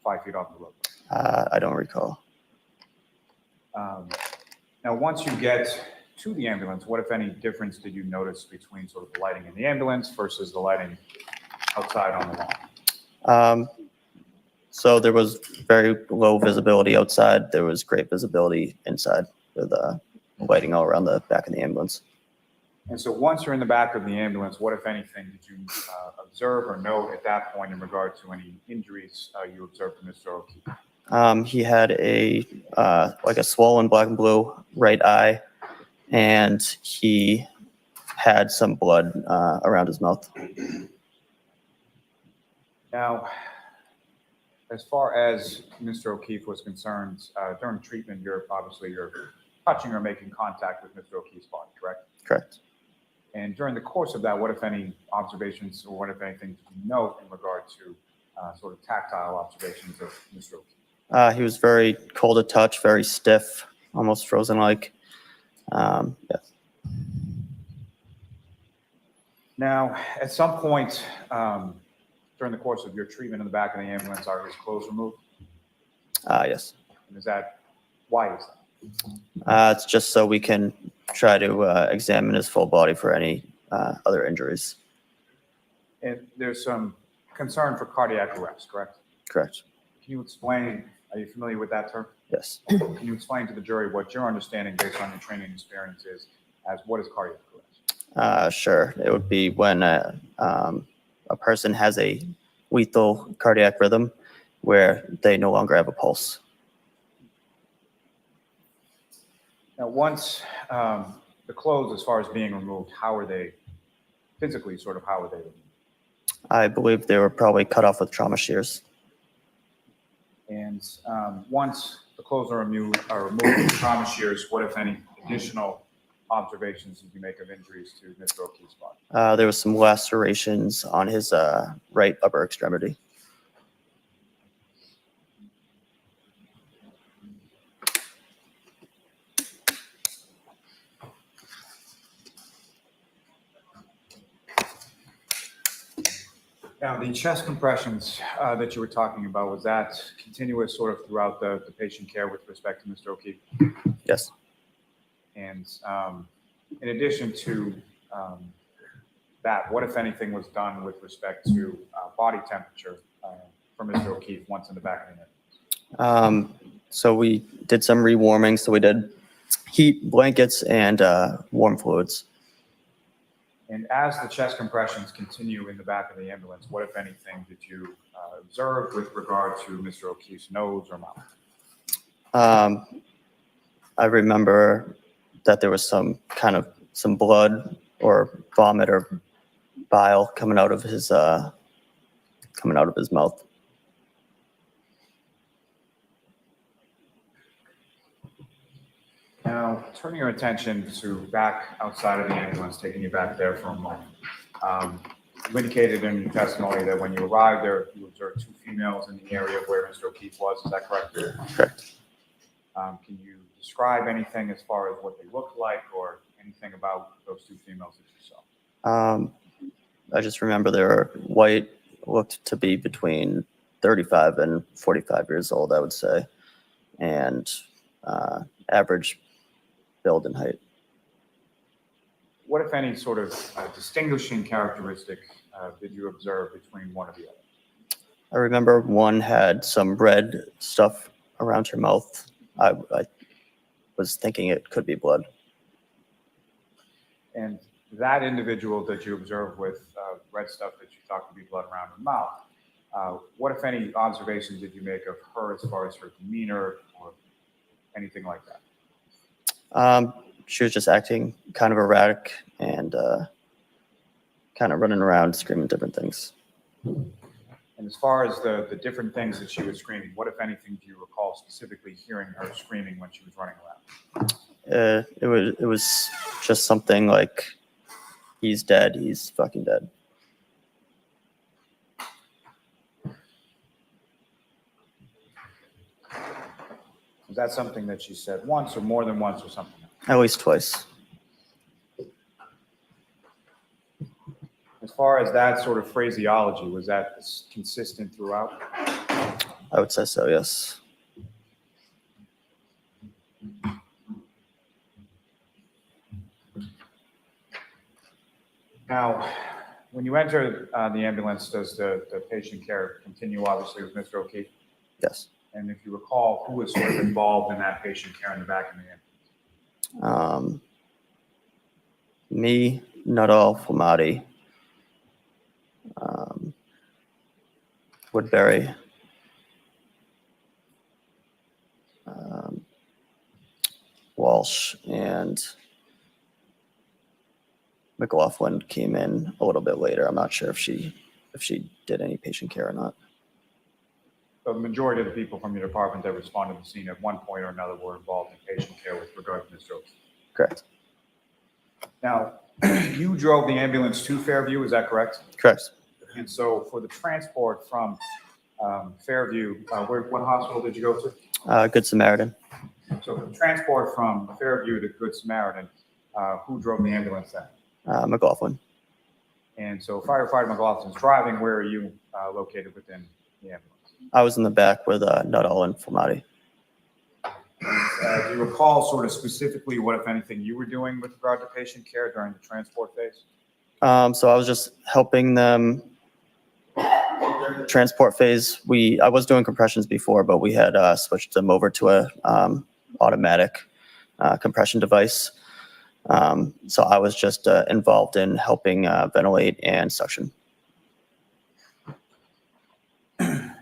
5 feet off the road? I don't recall. Now, once you get to the ambulance, what, if any, difference did you notice between sort of the lighting in the ambulance versus the lighting outside on the lawn? So there was very low visibility outside. There was great visibility inside with lighting all around the back of the ambulance. And so once you're in the back of the ambulance, what, if anything, did you observe or note at that point in regard to any injuries you observed from Mr. O'Keefe? He had like a swollen black and blue right eye, and he had some blood around his mouth. Now, as far as Mr. O'Keefe was concerned, during treatment, you're touching or making contact with Mr. O'Keefe's body, correct? Correct. And during the course of that, what, if any, observations or what, if anything, did you note in regard to sort of tactile observations of Mr. O'Keefe? He was very cold to touch, very stiff, almost frozen-like. Yeah. Now, at some point during the course of your treatment in the back of the ambulance, are his clothes removed? Yes. And why is that? It's just so we can try to examine his full body for any other injuries. And there's some concern for cardiac arrest, correct? Correct. Can you explain, are you familiar with that term? Yes. Can you explain to the jury what your understanding based on your training and experience is as what is cardiac arrest? Sure. It would be when a person has a lethal cardiac rhythm where they no longer have a pulse. Now, once the clothes, as far as being removed, how are they physically, how are they removed? I believe they were probably cut off with trauma shears. And once the clothes are removed with trauma shears, what, if any, additional observations did you make of injuries to Mr. O'Keefe's body? There was some lacerations on his right upper extremity. Now, the chest compressions that you were talking about, was that continuous throughout the patient care with respect to Mr. O'Keefe? Yes. And in addition to that, what, if anything, was done with respect to body temperature for Mr. O'Keefe once in the back of the ambulance? So we did some rewarming. So we did heat blankets and warm fluids. And as the chest compressions continue in the back of the ambulance, what, if anything, did you observe with regard to Mr. O'Keefe's nose or mouth? I remember that there was some blood or vomit or bile coming out of his mouth. Now, turning your attention to back outside of the ambulance, taking you back there for a moment. You indicated in your testimony that when you arrived there, you observed 2 females in the area where Mr. O'Keefe was. Is that correct? Correct. Can you describe anything as far as what they looked like or anything about those 2 females that you saw? I just remember they were white, looked to be between 35 and 45 years old, I would say, and average build and height. What, if any, sort of distinguishing characteristic did you observe between one or the other? I remember one had some red stuff around her mouth. I was thinking it could be blood. And that individual that you observed with red stuff that you thought could be blood around her mouth, what, if any, observations did you make of her as far as her demeanor or anything like that? She was just acting kind of erratic and kind of running around screaming different things. And as far as the different things that she was screaming, what, if anything, do you recall specifically hearing her screaming when she was running around? It was just something like, "He's dead. He's fucking dead." Was that something that she said once or more than once or something else? At least twice. As far as that sort of phraseology, was that consistent throughout? I would say so, yes. Now, when you enter the ambulance, does the patient care continue, obviously, with Mr. O'Keefe? Yes. And if you recall, who was sort of involved in that patient care in the back of the ambulance? Me, Nuttall, Flamati, Woodbury, Walsh, and McLaughlin came in a little bit later. I'm not sure if she did any patient care or not. So the majority of the people from your department that responded to the scene at one point or another were involved in patient care with regard to Mr. O'Keefe. Correct. Now, you drove the ambulance to Fairview, is that correct? Correct. And so for the transport from Fairview, what hospital did you go to? Good Samaritan. So for the transport from Fairview to Good Samaritan, who drove the ambulance then? McLaughlin. And so firefighter McLaughlin's driving, where are you located within the ambulance? I was in the back with Nuttall and Flamati. Do you recall sort of specifically what, if anything, you were doing with regard to patient care during the transport phase? So I was just helping them. Transport phase, I was doing compressions before, but we had switched them over to a automatic compression device. So I was just involved in helping ventilate and suction.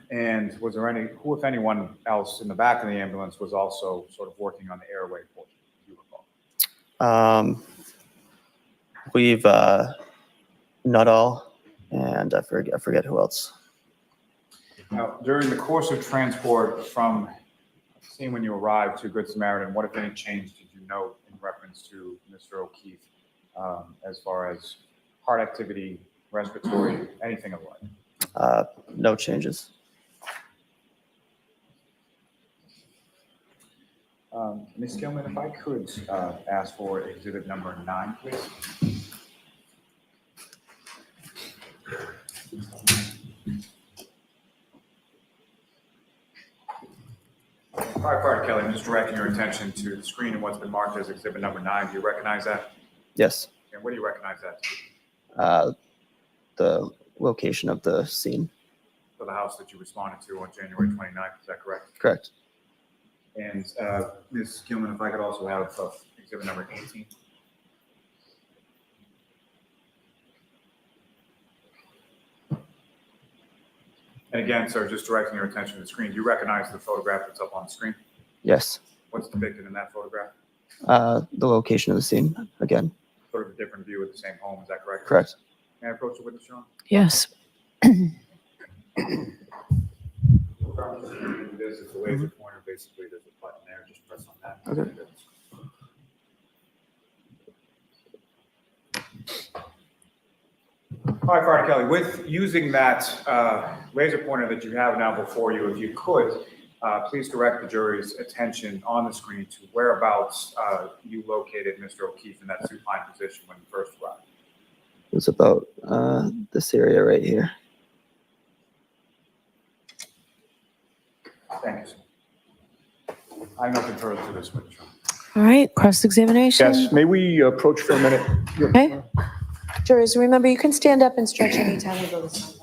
And was there who, if anyone else in the back of the ambulance was also sort of working on the airway portion, if you recall? We've Nuttall, and I forget who else. Now, during the course of transport from the scene when you arrived to Good Samaritan, what, if any, change did you note in reference to Mr. O'Keefe as far as heart activity, respiratory, anything of the like? No changes. Ms. Gilman, if I could ask for exhibit number 9, please. Firefighter Kelly, I'm just directing your attention to the screen and what's been marked as exhibit number 9. Do you recognize that? Yes. And what do you recognize that? The location of the scene. For the house that you responded to on January 29th, is that correct? Correct. And Ms. Gilman, if I could also have exhibit number 18. And again, sir, just directing your attention to the screen. Do you recognize the photograph that's up on the screen? Yes. What's depicted in that photograph? The location of the scene again. Sort of a different view of the same home, is that correct? Correct. May I approach the witness, John? Yes. This is the laser pointer, basically there's a button there, just press on that. Okay. All right, Fire Kelly, with using that laser pointer that you have now before you, if you could, please direct the jury's attention on the screen to whereabouts you located Mr. O'Keefe in that supine position when you first arrived. It was about this area right here. Thank you, sir. I have nothing further to this witness. All right, cross-examination. Yes, may we approach for a minute? Okay. Jurors, remember, you can stand up and stretch anytime you go to someone.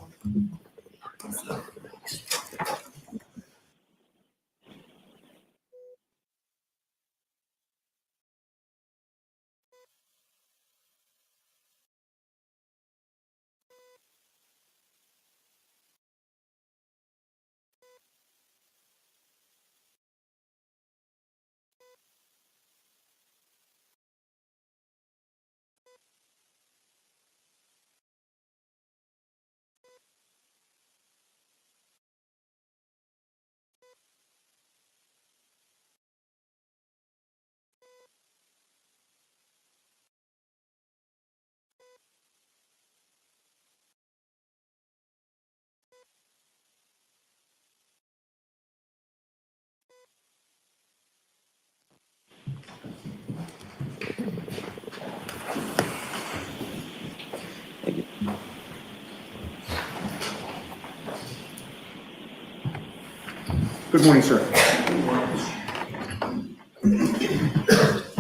Good morning, sir.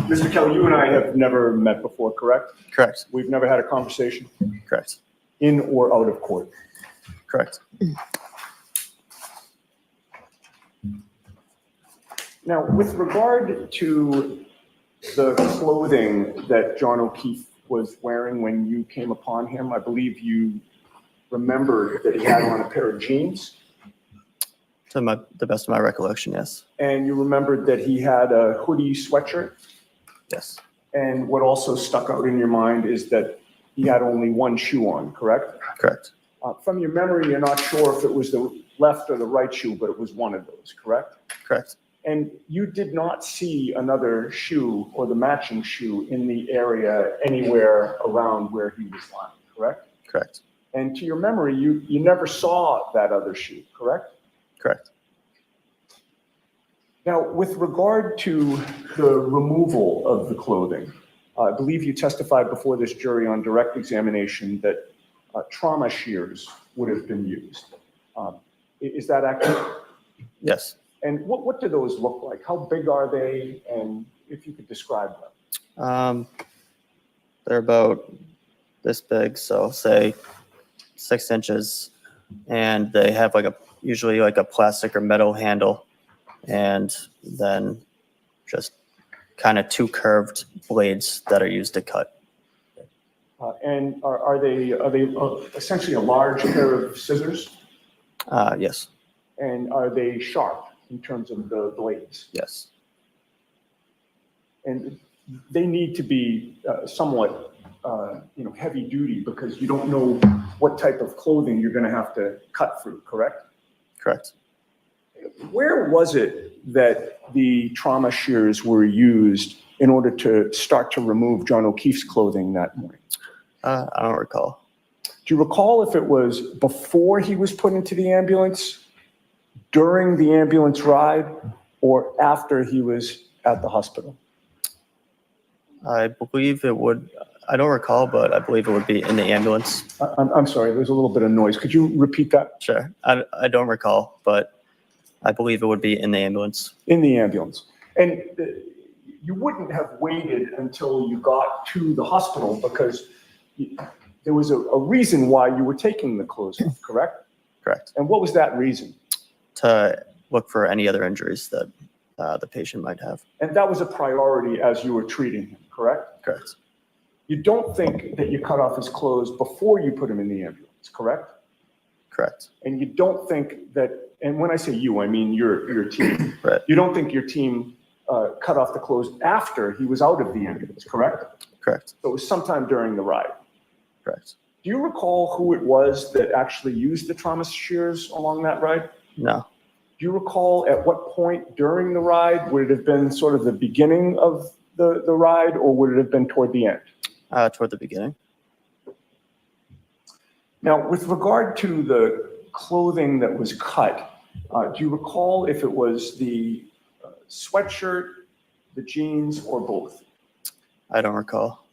Mr. Kelly, you and I have never met before, correct? Correct. We've never had a conversation Correct. in or out of court. Correct. Now, with regard to the clothing that John O'Keefe was wearing when you came upon him, I believe you remembered that he had on a pair of jeans, To the best of my recollection, yes. and you remembered that he had a hoodie sweatshirt. Yes. And what also stuck out in your mind is that he had only one shoe on, correct? Correct. From your memory, you're not sure if it was the left or the right shoe, but it was one of those, correct? Correct. And you did not see another shoe or the matching shoe in the area anywhere around where he was lying, correct? Correct. And to your memory, you never saw that other shoe, correct? Correct. Now, with regard to the removal of the clothing, I believe you testified before this jury on direct examination that trauma shears would have been used. Is that accurate? Yes. And what do those look like? How big are they? And if you could describe them. They're about this big, so say 6 inches, and they have usually like a plastic or metal handle, and then just kind of 2 curved blades that are used to cut. And are they essentially a large pair of scissors? Yes. And are they sharp in terms of the blades? Yes. And they need to be somewhat, heavy duty because you don't know what type of clothing you're going to have to cut through, correct? Correct. Where was it that the trauma shears were used in order to start to remove John O'Keefe's clothing that morning? I don't recall. Do you recall if it was before he was put into the ambulance, during the ambulance ride, or after he was at the hospital? I believe it would, I don't recall, but I believe it would be in the ambulance. I'm sorry, there's a little bit of noise. Could you repeat that? Sure. I don't recall, but I believe it would be in the ambulance. In the ambulance. And you wouldn't have waited until you got to the hospital because there was a reason why you were taking the clothes off, correct? Correct. And what was that reason? To look for any other injuries that the patient might have. And that was a priority as you were treating him, correct? Correct. You don't think that you cut off his clothes before you put him in the ambulance, correct? Correct. And you don't think that, and when I say you, I mean your team. Right. You don't think your team cut off the clothes after he was out of the ambulance, correct? Correct. So it was sometime during the ride. Correct. Do you recall who it was that actually used the trauma shears along that ride? No. Do you recall at what point during the ride? Would it have been sort of the beginning of the ride, or would it have been toward the end? Toward the beginning. Now, with regard to the clothing that was cut, do you recall if it was the sweatshirt, the jeans, or both? I don't recall.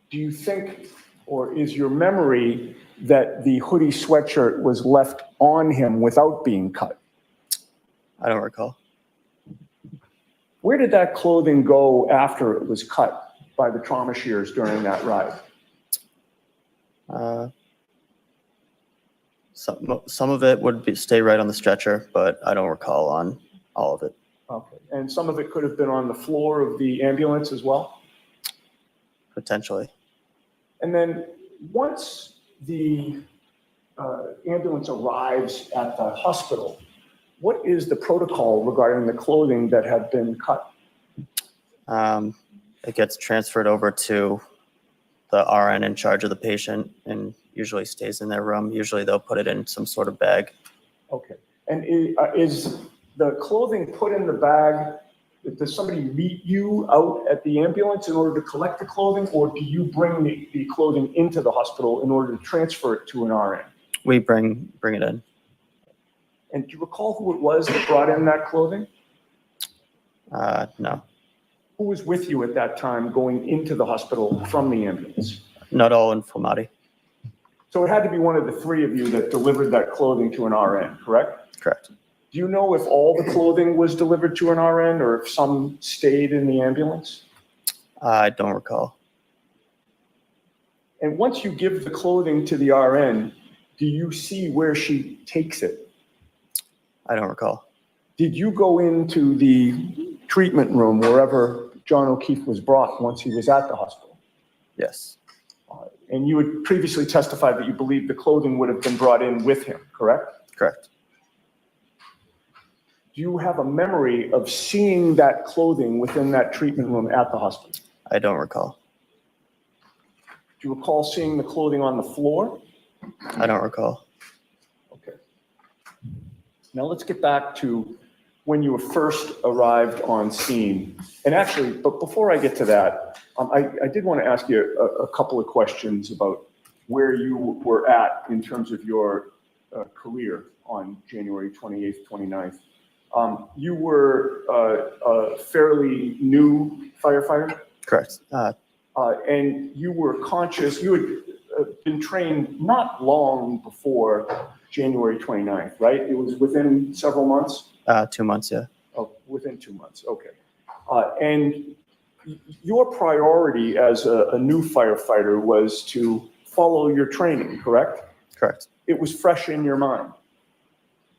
Do you think, or is your memory that the hoodie sweatshirt was left on him without being cut? I don't recall. Where did that clothing go after it was cut by the trauma shears during that ride? Some of it would stay right on the stretcher, but I don't recall on all of it. Okay, and some of it could have been on the floor of the ambulance as well? Potentially. And then once the ambulance arrives at the hospital, what is the protocol regarding the clothing that had been cut? It gets transferred over to the RN in charge of the patient and usually stays in their room. Usually they'll put it in some sort of bag. Okay, and is the clothing put in the bag? Does somebody meet you out at the ambulance in order to collect the clothing, or do you bring the clothing into the hospital in order to transfer it to an RN? We bring it in. And do you recall who it was that brought in that clothing? No. Who was with you at that time going into the hospital from the ambulance? Not all in Flamati. So it had to be one of the three of you that delivered that clothing to an RN, correct? Correct. Do you know if all the clothing was delivered to an RN or if some stayed in the ambulance? I don't recall. And once you give the clothing to the RN, do you see where she takes it? I don't recall. Did you go into the treatment room wherever John O'Keefe was brought once he was at the hospital? Yes. And you had previously testified that you believed the clothing would have been brought in with him, correct? Correct. Do you have a memory of seeing that clothing within that treatment room at the hospital? I don't recall. Do you recall seeing the clothing on the floor? I don't recall. Okay. Now let's get back to when you were first arrived on scene. And actually, but before I get to that, I did want to ask you a couple of questions about where you were at in terms of your career on January 28th, 29th. You were a fairly new firefighter? Correct. And you were conscious, you had been trained not long before January 29th, right? It was within several months? 2 months, yeah. Oh, within 2 months, okay. And your priority as a new firefighter was to follow your training, correct? Correct. It was fresh in your mind.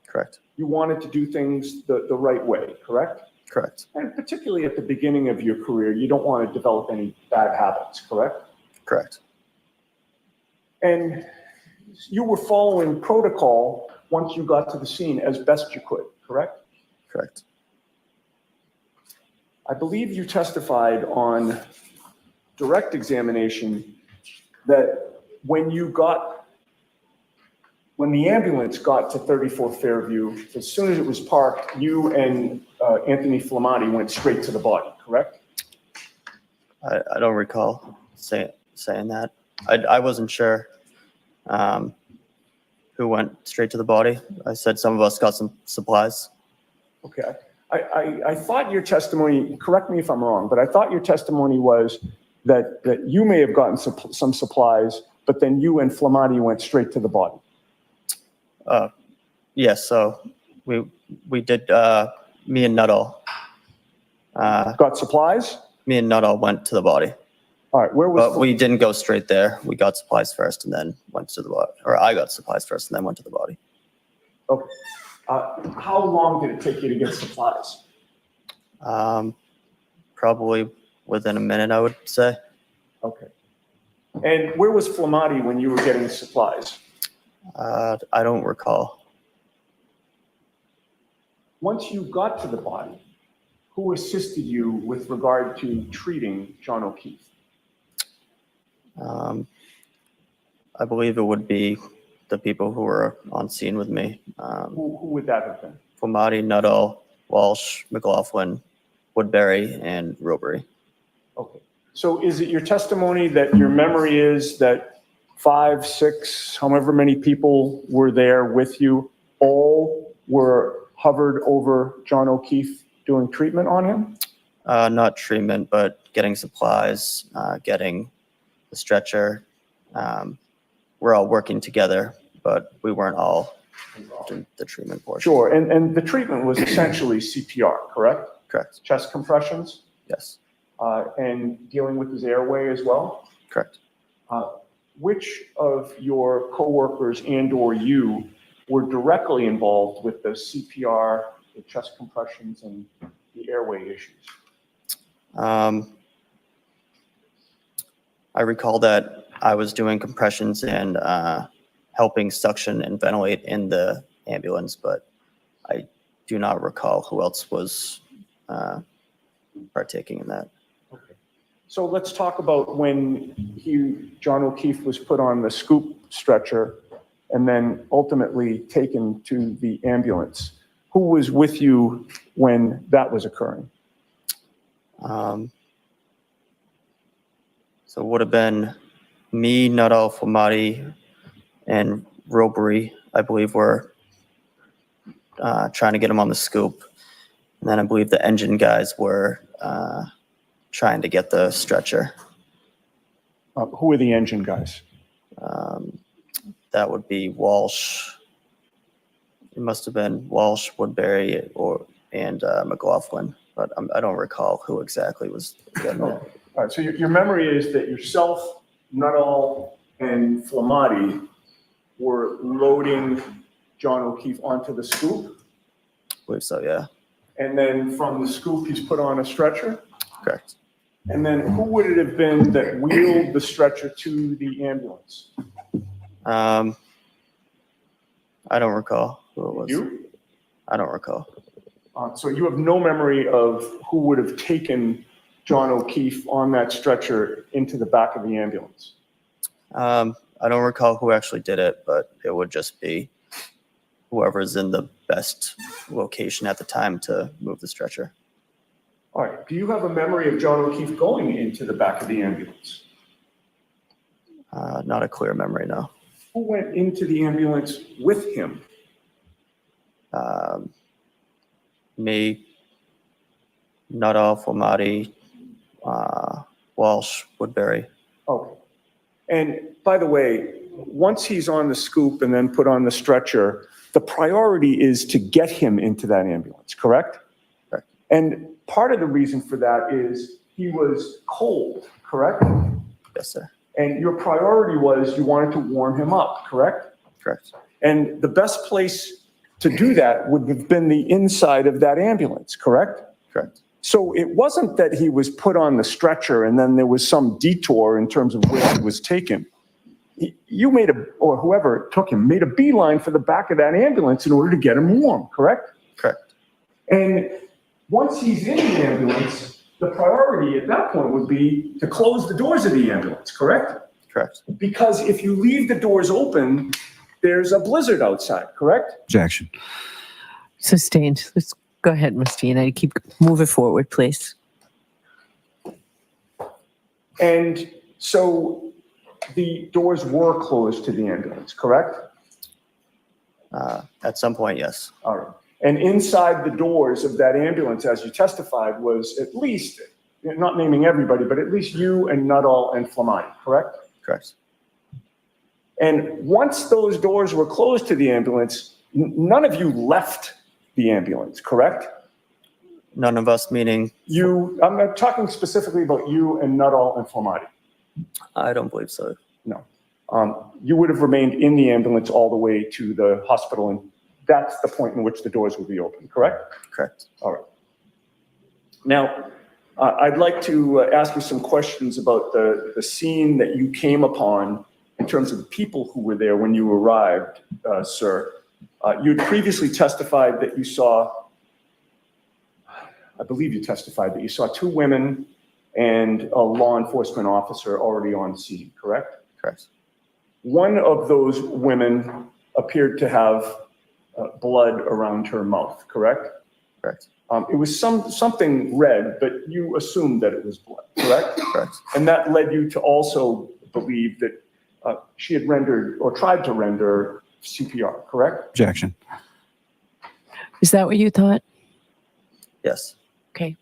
Correct. You wanted to do things the right way, correct? Correct. And particularly at the beginning of your career, you don't want to develop any bad habits, correct? Correct. And you were following protocol once you got to the scene as best you could, correct? Correct. I believe you testified on direct examination that when the ambulance got to 34 Fairview, as soon as it was parked, you and Anthony Flamati went straight to the body, correct? I don't recall saying that. I wasn't sure who went straight to the body. I said some of us got some supplies. Okay. I thought your testimony, correct me if I'm wrong, but I thought your testimony was that you may have gotten some supplies, but then you and Flamati went straight to the body. Yes, so we did, me and Nuttall. Got supplies? Me and Nuttall went to the body. All right, where was? But we didn't go straight there. We got supplies first and then went to the body. Or I got supplies first and then went to the body. Okay. How long did it take you to get supplies? Probably within a minute, I would say. Okay. And where was Flamati when you were getting supplies? I don't recall. once you got to the body, who assisted you with regard to treating John O'Keefe? I believe it would be the people who were on scene with me. Who would that have been? Flamati, Nuttall, Walsh, McLaughlin, Woodbury, and Robery. Okay. So is it your testimony that your memory is that 5, 6, however many people were there with you, all were hovered over John O'Keefe doing treatment on him? Not treatment, but getting supplies, getting the stretcher. We're all working together, but we weren't all in the treatment portion. Sure, and the treatment was essentially CPR, correct? Correct. Chest compressions, Yes, and dealing with his airway as well? correct. Which of your coworkers and/or you were directly involved with the CPR, the chest compressions, and the airway issues? I recall that I was doing compressions and helping suction and ventilate in the ambulance, but I do not recall who else was partaking in that. Okay. So let's talk about when John O'Keefe was put on the scoop stretcher and then ultimately taken to the ambulance. Who was with you when that was occurring? So it would have been me, Nuttall, Flamati, and Robery, I believe, were trying to get him on the scoop. And then I believe the engine guys were trying to get the stretcher. Who are the engine guys? That would be Walsh. It must have been Walsh, Woodbury, and McLaughlin, but I don't recall who exactly was getting it. All right, so your memory is that yourself, Nuttall, and Flamati were loading John O'Keefe onto the scoop, I believe so, yeah. and then from the scoop, he's put on a stretcher? Correct. And then who would it have been that wheeled the stretcher to the ambulance? I don't recall who it was. You? I don't recall. So you have no memory of who would have taken John O'Keefe on that stretcher into the back of the ambulance? I don't recall who actually did it, but it would just be whoever's in the best location at the time to move the stretcher. All right, do you have a memory of John O'Keefe going into the back of the ambulance? Not a clear memory, no. Who went into the ambulance with him? Me, Nuttall, Flamati, Walsh, Woodbury. Okay. And by the way, once he's on the scoop and then put on the stretcher, the priority is to get him into that ambulance, correct? Correct. And part of the reason for that is he was cold, correct? Yes, sir. And your priority was you wanted to warm him up, correct? Correct. And the best place to do that would have been the inside of that ambulance, correct? Correct. So it wasn't that he was put on the stretcher and then there was some detour in terms of where he was taken. You made or whoever took him, made a beeline for the back of that ambulance in order to get him warm, correct? Correct. And once he's in the ambulance, the priority at that point would be to close the doors of the ambulance, correct? Correct. Because if you leave the doors open, there's a blizzard outside, correct? Objection. Sustained. Let's go ahead, Ms. Giannetti. Keep moving forward, please. And so the doors were closed to the ambulance, correct? At some point, yes. All right. And inside the doors of that ambulance, as you testified, was at least, not naming everybody, but at least you and Nuttall and Flamati, correct? Correct. And once those doors were closed to the ambulance, none of you left the ambulance, correct? None of us, meaning I'm not talking specifically about you and Nuttall and Flamati. I don't believe so. No. You would have remained in the ambulance all the way to the hospital, and that's the point in which the doors would be open, correct? Correct. All right. Now, I'd like to ask you some questions about the scene that you came upon in terms of the people who were there when you arrived, sir. You had previously testified that you saw I believe you testified that you saw two women and a law enforcement officer already on scene, correct? Correct. One of those women appeared to have blood around her mouth, correct? Correct. It was something red, but you assumed that it was blood, correct? Correct. And that led you to also believe that she had rendered or tried to render CPR, correct? Objection. Is that what you thought? Yes. Okay.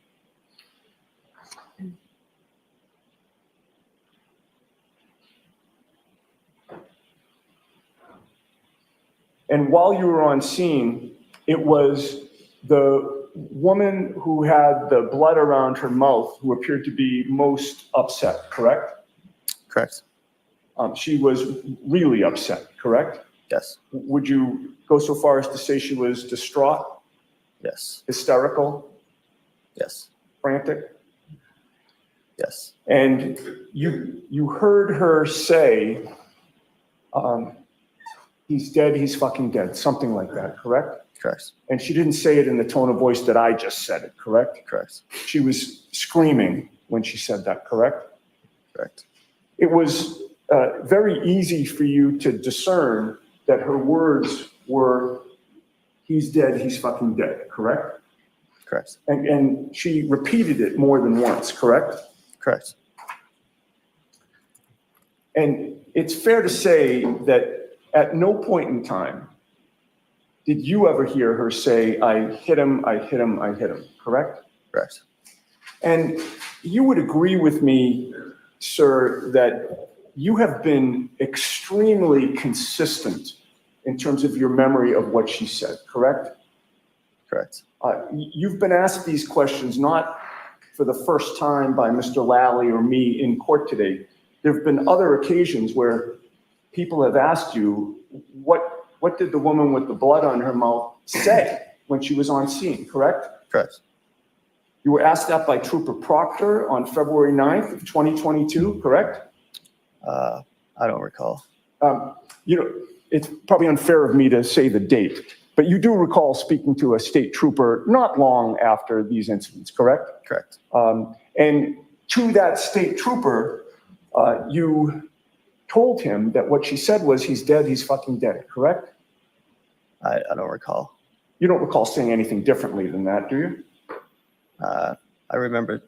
And while you were on scene, it was the woman who had the blood around her mouth who appeared to be most upset, correct? Correct. She was really upset, correct? Yes. Would you go so far as to say she was distraught, Yes. hysterical, Yes. frantic? Yes. And you heard her say, he's dead, he's fucking dead, something like that, correct? Correct. And she didn't say it in the tone of voice that I just said it, correct? Correct. She was screaming when she said that, correct? Correct. It was very easy for you to discern that her words were, he's dead, he's fucking dead, correct? Correct. And she repeated it more than once, correct? Correct. And it's fair to say that at no point in time did you ever hear her say, I hit him, I hit him, I hit him, correct? Correct. And you would agree with me, sir, that you have been extremely consistent in terms of your memory of what she said, correct? Correct. You've been asked these questions not for the first time by Mr. Lally or me in court today. There have been other occasions where people have asked you, what did the woman with the blood on her mouth say when she was on scene, correct? Correct. You were asked that by Trooper Proctor on February 9th of 2022, correct? I don't recall. It's probably unfair of me to say the date, but you do recall speaking to a state trooper not long after these incidents, correct? Correct. And to that state trooper, you told him that what she said was, he's dead, he's fucking dead, correct? I don't recall. You don't recall saying anything differently than that, do you? I remember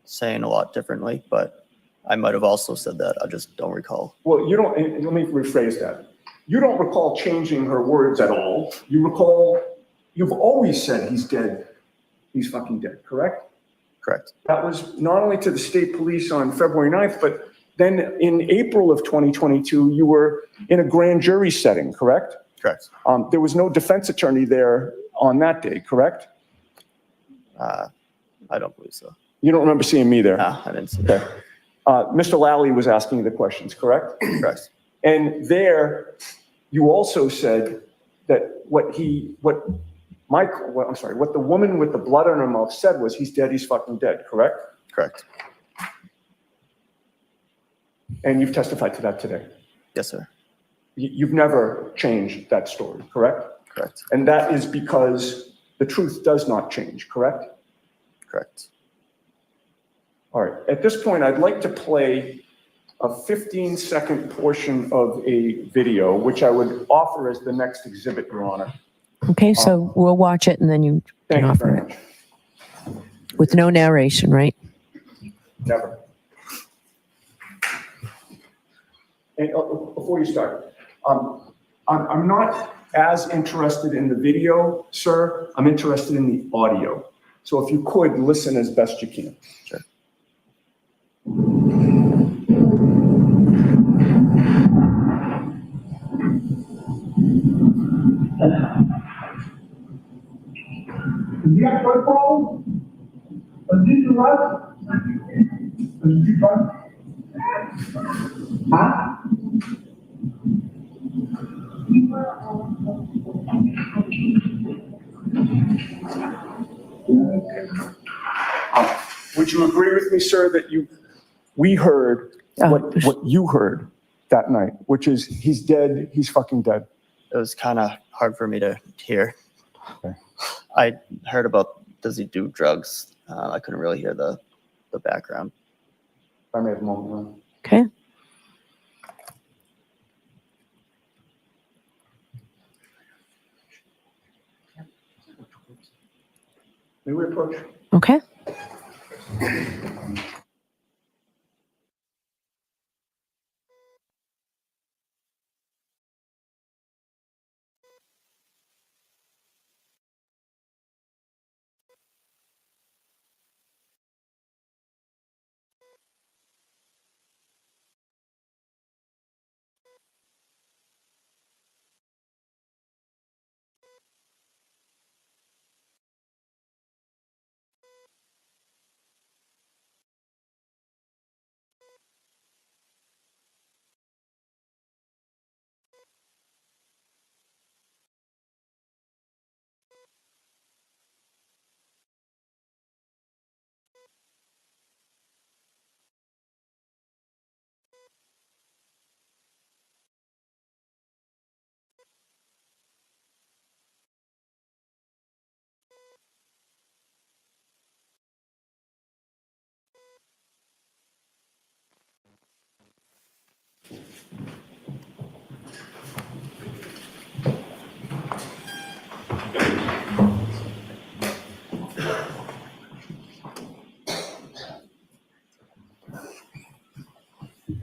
saying a lot differently, but I might have also said that. I just don't recall. Well, you don't, and let me rephrase that. You don't recall changing her words at all. You recall, you've always said he's dead, he's fucking dead, correct? Correct. That was not only to the state police on February 9th, but then in April of 2022, you were in a grand jury setting, correct? Correct. There was no defense attorney there on that day, correct? I don't believe so. You don't remember seeing me there? No, I didn't see that. Mr. Lally was asking the questions, correct? Correct. And there, you also said that what the woman with the blood on her mouth said was, he's dead, he's fucking dead, correct? Correct. And you've testified to that today. Yes, sir. You've never changed that story, correct? Correct. And that is because the truth does not change, correct? Correct. All right, at this point, I'd like to play a 15-second portion of a video, which I would offer as the next exhibit, Your Honor. Okay, so we'll watch it and then you can Thank you offer very it. much. With no narration, right? Never. And before you start, I'm not as interested in the video, sir. I'm interested in the audio. So if you could, listen as best you can. Sure. Dia cuerpo, ¿did what? Did what? Huh? Would you agree with me, sir, that we heard what you heard that night, which is, he's dead, he's fucking dead? It was kind of hard for me to hear. Okay. I heard about does he do drugs? I couldn't really hear the background. If I may have a moment, Your Honor. Okay. May we approach? Okay.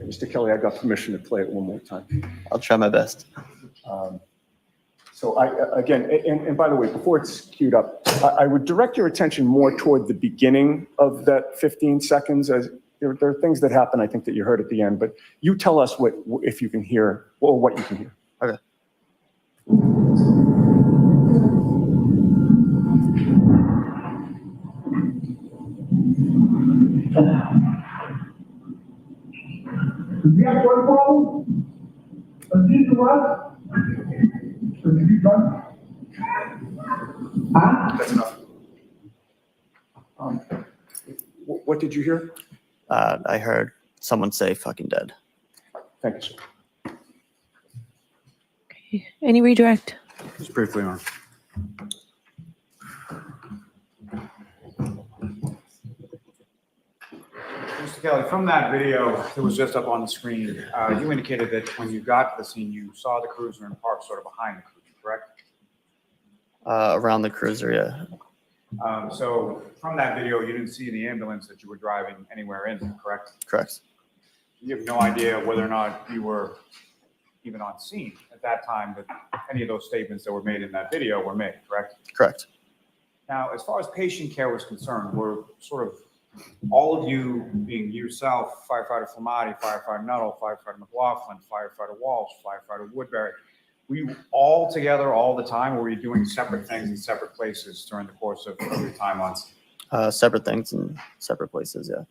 Mr. Kelly, I got permission to play it one more time. I'll try my best. So again, and by the way, before it's queued up, I would direct your attention more toward the beginning of that 15 seconds. As there are things that happen, I think, that you heard at the end, but you tell us if you can hear, or what you can hear. Okay. Does he have drug problem? Does he do what? Does he do drugs? Huh? That's enough. What did you hear? I heard someone say fucking dead. Thank you, sir. Okay. Any redirect? Just briefly, Your Honor. Mr. Kelly, from that video that was just up on the screen, you indicated that when you got to the scene, you saw the cruiser and parked sort of behind the cruiser, correct? Around the cruiser, yeah. So from that video, you didn't see the ambulance that you were driving anywhere in, correct? Correct. You have no idea whether or not you were even on scene at that time that any of those statements that were made in that video were made, correct? Correct. Now, as far as patient care was concerned, were sort of all of you, being yourself, firefighter Flamati, firefighter Nuttall, firefighter McLaughlin, firefighter Walsh, firefighter Woodbury, were you all together all the time, or were you doing separate things in separate places during the course of your time on scene? Separate things in separate places, yeah.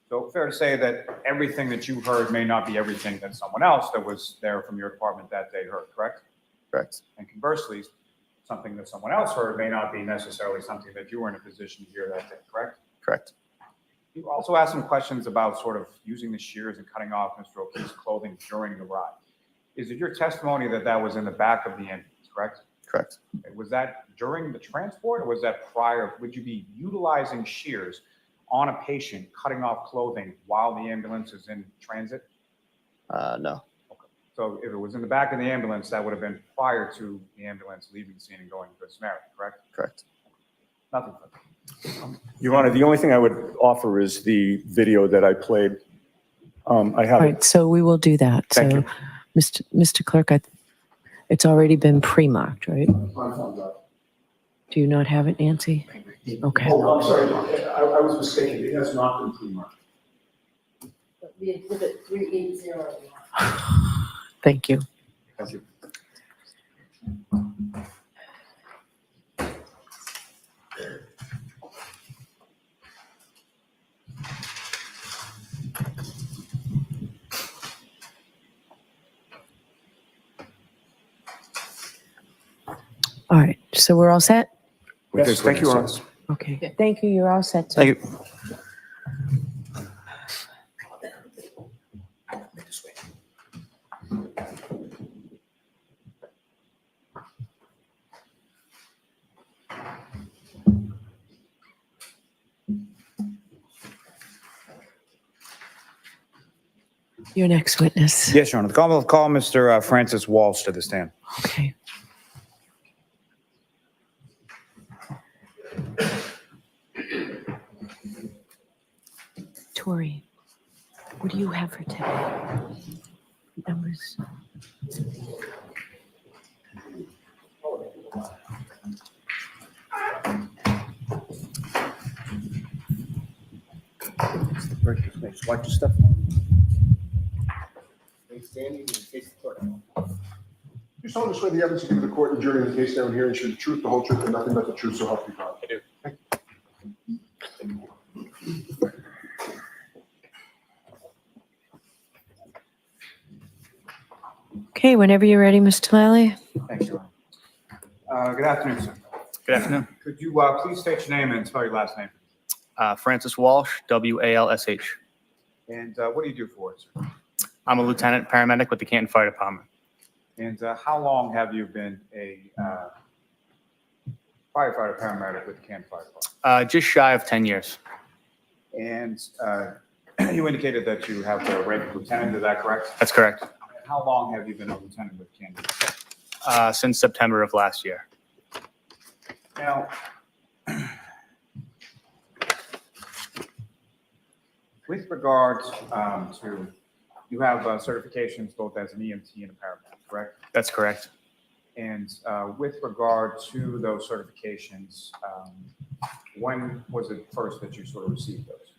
So fair to say that everything that you heard may not be everything that someone else that was there from your department that day heard, correct? Correct. And conversely, something that someone else heard may not be necessarily something that you were in a position to hear that day, correct? Correct. You also asked some questions about sort of using the shears and cutting off Mr. O'Keefe's clothing during the ride. Is it your testimony that that was in the back of the ambulance, correct? Correct. Was that during the transport, or was that prior? Would you be utilizing shears on a patient, cutting off clothing while the ambulance is in transit? No. So if it was in the back of the ambulance, that would have been prior to the ambulance leaving the scene and going to Good Samaritan, correct? Correct. Nothing further. Your Honor, the only thing I would offer is the video that I played. I All have it. right, so we will do that. Thank So, you. Mr. Clerk, it's already been pre-marked, right? Do you not have it, Nancy? Okay. Oh, I'm sorry. I was mistaken. It has not been pre-marked. The exhibit 380. Thank you. Thank you. All right, so we're all set? Yes, thank you, Your Honor. Okay, thank you, you're all set. sir. Thank you. Your next witness. Yes, Your Honor. The Commonwealth call Mr. Francis Walsh to the stand. Okay. Tori, what do you have for today? Numbers. Watch your step. You solemnly swear the evidence you give to the court and jury in the case now and hearing should be the truth, the whole truth, and nothing but the truth, so help you God. I do. Okay, whenever you're ready, Mr. Lally. Thanks, Your Honor. Good afternoon, sir. Good afternoon. Could you please state your name and spell your last name? Francis Walsh, W-A-L-S-H. And what do you do for work, sir? I'm a lieutenant paramedic with the Canton Fire Department. And how long have you been a firefighter paramedic with the Canton Fire Department? Just shy of 10 years. And you indicated that you have the rank of lieutenant, is that correct? That's correct. How long have you been a lieutenant with Canton? Since September of last year. Now, with regard to, you have certifications both as an EMT and a paramedic, correct? That's correct. And with regard to those certifications, when was it first that you sort of received those?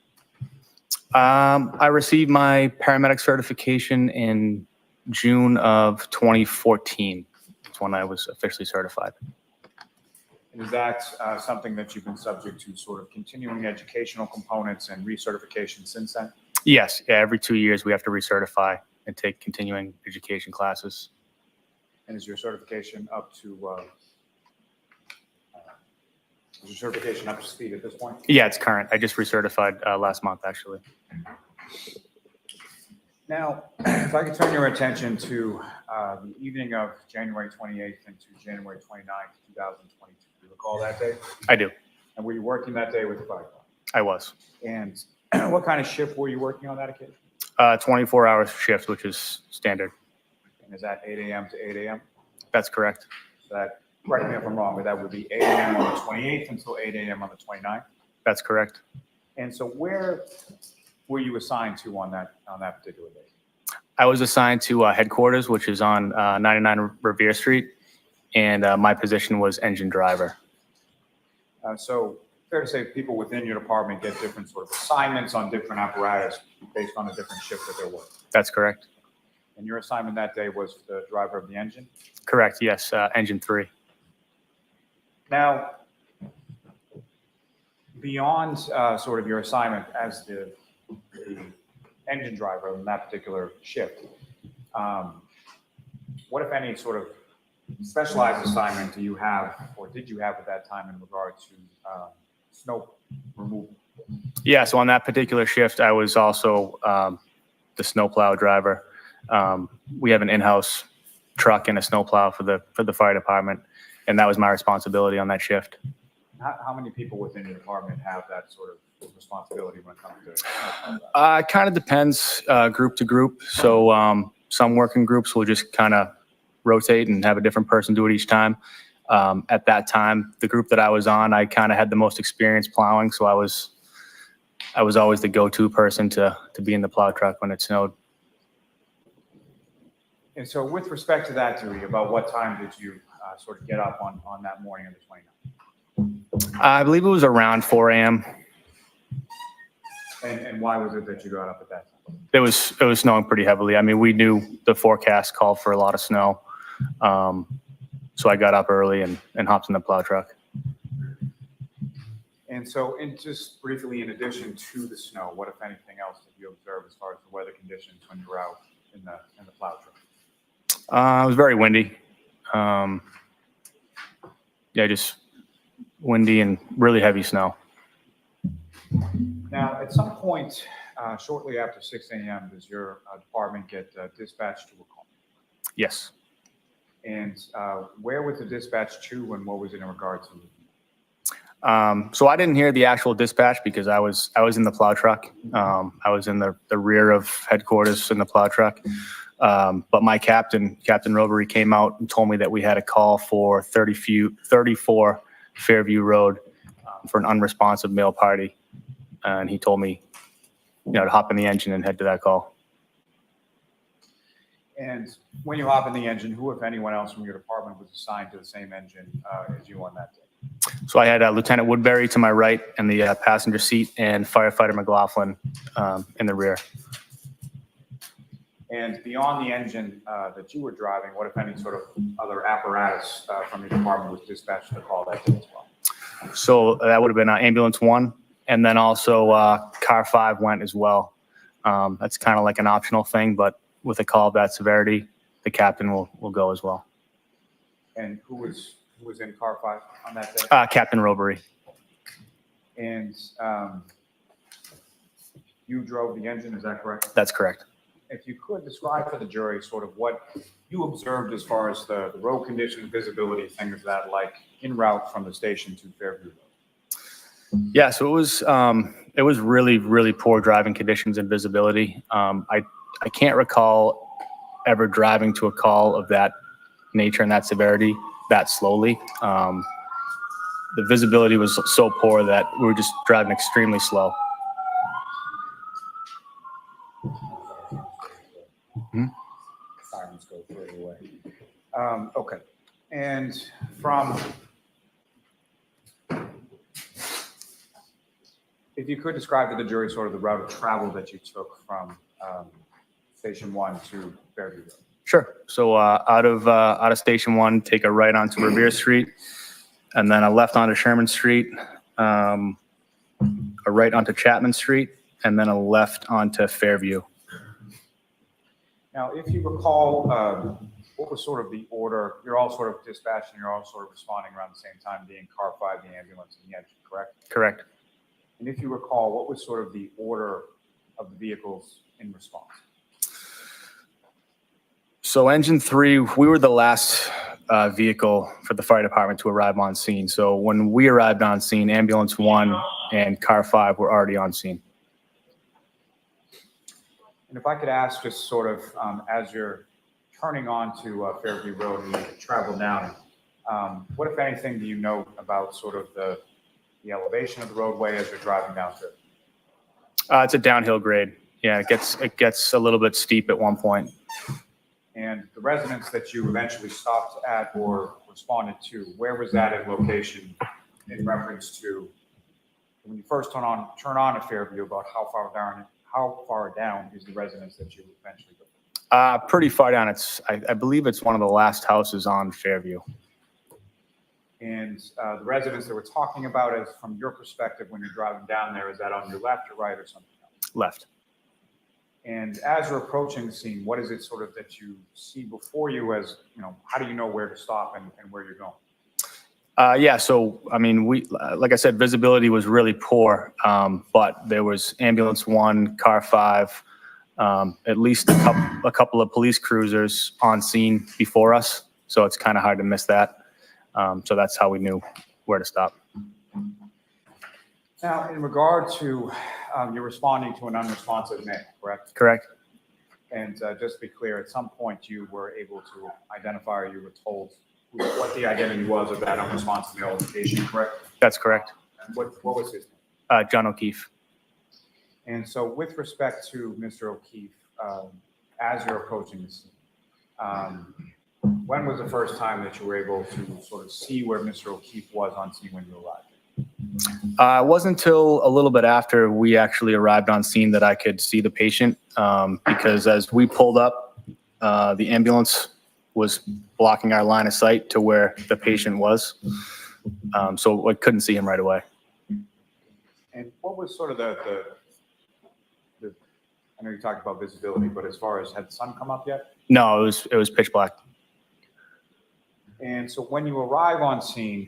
I received my paramedic certification in June of 2014. That's when I was officially certified. And is that something that you've been subject to sort of continuing educational components and recertification since then? Yes, yeah, every 2 years we have to recertify and take continuing education classes. And is your certification up to speed at this point? Yeah, it's current. I just recertified last month, actually. Now, if I could turn your attention to the evening of January 28th into January 29th, 2022. Do you recall that day? I do. And were you working that day with the fire department? I was. And what kind of shift were you working on that occasion? 24-hour shift, which is standard. And is that 8 a.m. to 8 a.m.? That's correct. That, correct me if I'm wrong, but that would be 8 a.m. on the 28th until 8 a.m. on the 29th? That's correct. And so where were you assigned to on that particular day? I was assigned to headquarters, which is on 99 Revere Street, and my position was engine driver. So fair to say people within your department get different sort of assignments on different apparatus based on a different shift that they're working. That's correct. And your assignment that day was the driver of the engine? Correct, yes, engine 3. Now, beyond sort of your assignment as the engine driver in that particular shift, what, if any, sort of specialized assignment do you have, or did you have at that time in regard to snow removal? Yeah, so on that particular shift, I was also the snowplow driver. We have an in-house truck and a snowplow for the fire department, and that was my responsibility on that shift. How many people within your department have that sort of responsibility when it comes to It kind of depends group to group. So some working groups will just kind of rotate and have a different person do it each time. At that time, the group that I was on, I kind of had the most experience plowing, so I was always the go-to person to be in the plow truck when it snowed. And so with respect to that duty, about what time did you sort of get up on that morning of the 29th? I believe it was around 4 a.m. And why was it that you got up at that time? It was snowing pretty heavily. I mean, we knew the forecast called for a lot of snow. So I got up early and hopped in the plow truck. And so, just briefly, in addition to the snow, what, if anything else, did you observe as far as the weather conditions when you were out in the plow truck? It was very windy. Yeah, just windy and really heavy snow. Now, at some point, shortly after 6 a.m., does your department get dispatched to a call? Yes. And where was the dispatch to, and what was it in regard to? So I didn't hear the actual dispatch because I was in the plow truck. I was in the rear of headquarters in the plow truck. But my Captain Robery, came out and told me that we had a call for 34 Fairview Road for an unresponsive male party. And he told me, to hop in the engine and head to that call. And when you hop in the engine, who, if anyone else from your department, was assigned to the same engine as you on that day? So I had Lieutenant Woodbury to my right in the passenger seat and Firefighter McLaughlin in the rear. And beyond the engine that you were driving, what, if any, sort of other apparatus from your department was dispatched to the call that day as well? So that would have been Ambulance 1, and then also Car 5 went as well. That's kind of like an optional thing, but with a call of that severity, the captain will go as well. And who was in Car 5 on that day? Captain Robery. And you drove the engine, is that correct? That's correct. If you could describe for the jury sort of what you observed as far as the road conditions, visibility, things of that like, en route from the station to Fairview Road. Yeah, so it was really, really poor driving conditions and visibility. I can't recall ever driving to a call of that nature and that severity that slowly. The visibility was so poor that we were just driving extremely slow. Sirens go further away. Okay. And if you could describe to the jury sort of the route of travel that you took from Station 1 to Fairview Road. Sure. So out of Station 1, take a right onto Revere Street, and then a left onto Sherman Street, a right onto Chapman Street, and then a left onto Fairview. Now, if you recall, what was sort of the order? You're all sort of dispatching, you're all sort of responding around the same time, being Car 5, the ambulance, and the engine, correct? Correct. And if you recall, what was sort of the order of the vehicles in response? So Engine 3, we were the last vehicle for the fire department to arrive on scene. So when we arrived on scene, Ambulance 1 and Car 5 were already on scene. And if I could ask, just sort of as you're turning onto Fairview Road and you travel down, what, if anything, do you know about sort of the elevation of the roadway as you're driving down through? It's a downhill grade. Yeah, it gets a little bit steep at one point. And the residence that you eventually stopped at or responded to, where was that in location in reference to when you first turn on a Fairview, about how far down is the residence that you eventually go? Pretty far down. I believe it's one of the last houses on Fairview. And the residence that we're talking about is, from your perspective, when you're driving down there, is that on your left or right or something else? Left. And as you're approaching the scene, what is it sort of that you see before you as, how do you know where to stop and where you're going? Yeah, so, I mean, like I said, visibility was really poor, but there was Ambulance 1, Car 5, at least a couple of police cruisers on scene before us, so it's kind of hard to miss that. So that's how we knew where to stop. Now, in regard to, you're responding to an unresponsive male, correct? Correct. And just to be clear, at some point you were able to identify, or you were told what the identity was of that unresponsive male patient, correct? That's correct. And what was his name? John O'Keefe. And so with respect to Mr. O'Keefe, as you're approaching the scene, when was the first time that you were able to sort of see where Mr. O'Keefe was on scene when you arrived? It wasn't until a little bit after we actually arrived on scene that I could see the patient, because as we pulled up, the ambulance was blocking our line of sight to where the patient was. So I couldn't see him right away. And what was sort of the I know you talked about visibility, but as far as, had the sun come up yet? No, it was pitch black. And so when you arrive on scene,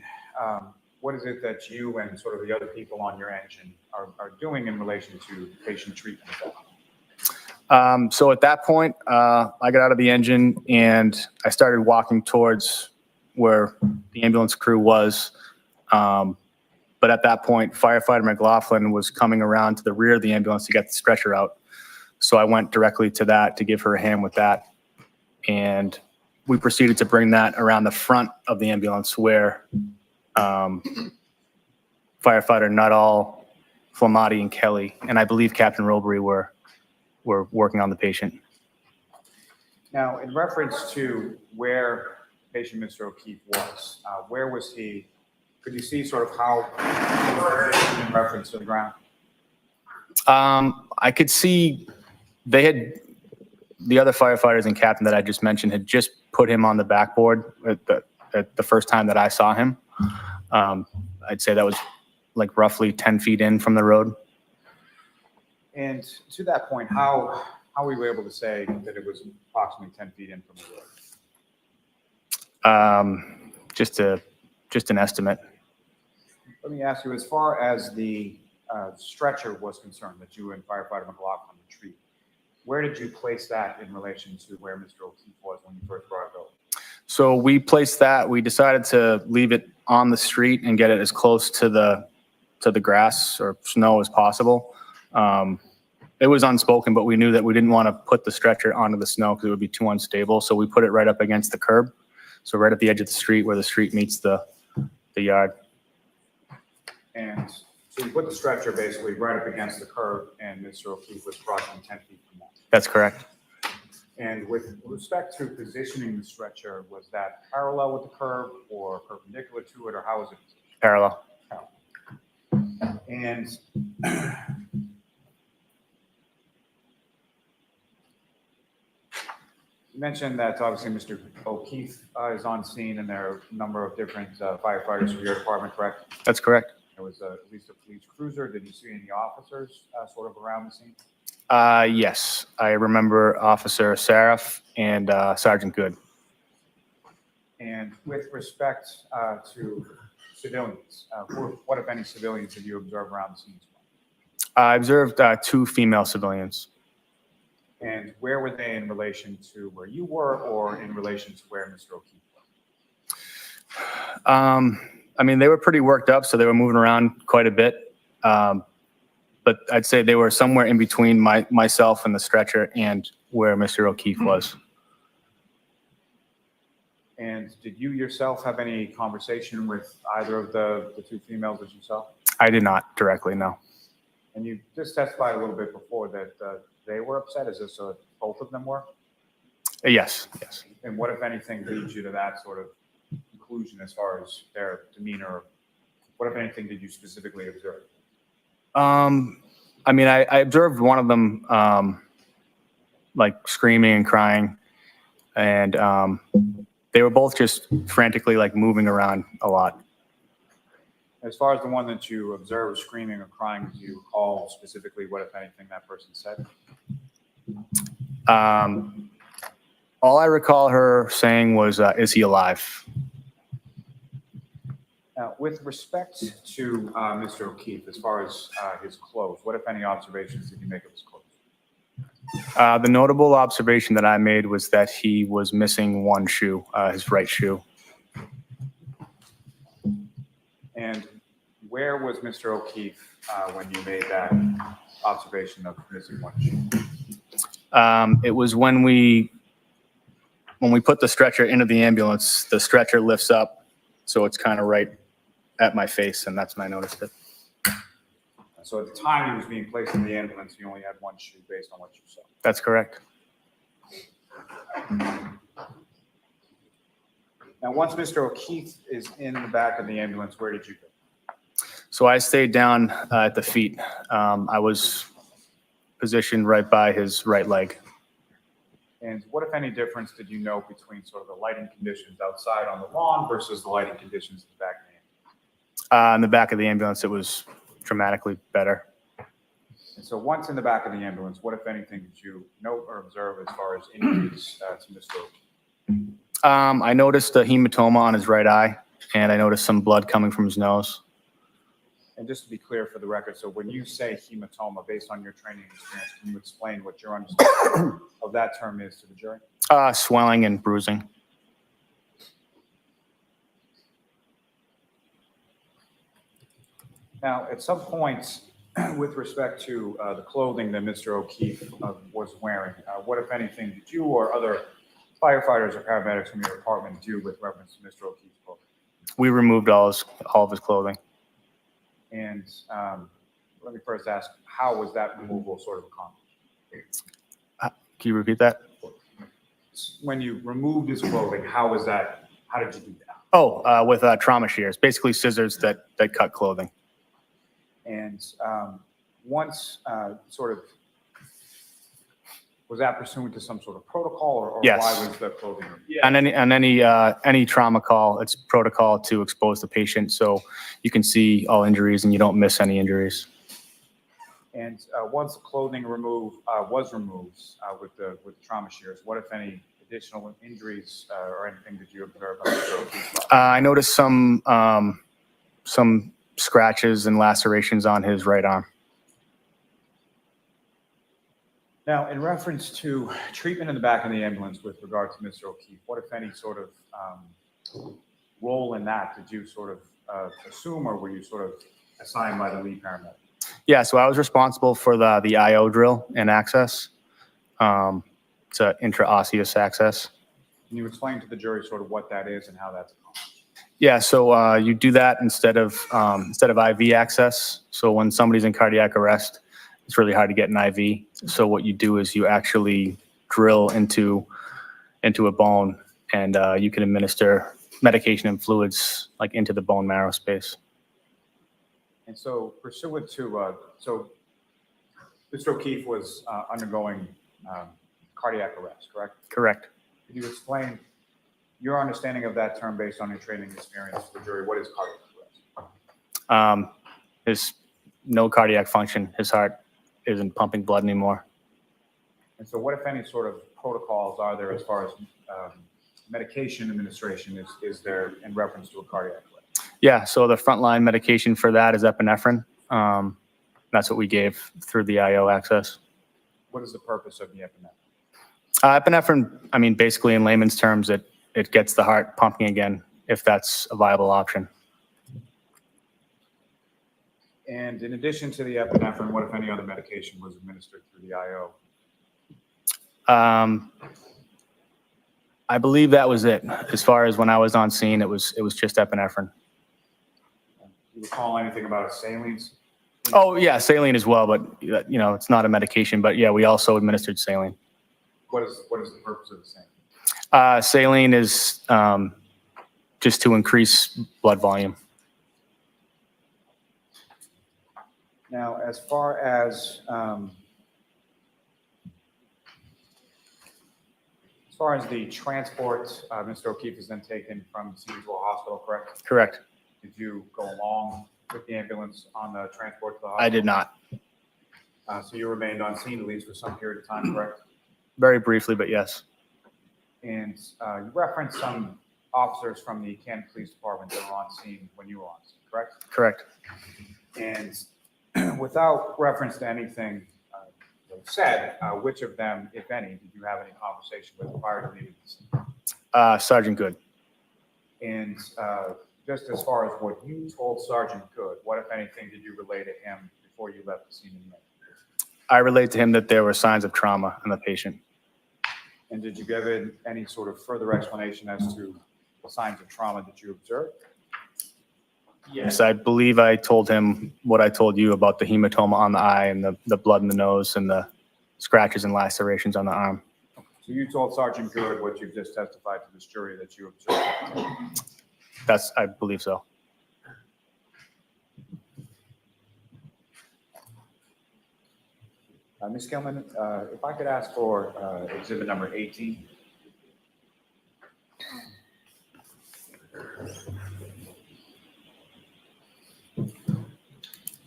what is it that you and sort of the other people on your engine are doing in relation to patient treatment? So at that point, I got out of the engine and I started walking towards where the ambulance crew was. But But at that point, firefighter McLaughlin was coming around to the rear of the ambulance to get the stretcher out. So I went directly to that to give her a hand with that. And we proceeded to bring that around the front of the ambulance where firefighter Nuttall, Flamati, and Kelly, and I believe Captain Robery were working on the patient. Now, in reference to where patient Mr. O'Keefe was, where was he? Could you see sort of how he was in reference to the ground? I could see the other firefighters and captain that I just mentioned had just put him on the backboard at the first time that I saw him. I'd say that was like roughly 10 feet in from the road. And to that point, how were you able to say that it was approximately 10 feet in from the road? Just an estimate. Let me ask you, as far as the stretcher was concerned that you and firefighter McLaughlin retrieved, where did you place that in relation to where Mr. O'Keefe was when you first brought it over? So we placed that. We decided to leave it on the street and get it as close to the grass or snow as possible. It was unspoken, but we knew that we didn't want to put the stretcher onto the snow because it would be too unstable. So we put it right up against the curb. So right at the edge of the street where the street meets the yard. And so you put the stretcher basically right up against the curb, and Mr. O'Keefe was approximately 10 feet from that. That's correct. And with respect to positioning the stretcher, was that parallel with the curb or perpendicular to it, or how was it? Parallel. And you mentioned that obviously Mr. O'Keefe is on scene, and there are a number of different firefighters from your department, correct? That's correct. There was at least a police cruiser. Did you see any officers sort of around the scene? Yes, I remember Officer Saraf and Sergeant Good. And with respect to civilians, what, if any, civilians did you observe around the scene? I observed 2 female civilians. And where were they in relation to where you were, or in relation to where Mr. O'Keefe was? I mean, they were pretty worked up, so they were moving around quite a bit. But I'd say they were somewhere in between myself and the stretcher and where Mr. O'Keefe was. And did you yourself have any conversation with either of the 2 females that you saw? I did not directly, no. And you just testified a little bit before that they were upset. Is this both of them were? Yes. And what, if anything, leads you to that sort of conclusion as far as their demeanor? What, if anything, did you specifically observe? I mean, I observed one of them like screaming and crying, and they were both just frantically like moving around a lot. As far as the one that you observed screaming or crying, do you recall specifically what, if anything, that person said? All I recall her saying was, "Is he alive?" Now, with respect to Mr. O'Keefe, as far as his clothes, what, if any, observations did you make of his clothes? The notable observation that I made was that he was missing one shoe, his right shoe. And where was Mr. O'Keefe when you made that observation of missing one shoe? It was when we put the stretcher into the ambulance, the stretcher lifts up, so it's kind of right at my face, and that's when I noticed it. So at the time he was being placed in the ambulance, he only had one shoe based on what you saw. That's correct. Now, once Mr. O'Keefe is in the back of the ambulance, where did you go? So I stayed down at the feet. I was positioned right by his right leg. And what, if any, difference did you know between sort of the lighting conditions outside on the lawn versus the lighting conditions in the back of the ambulance? In the back of the ambulance, it was dramatically better. And so once in the back of the ambulance, what, if anything, did you note or observe as far as injuries to Mr. O'Keefe? I noticed a hematoma on his right eye, and I noticed some blood coming from his nose. And just to be clear for the record, so when you say hematoma, based on your training experience, can you explain what your understanding of that term is to the jury? Swelling and bruising. Now, at some points, with respect to the clothing that Mr. O'Keefe was wearing, what, if anything, did you or other firefighters or paramedics from your department do with reference to Mr. O'Keefe's clothing? We removed all of his clothing. And let me first ask, how was that removal sort of accomplished? Can you repeat that? When you removed his clothing, how was that? How did you do that? Oh, with trauma shears, basically scissors that cut clothing. And once sort of, was that pursuant to some sort of protocol, or Yes. why was the clothing removed? On any trauma call, it's protocol to expose the patient so you can see all injuries and you don't miss any injuries. And once the clothing was removed with the trauma shears, what, if any, additional injuries or anything did you observe on Mr. O'Keefe's body? I noticed some scratches and lacerations on his right arm. Now, in reference to treatment in the back of the ambulance with regard to Mr. O'Keefe, what, if any, sort of role in that did you sort of assume, or were you sort of assigned by the lead paramedic? Yeah, so I was responsible for the IO drill and access. It's an intraosseous access. Can you explain to the jury sort of what that is and how that's accomplished? Yeah, so you do that instead of IV access. So when somebody's in cardiac arrest, it's really hard to get an IV. So what you do is you actually drill into a bone, and you can administer medication and fluids like into the bone marrow space. And so pursuant to, so Mr. O'Keefe was undergoing cardiac arrest, correct? Correct. Could you explain your understanding of that term based on your training experience to the jury? What is cardiac arrest? There's no cardiac function. His heart isn't pumping blood anymore. And so what, if any, sort of protocols are there as far as medication administration is there in reference to a cardiac arrest? Yeah, so the frontline medication for that is epinephrine. That's what we gave through the IO access. What is the purpose of the epinephrine? Epinephrine, I mean, basically in layman's terms, it gets the heart pumping again, if that's a viable option. And in addition to the epinephrine, what, if any, other medication was administered through the IO? I believe that was it. As far as when I was on scene, it was just epinephrine. Do you recall anything about saline? Oh yeah, saline as well, but it's not a medication. But yeah, we also administered saline. What is the purpose of the saline? Saline is just to increase blood volume. Now, as far as the transport, Mr. O'Keefe is then taken from the scene to a hospital, correct? Correct. Did you go along with the ambulance on the transport to the hospital? I did not. So you remained on scene at least for some period of time, correct? Very briefly, but yes. And you referenced some officers from the Canton Police Department that were on scene when you were on scene, correct? Correct. And without reference to anything said, which of them, if any, did you have any conversation with prior to leaving the scene? Sergeant Good. And just as far as what you told Sergeant Good, what, if anything, did you relay to him before you left the scene? I relayed to him that there were signs of trauma in the patient. And did you give any sort of further explanation as to the signs of trauma that you observed? Yes, I believe I told him what I told you about the hematoma on the eye and the blood in the nose and the scratches and lacerations on the arm. So you told Sergeant Good what you've just testified to this jury that you observed? I believe so. Ms. Gilman, if I could ask for exhibit number 18.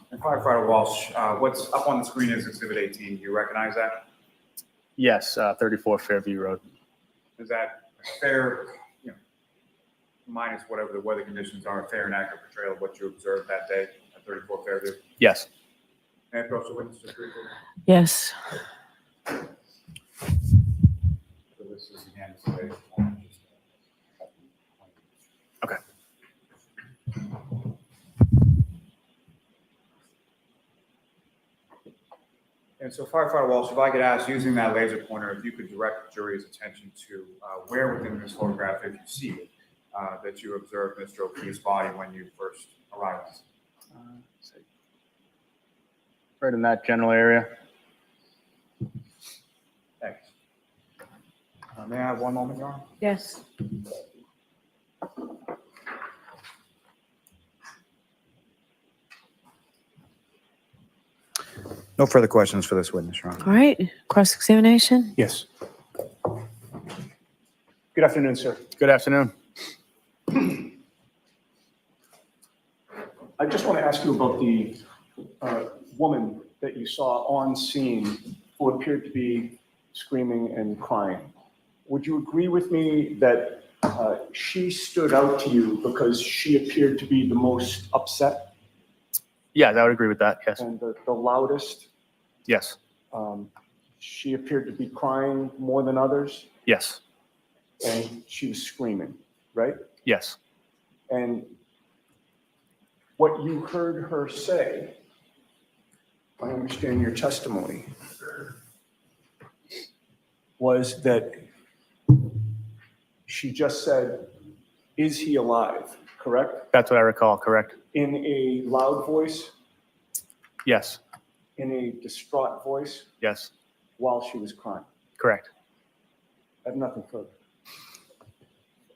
And Firefighter Walsh, what's up on the screen is exhibit 18. Do you recognize that? Yes, 34 Fairview Road. Is that fair, minus whatever the weather conditions are, a fair and accurate portrayal of what you observed that day at 34 Fairview? Yes. And also witness to three. Yes. So this is again today. Okay. And so firefighter Walsh, if I could ask, using that laser pointer, if you could direct the jury's attention to where within this photograph, if you see it, that you observed Mr. O'Keefe's body when you first arrived. Right in that general area. Thanks. May I have one moment, Your Honor? Yes. No further questions for this witness, Your Honor. All right, cross-examination? Yes. Good afternoon, sir. Good afternoon. I just want to ask you about the woman that you saw on scene who appeared to be screaming and crying. Would you agree with me that she stood out to you because she appeared to be the most upset Yeah, I would agree with that. Yes. and the loudest? Yes. She appeared to be crying more than others, Yes. and she was screaming, right? Yes. And what you heard her say, if I understand your testimony, was that she just said, "Is he alive?" Correct? That's what I recall. Correct. In a loud voice, Yes. in a distraught voice, Yes. while she was crying. Correct. I have nothing further.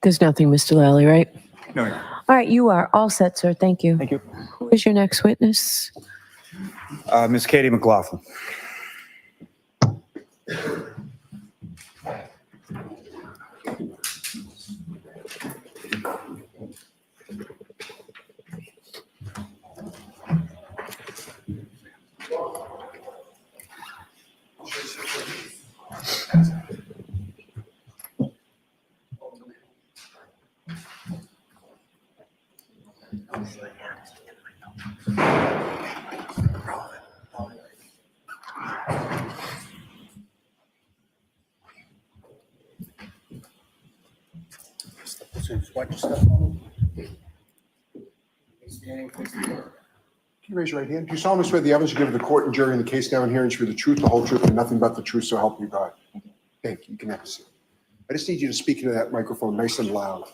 There's nothing, Mr. Lally, right? No, Your Honor. All right, you are all set, sir. Thank you. Thank you. Who is your next witness? Ms. Katie McLaughlin. Can you raise your right hand? Do you solemnly swear the evidence you give to the court and jury in the case now and hearing true the truth, the whole truth, and nothing but the truth, so help you God? Thank you. You can have a seat. I just need you to speak into that microphone nice and loud.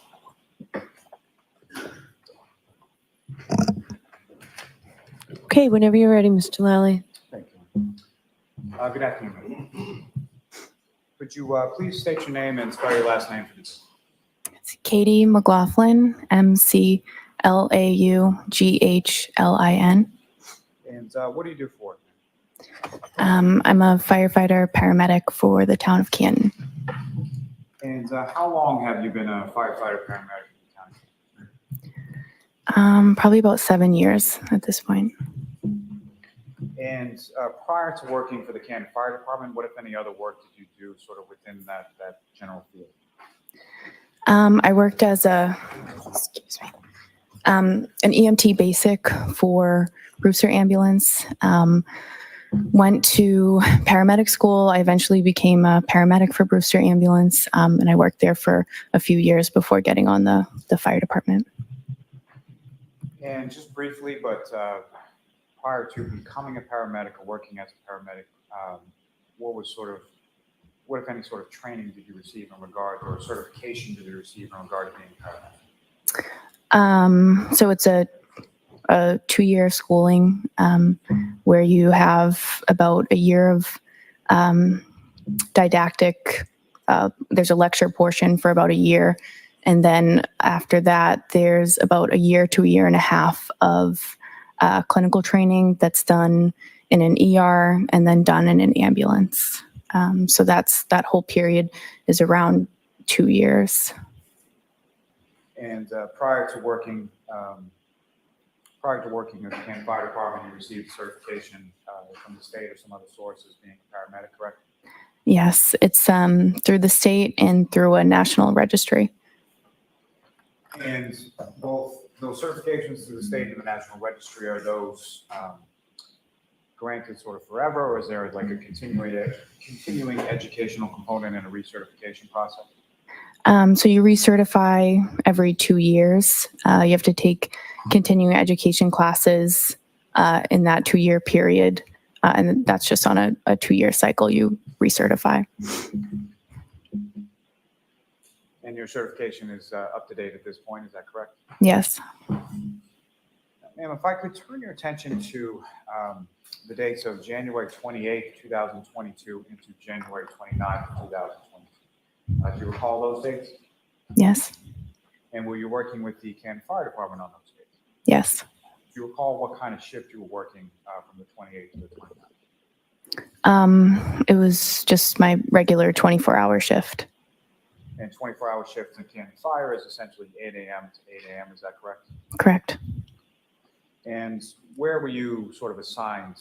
Okay, whenever you're ready, Mr. Lally. Thank you. Good afternoon. Could you please state your name and spell your last name, please? It's Katie McLaughlin, McLaughlin. And what do you do for it? I'm a firefighter paramedic for the town of Canton. And how long have you been a firefighter paramedic in the town? Probably about 7 years at this point. And prior to working for the Canton Fire Department, what, if any, other work did you do sort of within that general field? I worked as an EMT basic for Brewster Ambulance. Went to paramedic school. I eventually became a paramedic for Brewster Ambulance, and I worked there for a few years before getting on the fire department. And just briefly, but prior to becoming a paramedic or working as a paramedic, what if any sort of training did you receive in regard, or certification did you receive in regard to being a paramedic? So it's a 2-year schooling where you have about a year of didactic. There's a lecture portion for about a year. And then after that, there's about a year to a year and a half of clinical training that's done in an ER and then done in an ambulance. So that whole period is around 2 years. And prior to working at the Canton Fire Department, you received certification from the state or some other sources being a paramedic, correct? Yes, it's through the state and through a national registry. And both those certifications through the state and the national registry, are those granted sort of forever, or is there like a continuing educational component and a recertification process? So you recertify every 2 years. You have to take continuing education classes in that 2-year period And that's just on a 2-year cycle you recertify. And your certification is up to date at this point, is that correct? Yes. Ma'am, if I could turn your attention to the dates of January 28th, 2022 into January 29th, 2022. Do you recall those dates? Yes. And were you working with the Canton Fire Department on those dates? Yes. Do you recall what kind of shift you were working from the 28th to the 29th? It was just my regular 24-hour shift. And 24-hour shift in Canton Fire is essentially 8 a.m. to 8 a.m., is that correct? Correct. And where were you sort of assigned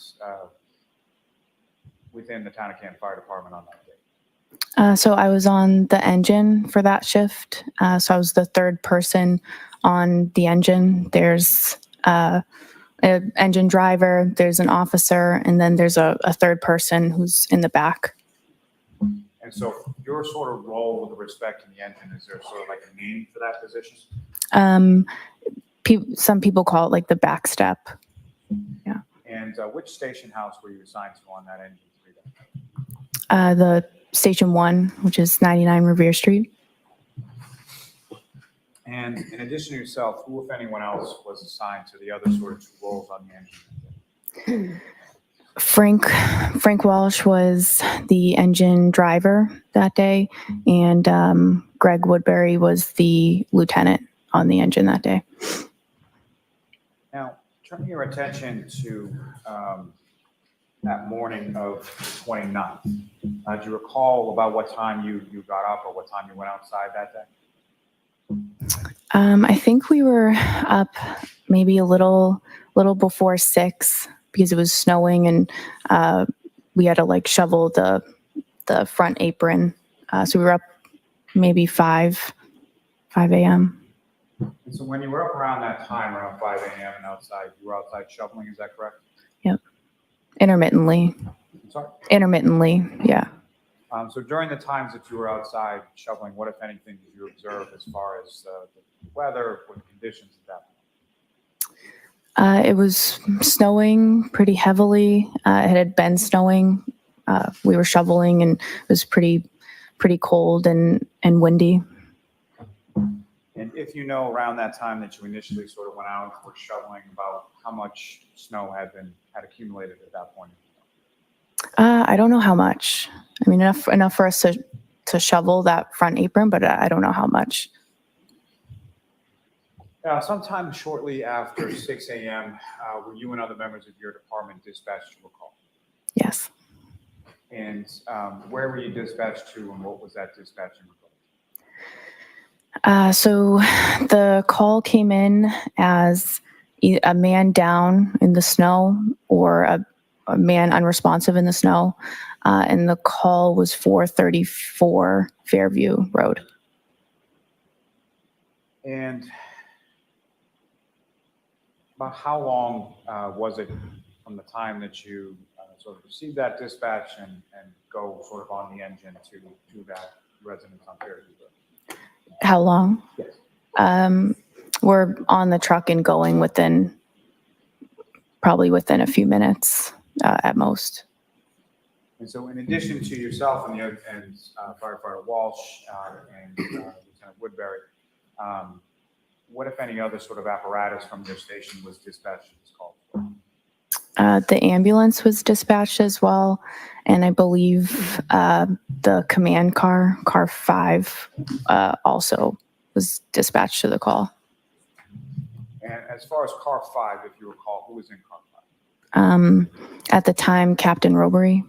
within the town of Canton Fire Department on that day? So I was on the engine for that shift. So I was the third person on the engine. There's an engine driver, there's an officer, and then there's a third person who's in the back. And so your sort of role with respect to the engine, is there sort of like a name for that position? Some people call it like the back step. Yeah. And which station house were you assigned to on that engine? The Station 1, which is 99 Revere Street. And in addition to yourself, who, if anyone else, was assigned to the other sort of two roles on the engine? Frank Walsh was the engine driver that day, and Greg Woodbury was the lieutenant on the engine that day. Now, turning your attention to that morning of the 29th, do you recall about what time you got up or what time you went outside that day? I think we were up maybe a little before 6 because it was snowing, and we had to like shovel the front apron. So we were up maybe 5 a.m. And so when you were up around that time, around 5 a.m. and outside, you were outside shoveling, is that correct? Yep. Intermittently. I'm sorry? Intermittently, yeah. So during the times that you were outside shoveling, what, if anything, did you observe as far as the weather or the conditions at that point? It was snowing pretty heavily. It had been snowing. We were shoveling, and it was pretty cold and windy. And if you know around that time that you initially sort of went out and were shoveling, about how much snow had accumulated at that point? I don't know how much. I mean, enough for us to shovel that front apron, but I don't know how much. Sometime shortly after 6 a.m., were you and other members of your department dispatched to a call? Yes. And where were you dispatched to, and what was that dispatch in regard? So the call came in as a man down in the snow or a man unresponsive in the snow, and the call was 434 Fairview Road. And about how long was it from the time that you sort of received that dispatch and go sort of on the engine to that residence on Fairview Road? How long? Yes. We're on the truck and going probably within a few minutes at most. And so in addition to yourself and Firefighter Walsh and Lieutenant Woodbury, what, if any, other sort of apparatus from your station was dispatched to this call? The ambulance was dispatched as well, and I believe the command car 5, also was dispatched to the call. And as far as car 5, if you recall, who was in car 5? At the time, Captain Robery.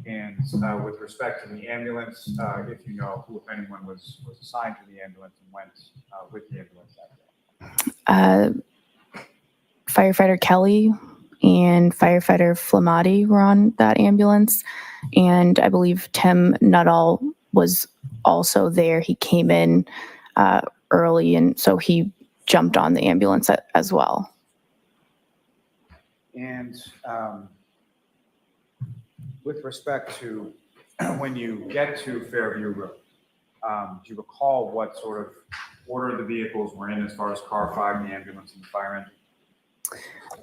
And with respect to the ambulance, if you know who, if anyone, was assigned to the ambulance and went with the ambulance that day? Firefighter Kelly and Firefighter Flamati were on that ambulance, and I believe Tim Nuttall was also there. He came in early, and so he jumped on the ambulance as well. And with respect to when you get to Fairview Road, do you recall what sort of order the vehicles were in as far as car 5, the ambulance, and the fire engine?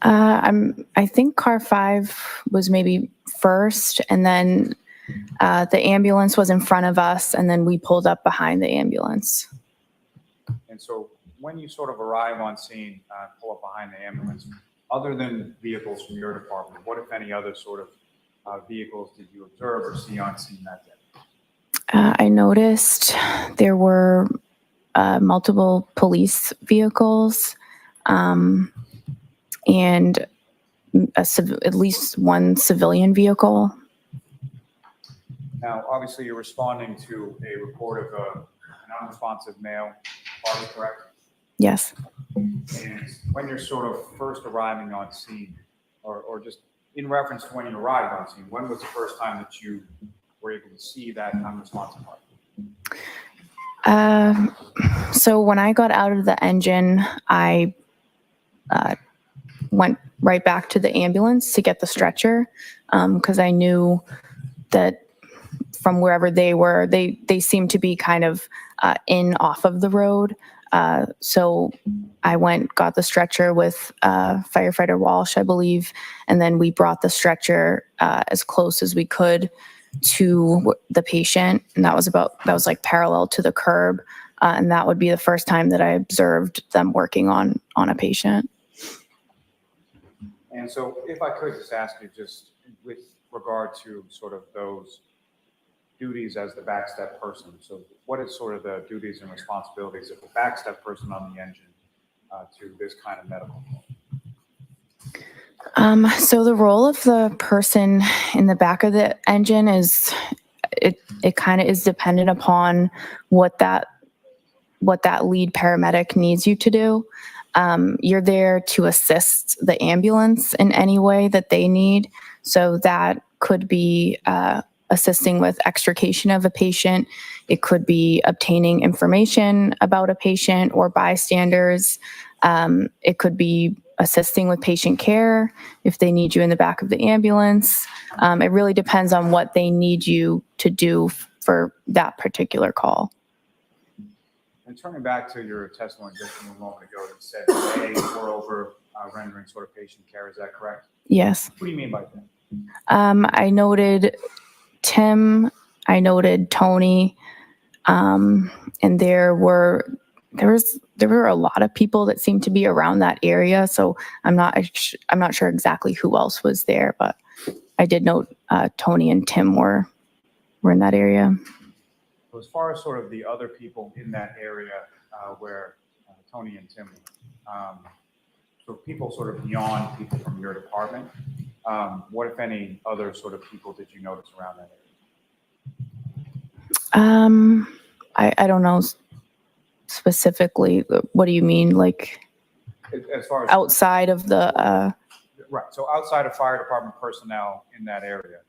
I think car 5 was maybe first, and then the ambulance was in front of us, and then we pulled up behind the ambulance. And so when you sort of arrive on scene, pull up behind the ambulance, other than vehicles from your department, what, if any, other sort of vehicles did you observe or see on scene that day? I noticed there were multiple police vehicles and at least one civilian vehicle. Now, obviously, you're responding to a report of an unresponsive male party, correct? Yes. And when you're sort of first arriving on scene, or just in reference to when you arrived on scene, when was the first time that you were able to see that unresponsive party? So when I got out of the engine, I went right back to the ambulance to get the stretcher because I knew that from wherever they were, they seemed to be kind of in off of the road. So I got the stretcher with firefighter Walsh, I believe, and then we brought the stretcher as close as we could to the patient, and that was like parallel to the curb, and that would be the first time that I observed them working on a patient. And so if I could just ask you, just with regard to sort of those duties as the backstep person, so what is sort of the duties and responsibilities of the backstep person on the engine to this kind of medical? So the role of the person in the back of the engine is, it kind of is dependent upon what that lead paramedic needs you to do. You're there to assist the ambulance in any way that they need. So that could be assisting with extrication of a patient. It could be obtaining information about a patient or bystanders. It could be assisting with patient care if they need you in the back of the ambulance. It really depends on what they need you to do for that particular call. And turning back to your testimony just a moment ago, you said they were over rendering sort of patient care. Is that correct? Yes. What do you mean by that? I noted Tim, I noted Tony, and there were a lot of people that seemed to be around that area. So I'm not sure exactly who else was there, but I did note Tony and Tim were in that area. So as far as sort of the other people in that area where Tony and Tim, so people sort of beyond people from your department, what, if any, other sort of people did you notice around that area? I don't know specifically. What do you mean, like As far as outside of the? Right. So outside of fire department personnel in that area,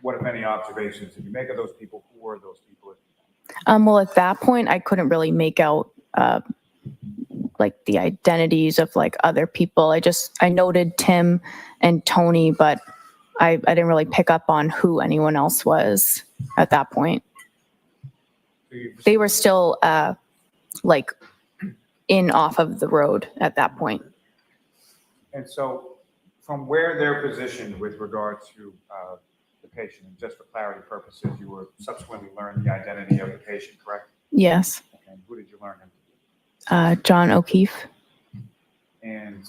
what, if any, observations did you make of those people? Who were those people? Well, at that point, I couldn't really make out like the identities of like other people. I noted Tim and Tony, but I didn't really pick up on who anyone else was at that point. They were still like in off of the road at that point. And so from where they're positioned with regard to the patient, and just for clarity purposes, you were subsequently learned the identity of the patient, correct? Yes. And who did you learn him to be? John O'Keefe. And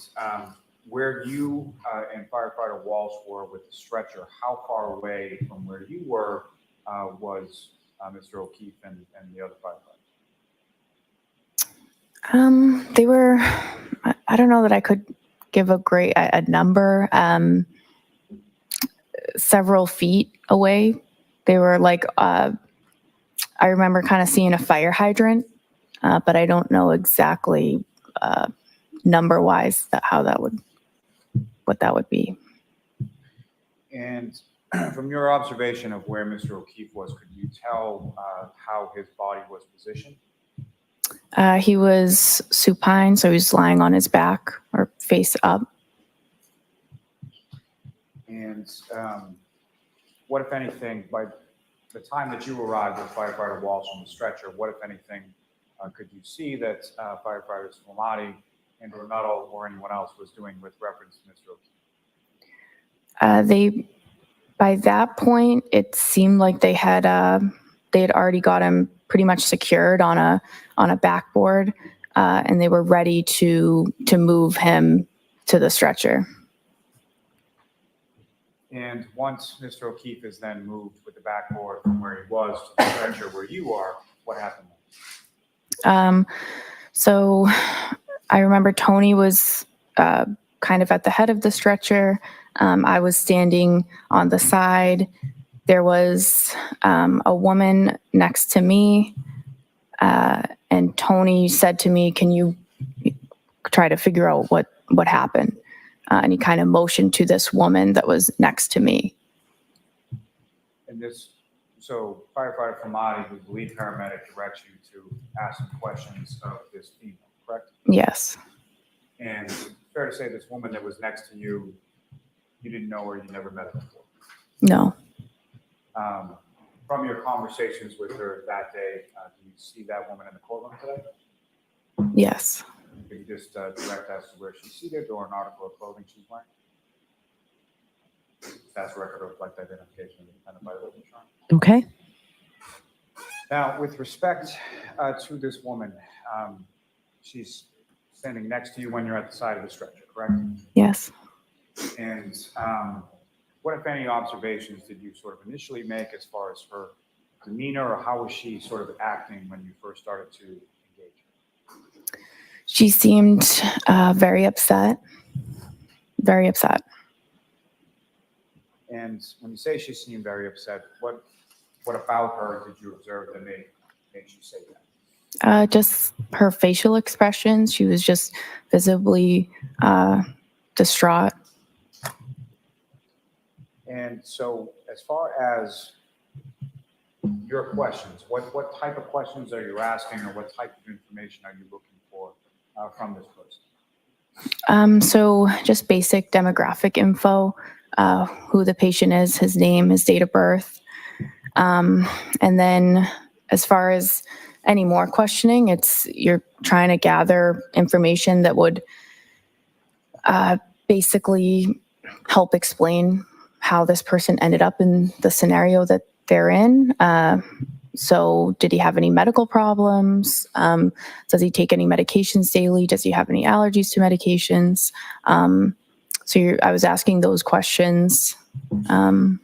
where you and firefighter Walsh were with the stretcher, how far away from where you were was Mr. O'Keefe and the other firefighters? They were, I don't know that I could give a number, several feet away. They were like, I remember kind of seeing a fire hydrant, but I don't know exactly number wise what that would be. And from your observation of where Mr. O'Keefe was, could you tell how his body was positioned? He was supine, so he was lying on his back or face up. And what, if anything, by the time that you arrived with firefighter Walsh on the stretcher, what, if anything, could you see that firefighters Flamati and or Nuttall or anyone else was doing with reference to Mr. O'Keefe? By that point, it seemed like they had already got him pretty much secured on a backboard, and they were ready to move him to the stretcher. And once Mr. O'Keefe is then moved with the backboard from where he was to the stretcher where you are, what happened? So I remember Tony was kind of at the head of the stretcher. I was standing on the side. There was a woman next to me, and Tony said to me, "Can you try to figure out what happened?" And he kind of motioned to this woman that was next to me. And so firefighter Flamati, who's the lead paramedic, directs you to ask some questions of this female, correct? Yes. And fair to say this woman that was next to you, you didn't know her, you never met her before. No. From your conversations with her that day, do you see that woman in the courtroom today? Yes. Can you just direct us to where she's seated or an article of clothing she's wearing? That's record of reflect identification independent by the witness. Okay. Now, with respect to this woman, she's standing next to you when you're at the side of the stretcher, correct? Yes. And what, if any, observations did you sort of initially make as far as her demeanor, or how was she sort of acting when you first started to engage her? She seemed very upset. Very upset. And when you say she seemed very upset, what about her did you observe that made you say that? Just her facial expressions. She was just visibly distraught. And so as far as your questions, what type of questions are you asking, or what type of information are you looking for from this person? So just basic demographic info, who the patient is, his name, his date of birth. And then as far as any more questioning, you're trying to gather information that would basically help explain how this person ended up in the scenario that they're in. So did he have any medical problems? Does he take any medications daily? Does he have any allergies to medications? I was asking those questions. And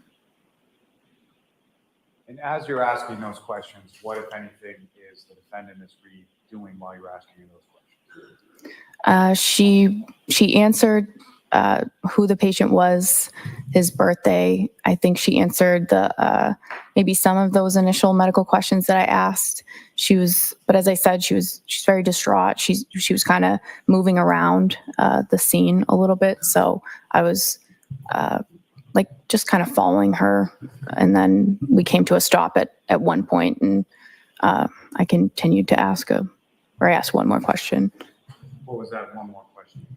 as you're asking those questions, what, if anything, is the defendant, Ms. Reed, doing while you're asking those questions? She answered who the patient was, his birthday. I think she answered maybe some of those initial medical questions that I asked. But as I said, she's very distraught. She was kind of moving around the scene a little bit. So I was just kind of following her, and then we came to a stop at one point, and I continued to ask I asked one more question. What was that one more question?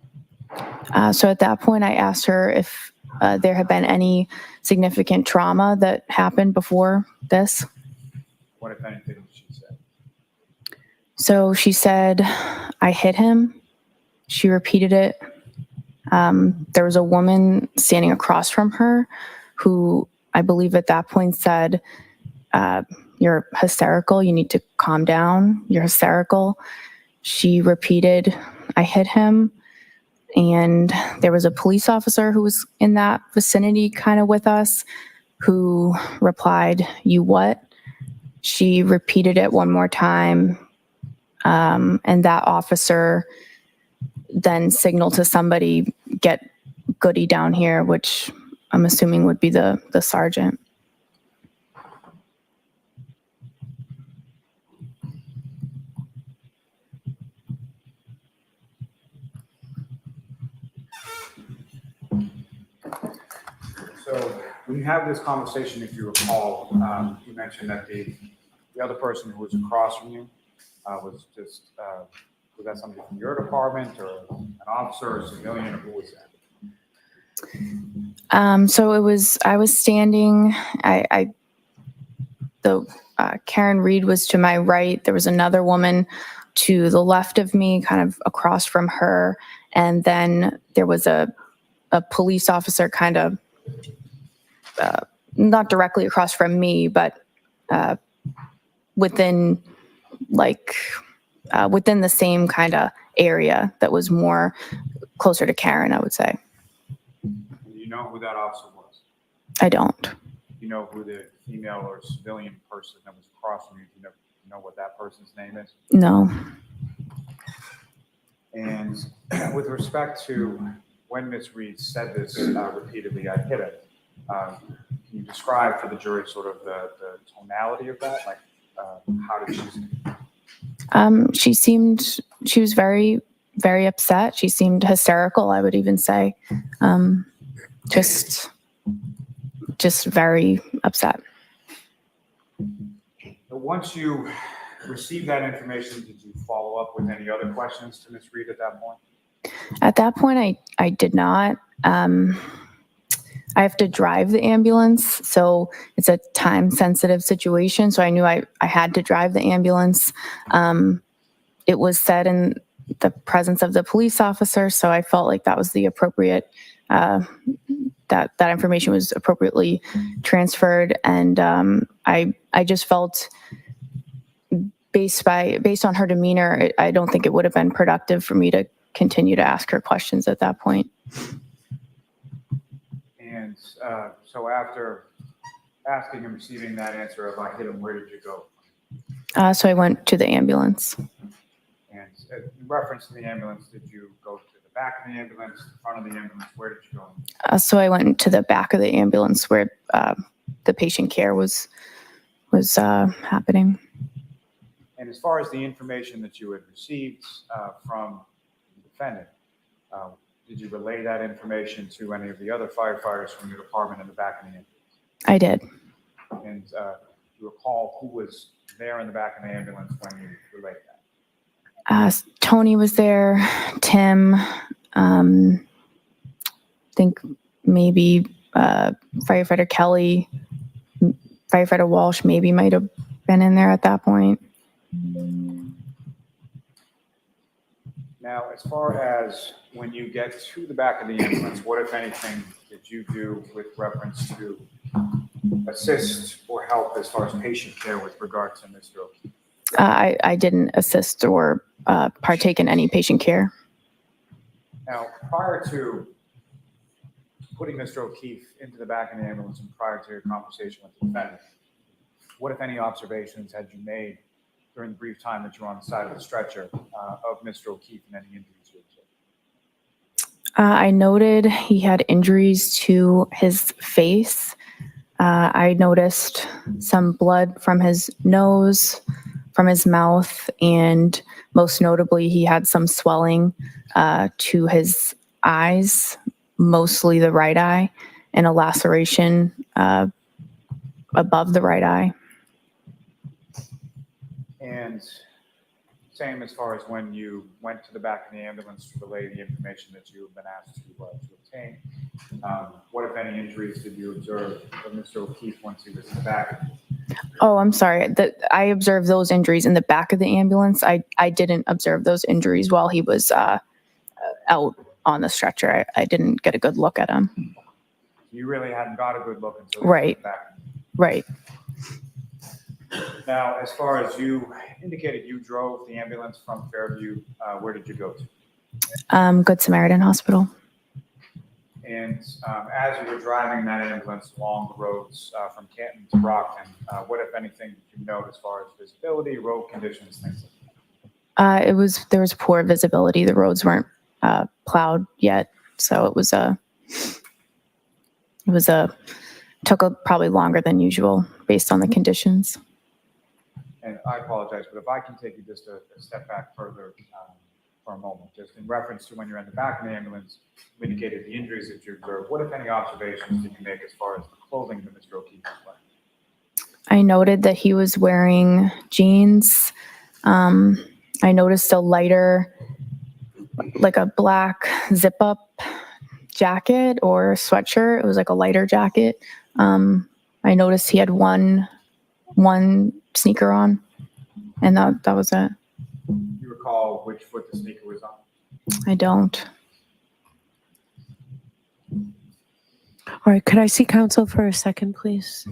So at that point, I asked her if there had been any significant trauma that happened before this. What, if anything, did she say? So she said, "I hit him." She repeated it. There was a woman standing across from her who I believe at that point said, "You're hysterical. You need to calm down. You're hysterical." She repeated, "I hit him." And there was a police officer who was in that vicinity kind of with us who replied, "You what?" She repeated it one more time. And that officer then signaled to somebody, "Get Goody down here," which I'm assuming would be the sergeant. So when you have this conversation, if you recall, you mentioned that the other person who was across from you was that somebody from your department, or an officer, or a civilian, or who was that? So I was standing, Karen Reed was to my right. There was another woman to the left of me, kind of across from her. And then there was a police officer kind of not directly across from me, but within within the same kind of area that was more closer to Karen, I would say. Do you know who that officer was? I don't. Do you know who the female or civilian person that was across from you? Do you know what that person's name is? No. And with respect to when Ms. Reed said this repeatedly, I hit it. Can you describe for the jury sort of the tonality of that? Like, how did she seem? She was very, very upset. She seemed hysterical, I would even say. Just very upset. Once you received that information, did you follow up with any other questions to Ms. Reed at that point? At that point, I did not. I have to drive the ambulance, so it's a time-sensitive situation. So I knew I had to drive the ambulance. It was said in the presence of the police officer, so I felt like that was the appropriate, that information was appropriately transferred. And I just felt, based on her demeanor, I don't think it would have been productive for me to continue to ask her questions at that point. And so after asking and receiving that answer of I hit him, where did you go? So I went to the ambulance. And in reference to the ambulance, did you go to the back of the ambulance, the front of the ambulance? Where did you go? So I went to the back of the ambulance where the patient care was happening. And as far as the information that you had received from the defendant, did you relay that information to any of the other firefighters from your department in the back of the ambulance? I did. And do you recall who was there in the back of the ambulance when you relayed that? Tony was there, Tim, I think maybe firefighter Kelly, firefighter Walsh maybe might have been in there at that point. Now, as far as when you get to the back of the ambulance, what, if anything, did you do with reference to assist or help as far as patient care with regard to Mr. O'Keefe? I didn't assist or partake in any patient care. Now, prior to putting Mr. O'Keefe into the back of the ambulance and prior to your conversation with the defendant, what, if any, observations had you made during the brief time that you were on the side of the stretcher of Mr. O'Keefe and any injuries you observed? I noted he had injuries to his face. I noticed some blood from his nose, from his mouth, and most notably, he had some swelling to his eyes, mostly the right eye, and a laceration above the right eye. And same as far as when you went to the back of the ambulance to relay the information that you have been asked to obtain. What, if any, injuries did you observe of Mr. O'Keefe once he was in the back? Oh, I'm sorry. I observed those injuries in the back of the ambulance. I didn't observe those injuries while he was out on the stretcher. I didn't get a good look at him. You really hadn't got a good look until he was in the back. Right. Now, as far as you indicated, you drove the ambulance from Fairview. Where did you go to? Good Samaritan Hospital. And as you were driving that ambulance along the roads from Canton to Brockton, what, if anything, did you note as far as visibility, road conditions, things like that? There was poor visibility. The roads weren't plowed yet, so it took probably longer than usual based on the conditions. And I apologize, but if I can take you just a step back further for a moment, just in reference to when you're in the back of the ambulance, you indicated the injuries that you observed. What, if any, observations did you make as far as the clothing that Mr. O'Keefe was wearing? I noted that he was wearing jeans. I noticed a lighter, like a black zip-up jacket or sweatshirt. It was like a lighter jacket. I noticed he had one sneaker on, and that was it. You recall which foot the sneaker was on? I don't. All right, could I see counsel for a second, please?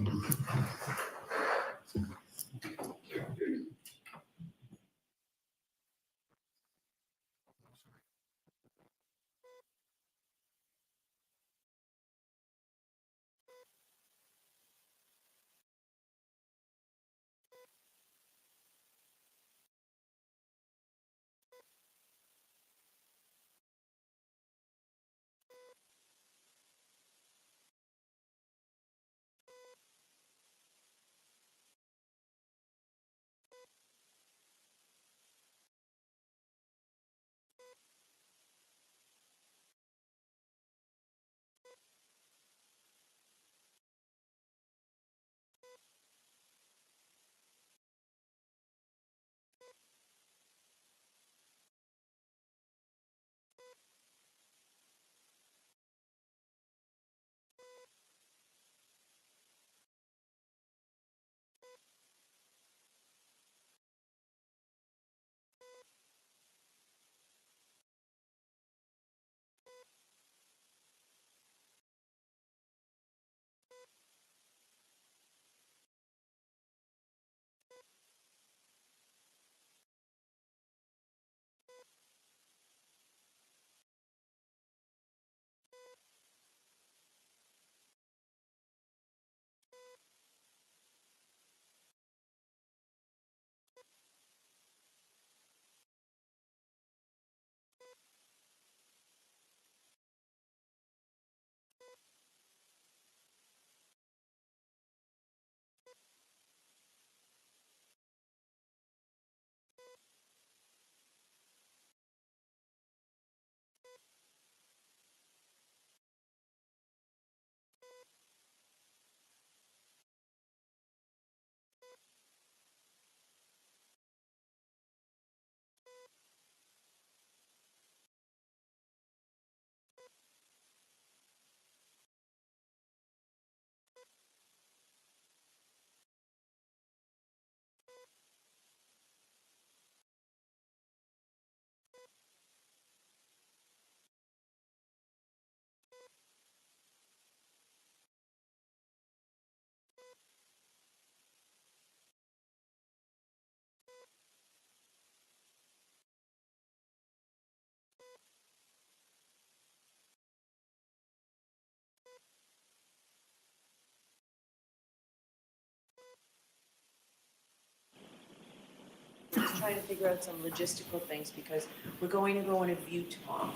Just trying to figure out some logistical things because we're going to go on a view tomorrow.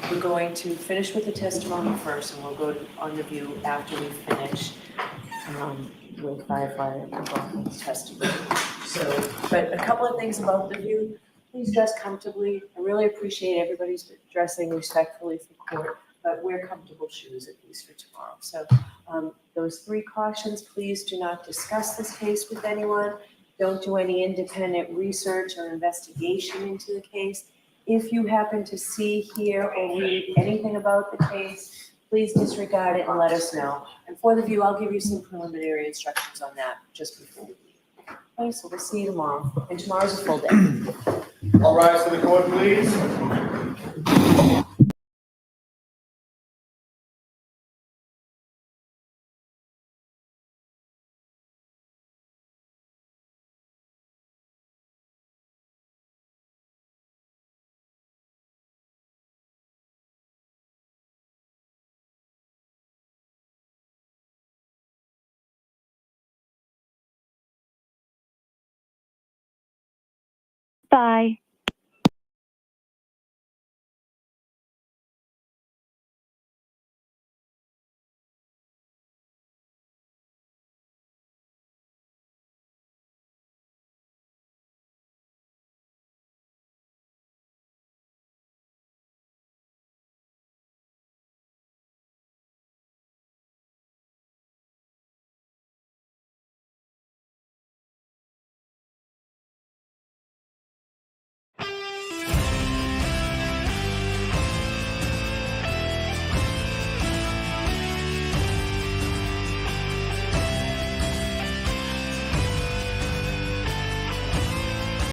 We're going to finish with the testimony first, and we'll go on the view after we finish with firefighter McLaughlin's testimony. So, but a couple of things about the view. Please dress comfortably. I really appreciate everybody's dressing respectfully for court, but wear comfortable shoes at least for tomorrow. So those 3 cautions: please do not discuss this case with anyone. Don't do any independent research or investigation into the case. If you happen to see, hear, or read anything about the case, please disregard it and let us know. And for the view, I'll give you some preliminary instructions on that just before we leave. Okay, so we'll see you tomorrow. And tomorrow's a full day. All rise to the court, please. Bye.